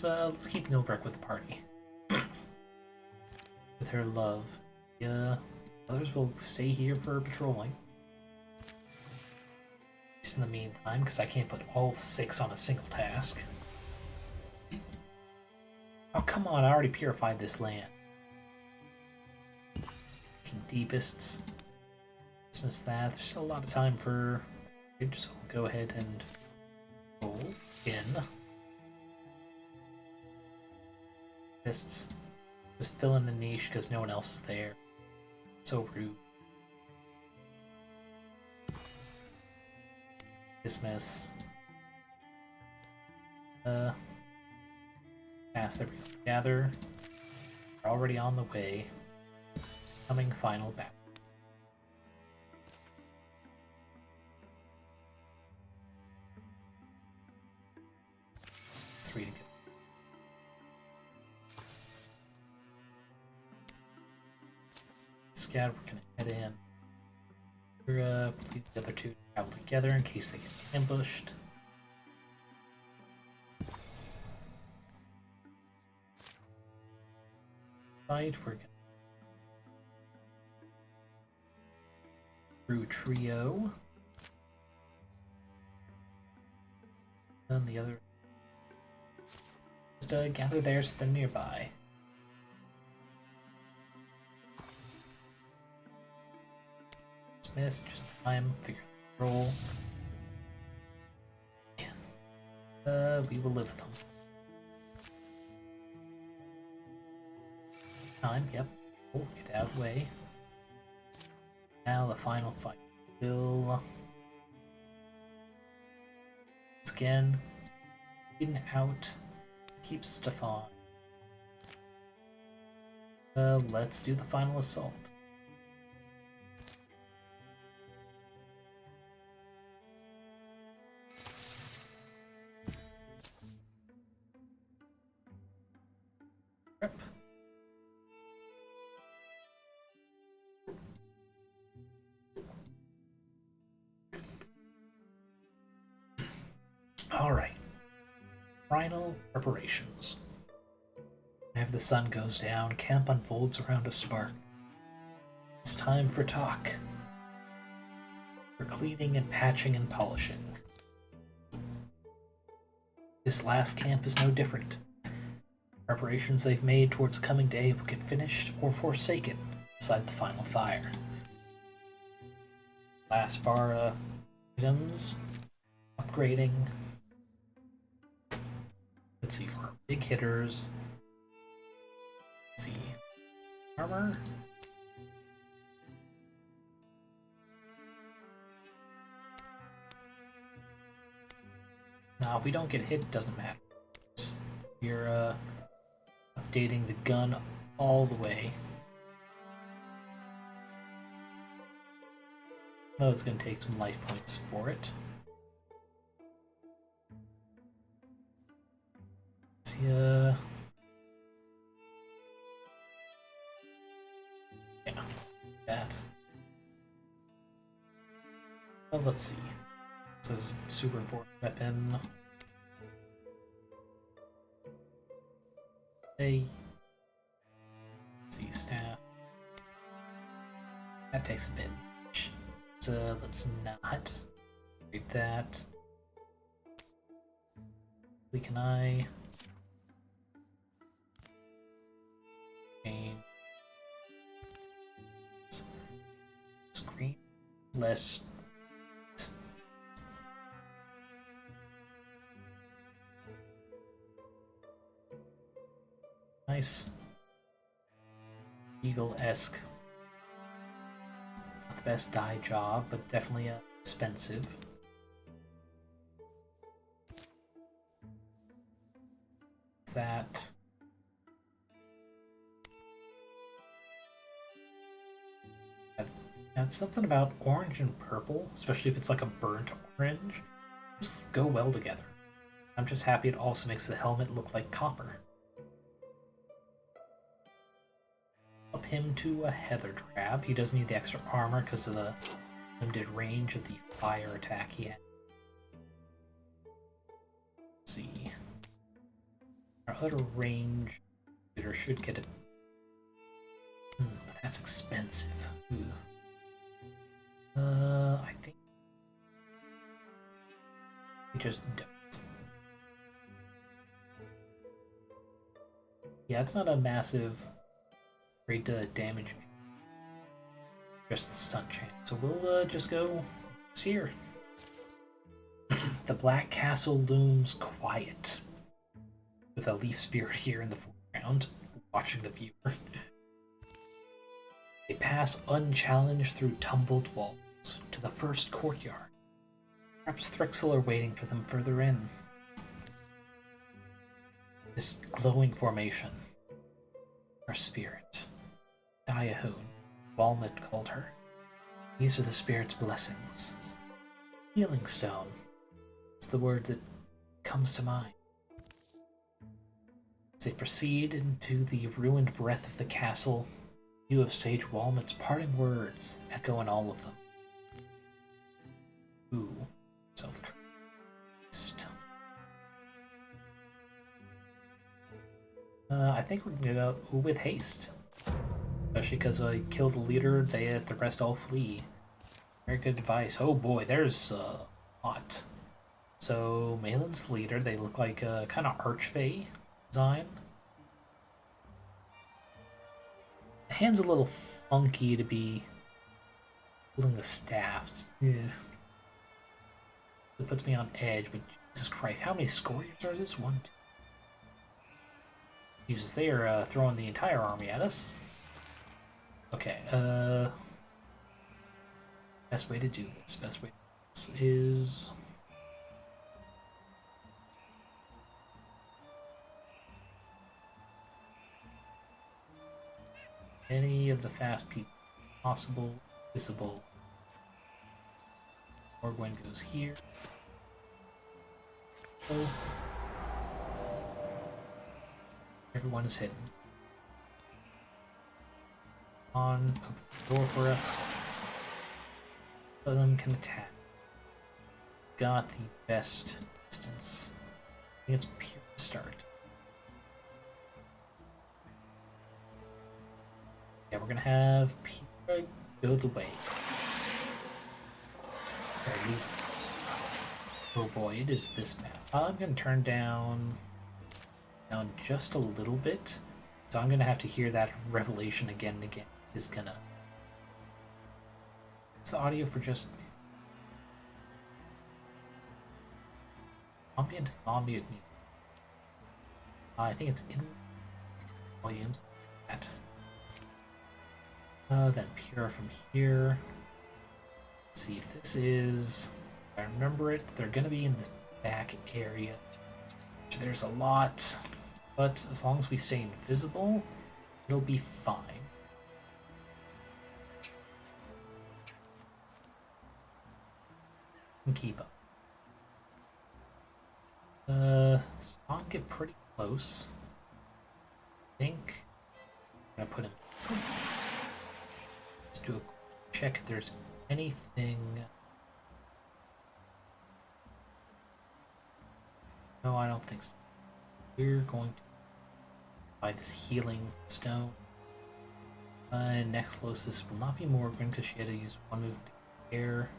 A: Let's keep Nilbreck with the party. With her love. Yeah, others will stay here for patrolling. At least in the meantime, because I can't put all 6 on a single task. Oh, come on, I already purified this land. Deepists. Dismiss that. There's still a lot of time for... So we'll go ahead and roll in. Fists. Just fill in the niche because no one else is there. So rude. Dismiss. Pass the gather. We're already on the way. Coming final battle. 3 to go. Scout, we're gonna head in. We're leave the other 2 to travel together in case they get ambushed. Fight, we're gonna through trio. And the other just gather there so they're nearby. Dismiss, just time, figure the roll. And we will live with them. Time, yep. Oh, get out of the way. Now the final fight. Bill. Once again, in out. Keep Stefan. Let's do the final assault. Rip. All right. Final preparations. Whenever the sun goes down, camp unfolds around a spark. It's time for talk. For cleaning and patching and polishing. This last camp is no different. Preparations they've made towards coming day will get finished or forsaken beside the final fire. Last bar items, upgrading. Let's see, for our big hitters. Let's see. Armor. Now, if we don't get hit, it doesn't matter. You're updating the gun all the way. Oh, it's going to take some life points for it. See, yeah, that. Well, let's see. This is a super important weapon. Hey. Let's see, staff. That takes a bit. So let's not read that. Can I change screen less? Nice. Eagle-esque. Not the best dye job, but definitely expensive. That. That's something about orange and purple, especially if it's like a burnt orange, just go well together. I'm just happy it also makes the helmet look like copper. Up him to a Heather Drab. He does need the extra armor because of the limited range of the fire attack he had. Let's see. Our other range shooter should get it. But that's expensive. Ooh. I think we just don't. Yeah, it's not a massive rate to damage, just stun chance. So we'll just go here. The Black Castle looms quiet, with a leaf spirit here in the foreground, watching the viewer. They pass unchallenged through tumbled walls to the first courtyard. Perhaps Thrixl are waiting for them further in. This glowing formation, her spirit, Diahoon, Wildermyth called her. These are the spirit's blessings. Healing stone is the word that comes to mind. As they proceed into the ruined breadth of the castle, view of Sage Wildermyth's parting words echo in all of them. Ooh, self-Christ. I think we're gonna go with haste. Especially because I killed the leader, the rest all flee. Very good advice. Oh boy, there's a lot. So, Malin's the leader. They look like a kind of archfey design. The hand's a little funky to be holding the staff. Yeah. It puts me on edge, but Jesus Christ, how many scourges are this? 1, 2. Jesus, they are throwing the entire army at us. Okay, best way to do this, is any of the fast people possible, visible. Morgwen goes here. Oh. Everyone is hidden. Opens the door for us. Both of them can attack. Got the best distance. I think it's pure start. Yeah, we're gonna have Pyrrha go the way. Oh boy, it is this map. I'm gonna turn down just a little bit. So I'm gonna have to hear that revelation again and again. Is gonna. It's the audio for just ambient music. I think it's in volumes. That. Then Pyrrha from here. Let's see if this is. If I remember it, they're gonna be in the back area. There's a lot, but as long as we stay invisible, it'll be fine. And keep up. Spawn get pretty close. I think I'm gonna put him. Let's do a check if there's anything. No, I don't think so. We're going to buy this healing stone. Next closest will not be Morgan because she had to use one move to air.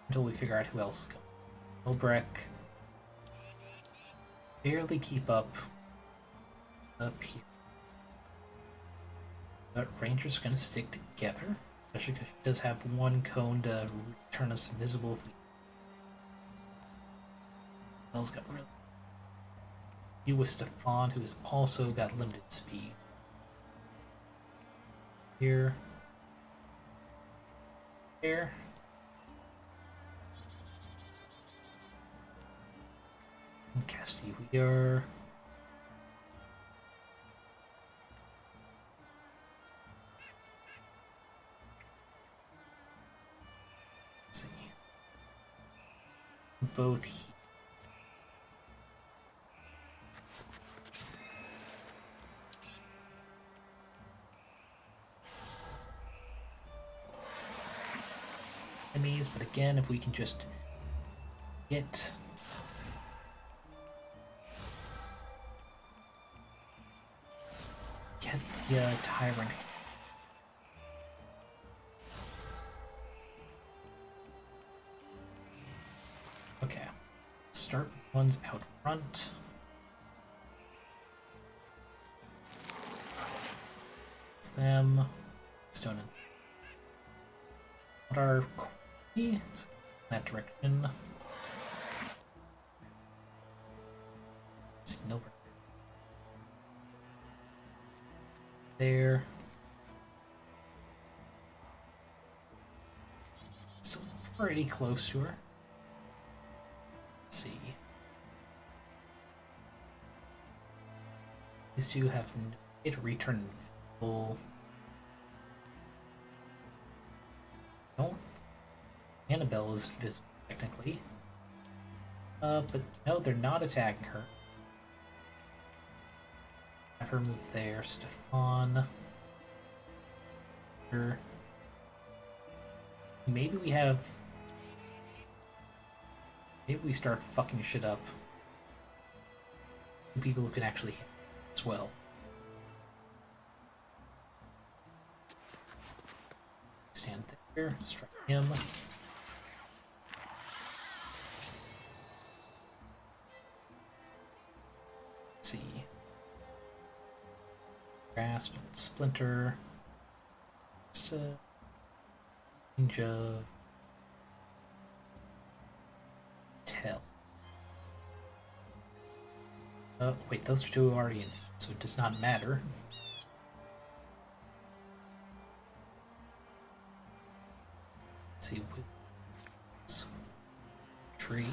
A: Until we figure out who else is coming. Milbreck barely keep up here. But Rangers are going to stick together, especially because she does have one cone to turn us invisible if we. Bell's got really. You with Stefan, who has also got limited speed. Here. Here. And Casti, we are. Let's see. Both here. Enemies, but again, if we can just get the tyrant. Okay, start ones out front. It's them. Stone and what are that direction. Let's see, no. There. Still pretty close to her. Let's see. These two have no way to return full. No. Annabelle is visible technically. But no, they're not attacking her. Have her move there. Stefan. Maybe we have. Maybe we start fucking shit up. People who can actually hit as well. Stand there. Strike him. See. Grasp, splinter. Just a range of tell. Wait, those two are already in, so it does not matter. Let's see, tree.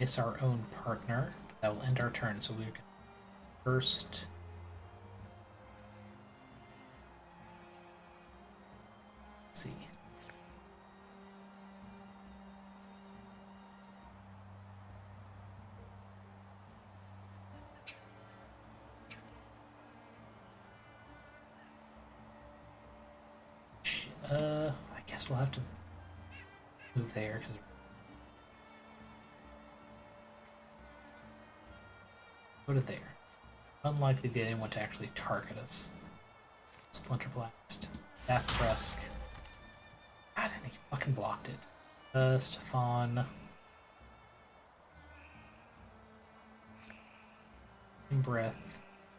A: Miss our own partner. That will end our turn, so we're gonna first. Let's see. I guess we'll have to move there because. Go to there. Unlikely to get anyone to actually target us. Splinter Blast. That Brusk. God, and he fucking blocked it. Stefan. Breath.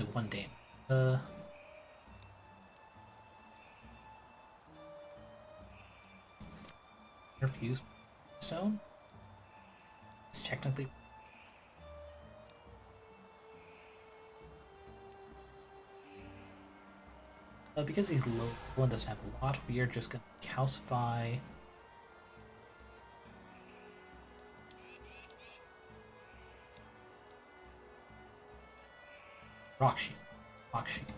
A: Like one damage. Interfuse stone. It's technically. Because he's low and doesn't have a lot, we are just gonna calcify. Rock shield. Rock shield.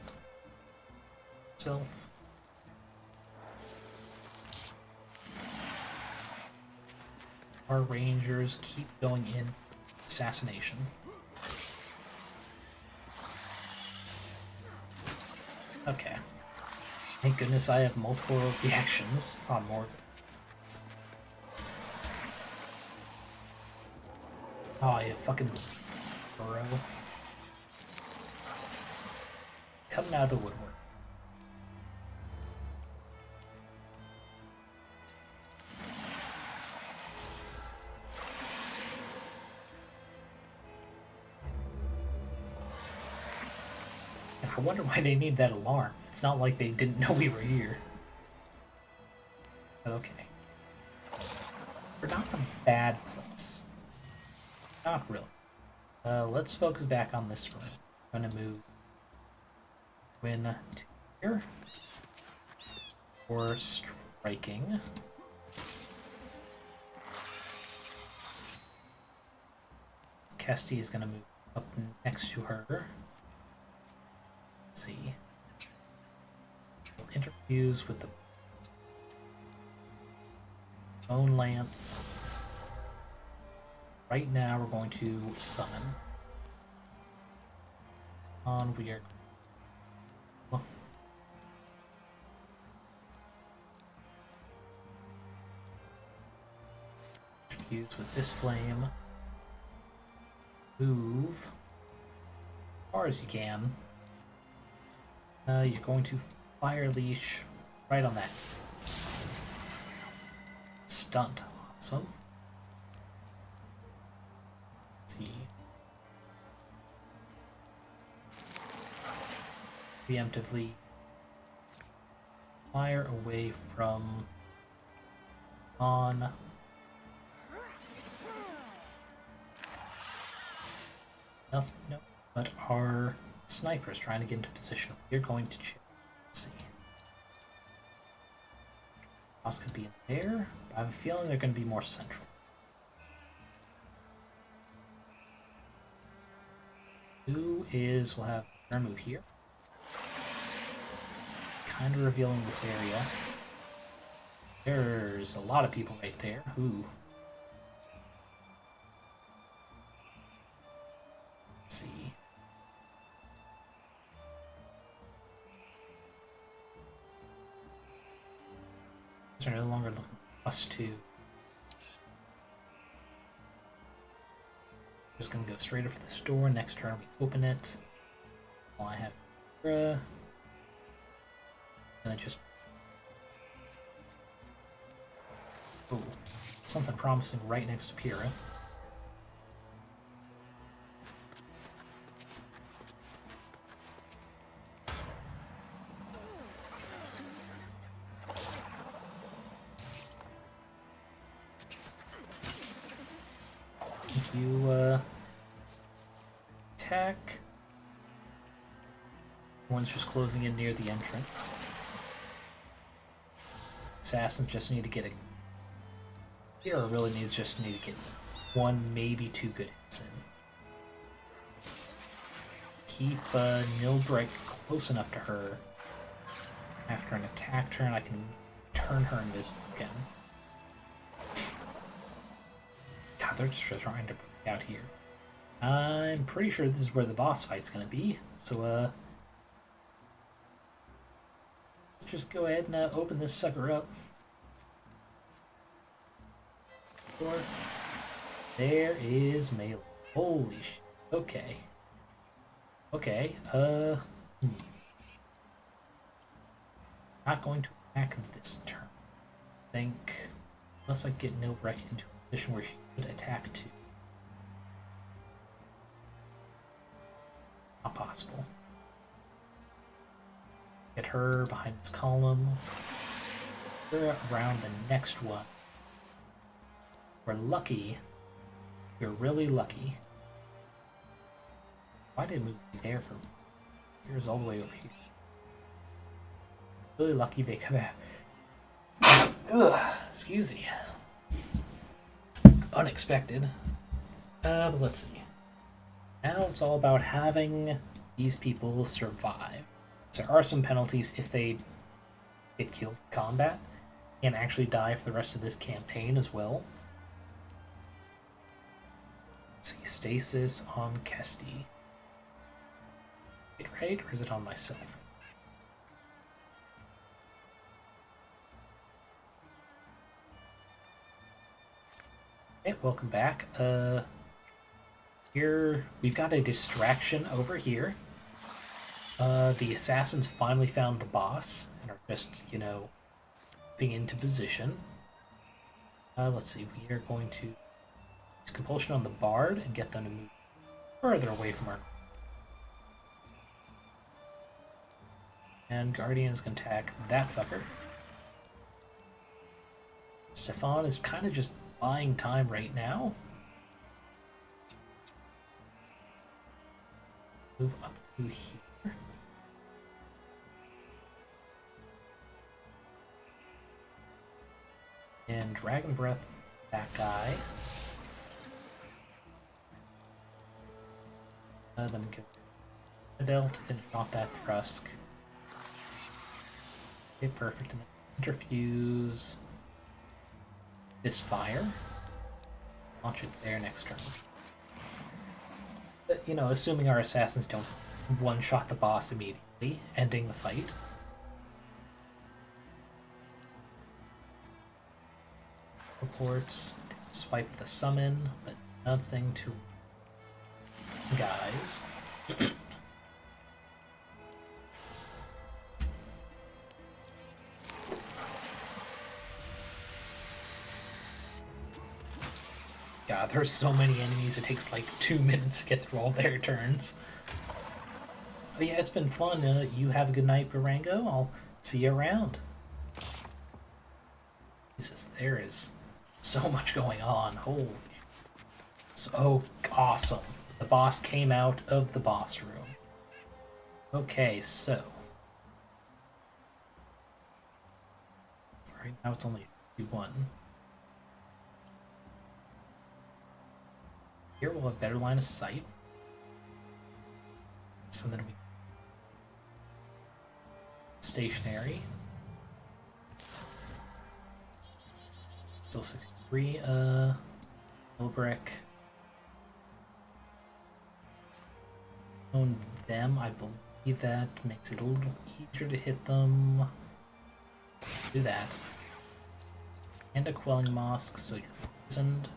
A: Self. Our rangers keep going in assassination. Okay. Thank goodness I have multiple reactions on Morgan. Oh, you fucking bro. Coming out of the woodwork. I wonder why they need that alarm. It's not like they didn't know we were here. But okay. We're not in a bad place. Not really. Let's focus back on this room. I'm gonna move Win to here. For striking. Kesty is gonna move up next to her. See. We'll interfuse with the Bone Lance. Right now we're going to summon. We are interfuse with this flame. Move as far as you can. You're going to Fire Leash right on that. Stunned. Awesome. Let's see. Preemptively fire away from on. Nothing, no, but our snipers trying to get into position. We're going to check. See. Boss could be in there, but I have a feeling they're going to be more central. We'll have our move here. Kind of revealing this area. There's a lot of people right there. Ooh. Let's see. These are no longer looking for us to. Just gonna go straight up for this door. Next turn we open it. While I have gonna just. Oh, something promising right next to Pyrrha. If you attack, one's just closing in near the entrance. Assassins just need to get a. Hero really need to get one, maybe two good hits in. Keep Nilbreak close enough to her. After an attack turn, I can turn her invisible again. God, they're just trying to break out here. I'm pretty sure this is where the boss fight's gonna be. So, let's just go ahead and open this sucker up. There is melee. Holy shit. Okay. Okay, Not going to attack this turn. I think, unless I get Nilbreak into a position where she could attack too. Not possible. Get her behind this column. Her around the next one. We're lucky. We're really lucky. Why did it move me there from here's all the way over here? Really lucky they come out. Ugh, excuse me. Unexpected. But let's see. Now it's all about having these people survive. So there are some penalties if they get killed in combat and actually die for the rest of this campaign as well. Let's see, stasis on Kesty. Wait, right? Or is it on myself? Okay, welcome back. Here we've got a distraction over here. The assassins finally found the boss and are just, you know, moving into position. Let's see, we are going to use compulsion on the bard and get them to move further away from our. And Guardian is going to attack that fucker. Stefan is kind of just buying time right now. Move up to here. And Dragon Breath that guy. Then we go Adele to finish off that Thrusk. Okay, perfect. And then interfuse this fire. Launch it there next turn. But, you know, assuming our assassins don't one-shot the boss immediately, ending the fight. Reports, swipe the summon, but nothing to guys. God, there's so many enemies, it takes like 2 minutes to get through all their turns. Oh yeah, it's been fun. You have a good night, Barango. I'll see you around. Jesus, there is so much going on. Holy. So awesome. The boss came out of the boss room. Okay, so. Right now it's only 51. Here we'll have better line of sight. So then we stationary. Still 63. Milbrick. Own them. I believe that makes it a little easier to hit them. Do that. And a quelling mosque, so you're poisoned.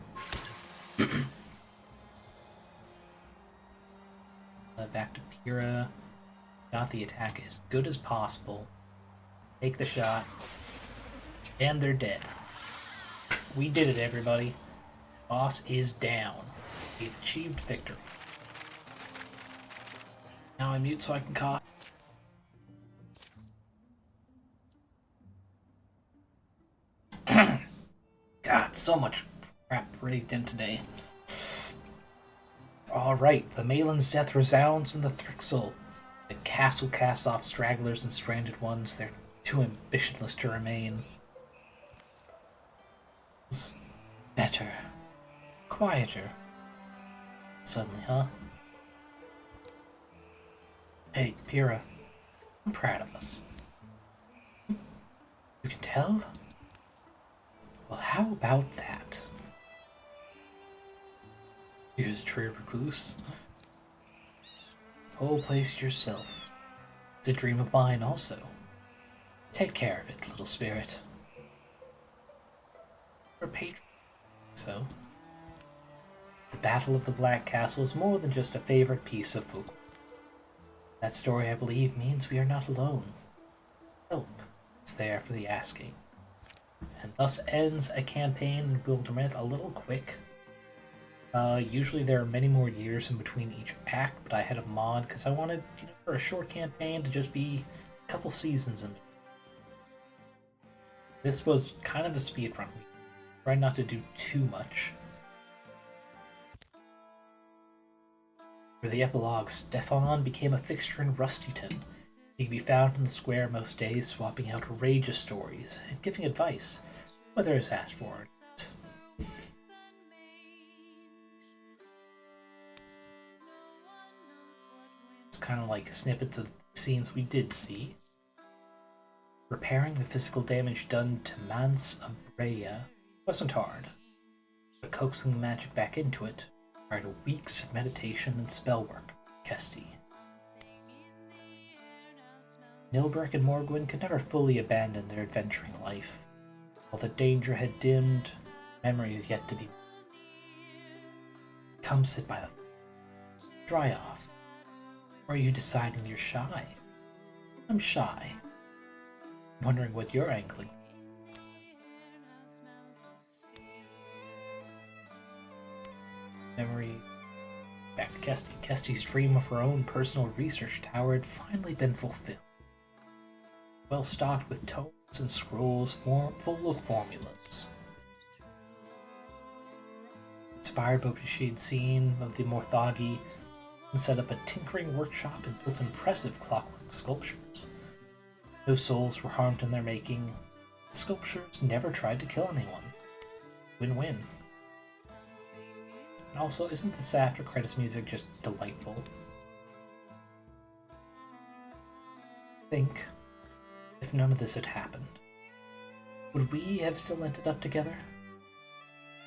A: Back to Pyrrha. Got the attack as good as possible. Take the shot. And they're dead. We did it, everybody. Boss is down. We achieved victory. Now I mute so I can cough. God, so much crap breathed in today. Alright, the Malin's death resounds in the Thrixl. The castle casts off stragglers and stranded ones. They're too ambitionless to remain. Better. Quieter. Suddenly, huh? Hey, Pyrrha. I'm proud of us. You can tell? Well, how about that? Here's a tree recluse. Whole place to yourself. It's a dream of mine also. Take care of it, little spirit. We're patron. So, the Battle of the Black Castle is more than just a favorite piece of folk. That story, I believe, means we are not alone. Help is there for the asking. And thus ends a campaign in Wildermyth a little quick. Usually there are many more years in between each act, but I had a mod because I wanted, you know, for a short campaign to just be a couple seasons in. This was kind of a speedrun week. Try not to do too much. For the epilogue, Stefan became a fixture in Rustyton. He can be found in the square most days, swapping outrageous stories and giving advice, whether it's asked for or not. It's kind of like snippets of scenes we did see. Repairing the physical damage done to Mance of Breya wasn't hard, but coaxing the magic back into it required weeks of meditation and spell work. Kesti. Nilbrek and Morgwyn could never fully abandon their adventuring life. While the danger had dimmed, memories yet to be. Come sit by the fire. Dry off. Or are you deciding you're shy? I'm shy. Wondering what you're angling. Memory. Back to Kesti. Kesti's dream of her own personal research tower had finally been fulfilled. Well stocked with tomes and scrolls full of formulas. Inspired by what she had seen of the Morthagi, and set up a tinkering workshop and built impressive clockwork sculptures. No souls were harmed in their making. The sculptures never tried to kill anyone. Win-win. And also, isn't this after credits music just delightful? Think, if none of this had happened, would we have still ended up together?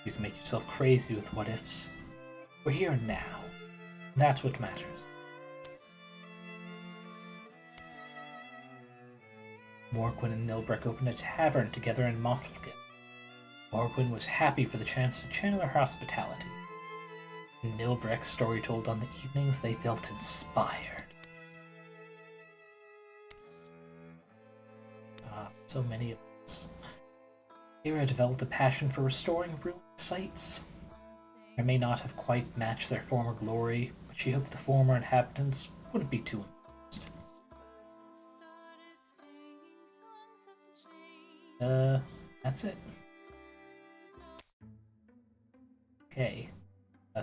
A: You can make yourself crazy with what-ifs. We're here now. And that's what matters. Morgwyn and Nilbrek opened a tavern together in Mothlgen. Morgwyn was happy for the chance to channel her hospitality. In Nilbrek's story told on the evenings, they felt inspired. So many of us. Era developed a passion for restoring ruined sites. They may not have quite matched their former glory, but she hoped the former inhabitants wouldn't be too impressed. That's it. Okay.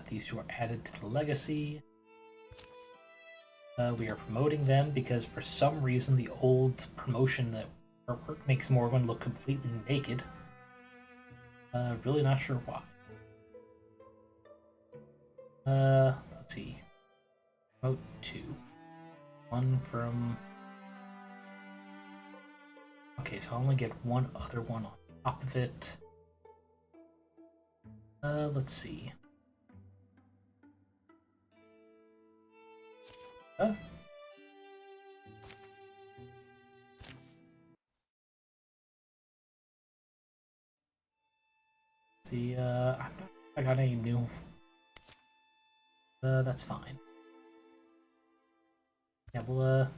A: These two are added to the legacy. We are promoting them because for some reason the old promotion that artwork makes Morgwyn look completely naked. Really not sure why. Let's see. Promote 2. One from... Okay, so I only get one other one on top of it. Let's see. See, I'm not sure if I got any new. That's fine. Yeah, we'll,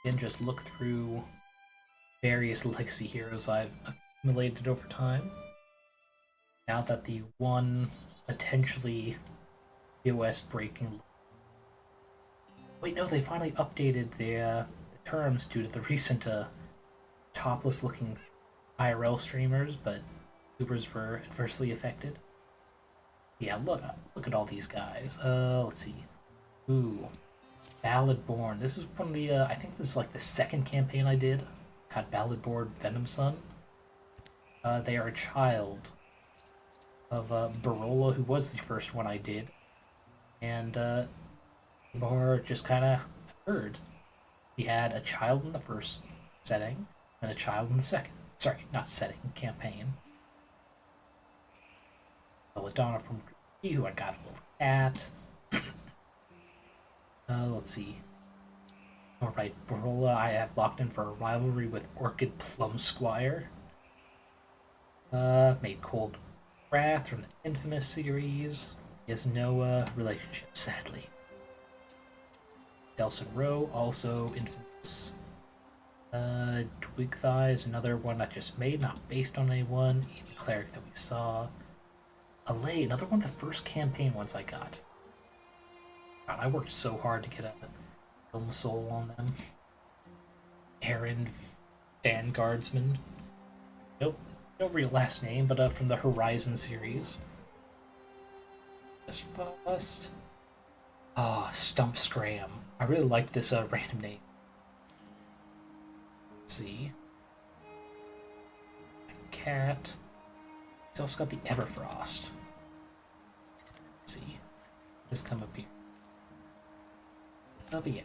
A: again, just look through various legacy heroes I've accumulated over time. Now that the one potentially POS breaking. Wait, no, they finally updated the terms due to the recent topless looking IRL streamers, but YouTubers were adversely affected. Yeah, look at all these guys. Let's see. Ooh, Balladborn. This is one of the, I think this is like the second campaign I did. Got Balladborn Venom Sun. They are a child of Barola, who was the first one I did. And Bar just kind of heard. He had a child in the first setting, and a child in the second. Sorry, not setting, campaign. Belladonna from Drew, who I got a little cat. Let's see. Alright, Barola I have locked in for a rivalry with Orchid Plum Squire. Made Cold Wrath from the Infamous series. He has no relationship, sadly. Delson Rowe, also Infamous. Twig Thigh is another one I just made, not based on anyone. Even Cleric that we saw. Allay, another one of the first campaign ones I got. God, I worked so hard to get a film soul on them. Aaron, Vanguardsman. Nope. no real last name, but from the Horizon series. Just first. Ah, Stump Scram. I really like this random name. Let's see. Cat. He's also got the Everfrost. Let's see. Just come up here. Oh, but yeah.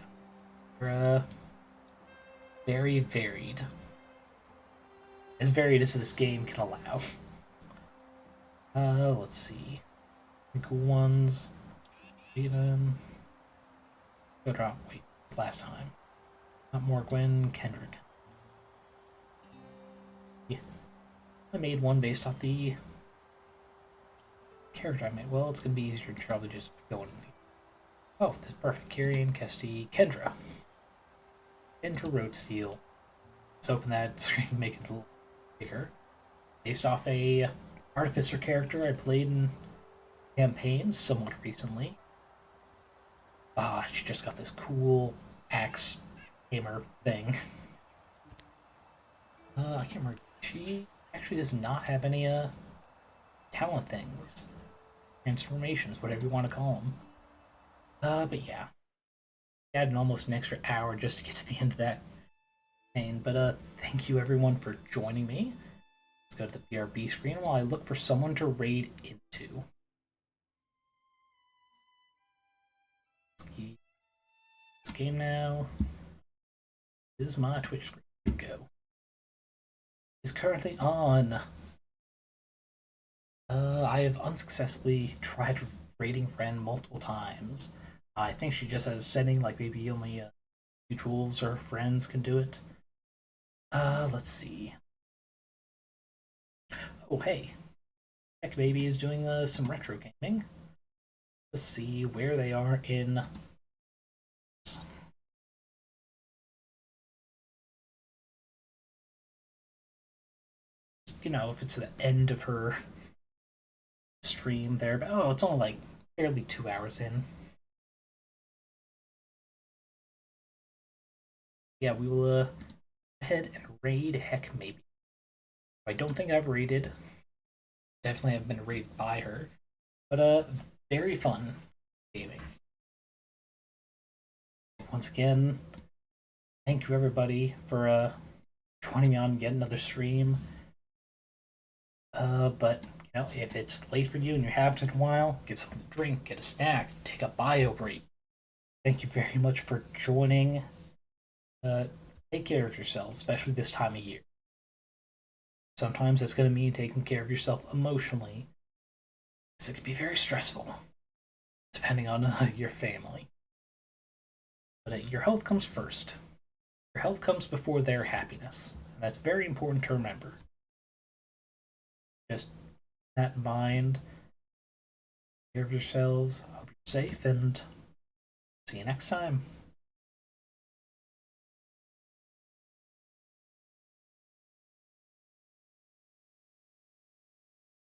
A: We're very varied. As varied as this game can allow. Let's see. Cool ones. Even. Go drop. Wait, last time. Not Morgwin, Kendrick. Yeah. I made one based off the character I made. Well, it's gonna be easier to probably just go in. Oh, that's perfect. Kyrian, Kesti, Kendra. Kendra Roadsteel. Let's open that screen and make it a little bigger. Based off a Artificer character I played in campaigns somewhat recently. Ah, she just got this cool axe hammer thing. I can't remember. She actually does not have any talent things, transformations, whatever you want to call them. But yeah, I had almost an extra hour just to get to the end of that campaign. But thank you everyone for joining me. Let's go to the BRB screen while I look for someone to raid into. This game now is my Twitch screen. Here we go. Is currently on. I have unsuccessfully tried raiding Ren multiple times. I think she just has a setting like maybe only mutuals or friends can do it. Let's see. Oh, hey. Heck Baby is doing some retro gaming. Let's see where they are in. You know, if it's the end of her stream there, but oh, it's only like barely 2 hours in. Yeah, we will go ahead and raid Heck Maybe. I don't think I've raided. Definitely have been raided by her. But very fun gaming. Once again, thank you everybody for joining me on yet another stream. But you know, if it's late for you and you haven't in a while, get something to drink, get a snack, take a bio break. Thank you very much for joining. Take care of yourselves, especially this time of year. Sometimes it's going to mean taking care of yourself emotionally. It can be very stressful, depending on your family. But your health comes first. Your health comes before their happiness. And that's very important to remember. Just that in mind. Take care of yourselves. Hope you're safe, and see you next time.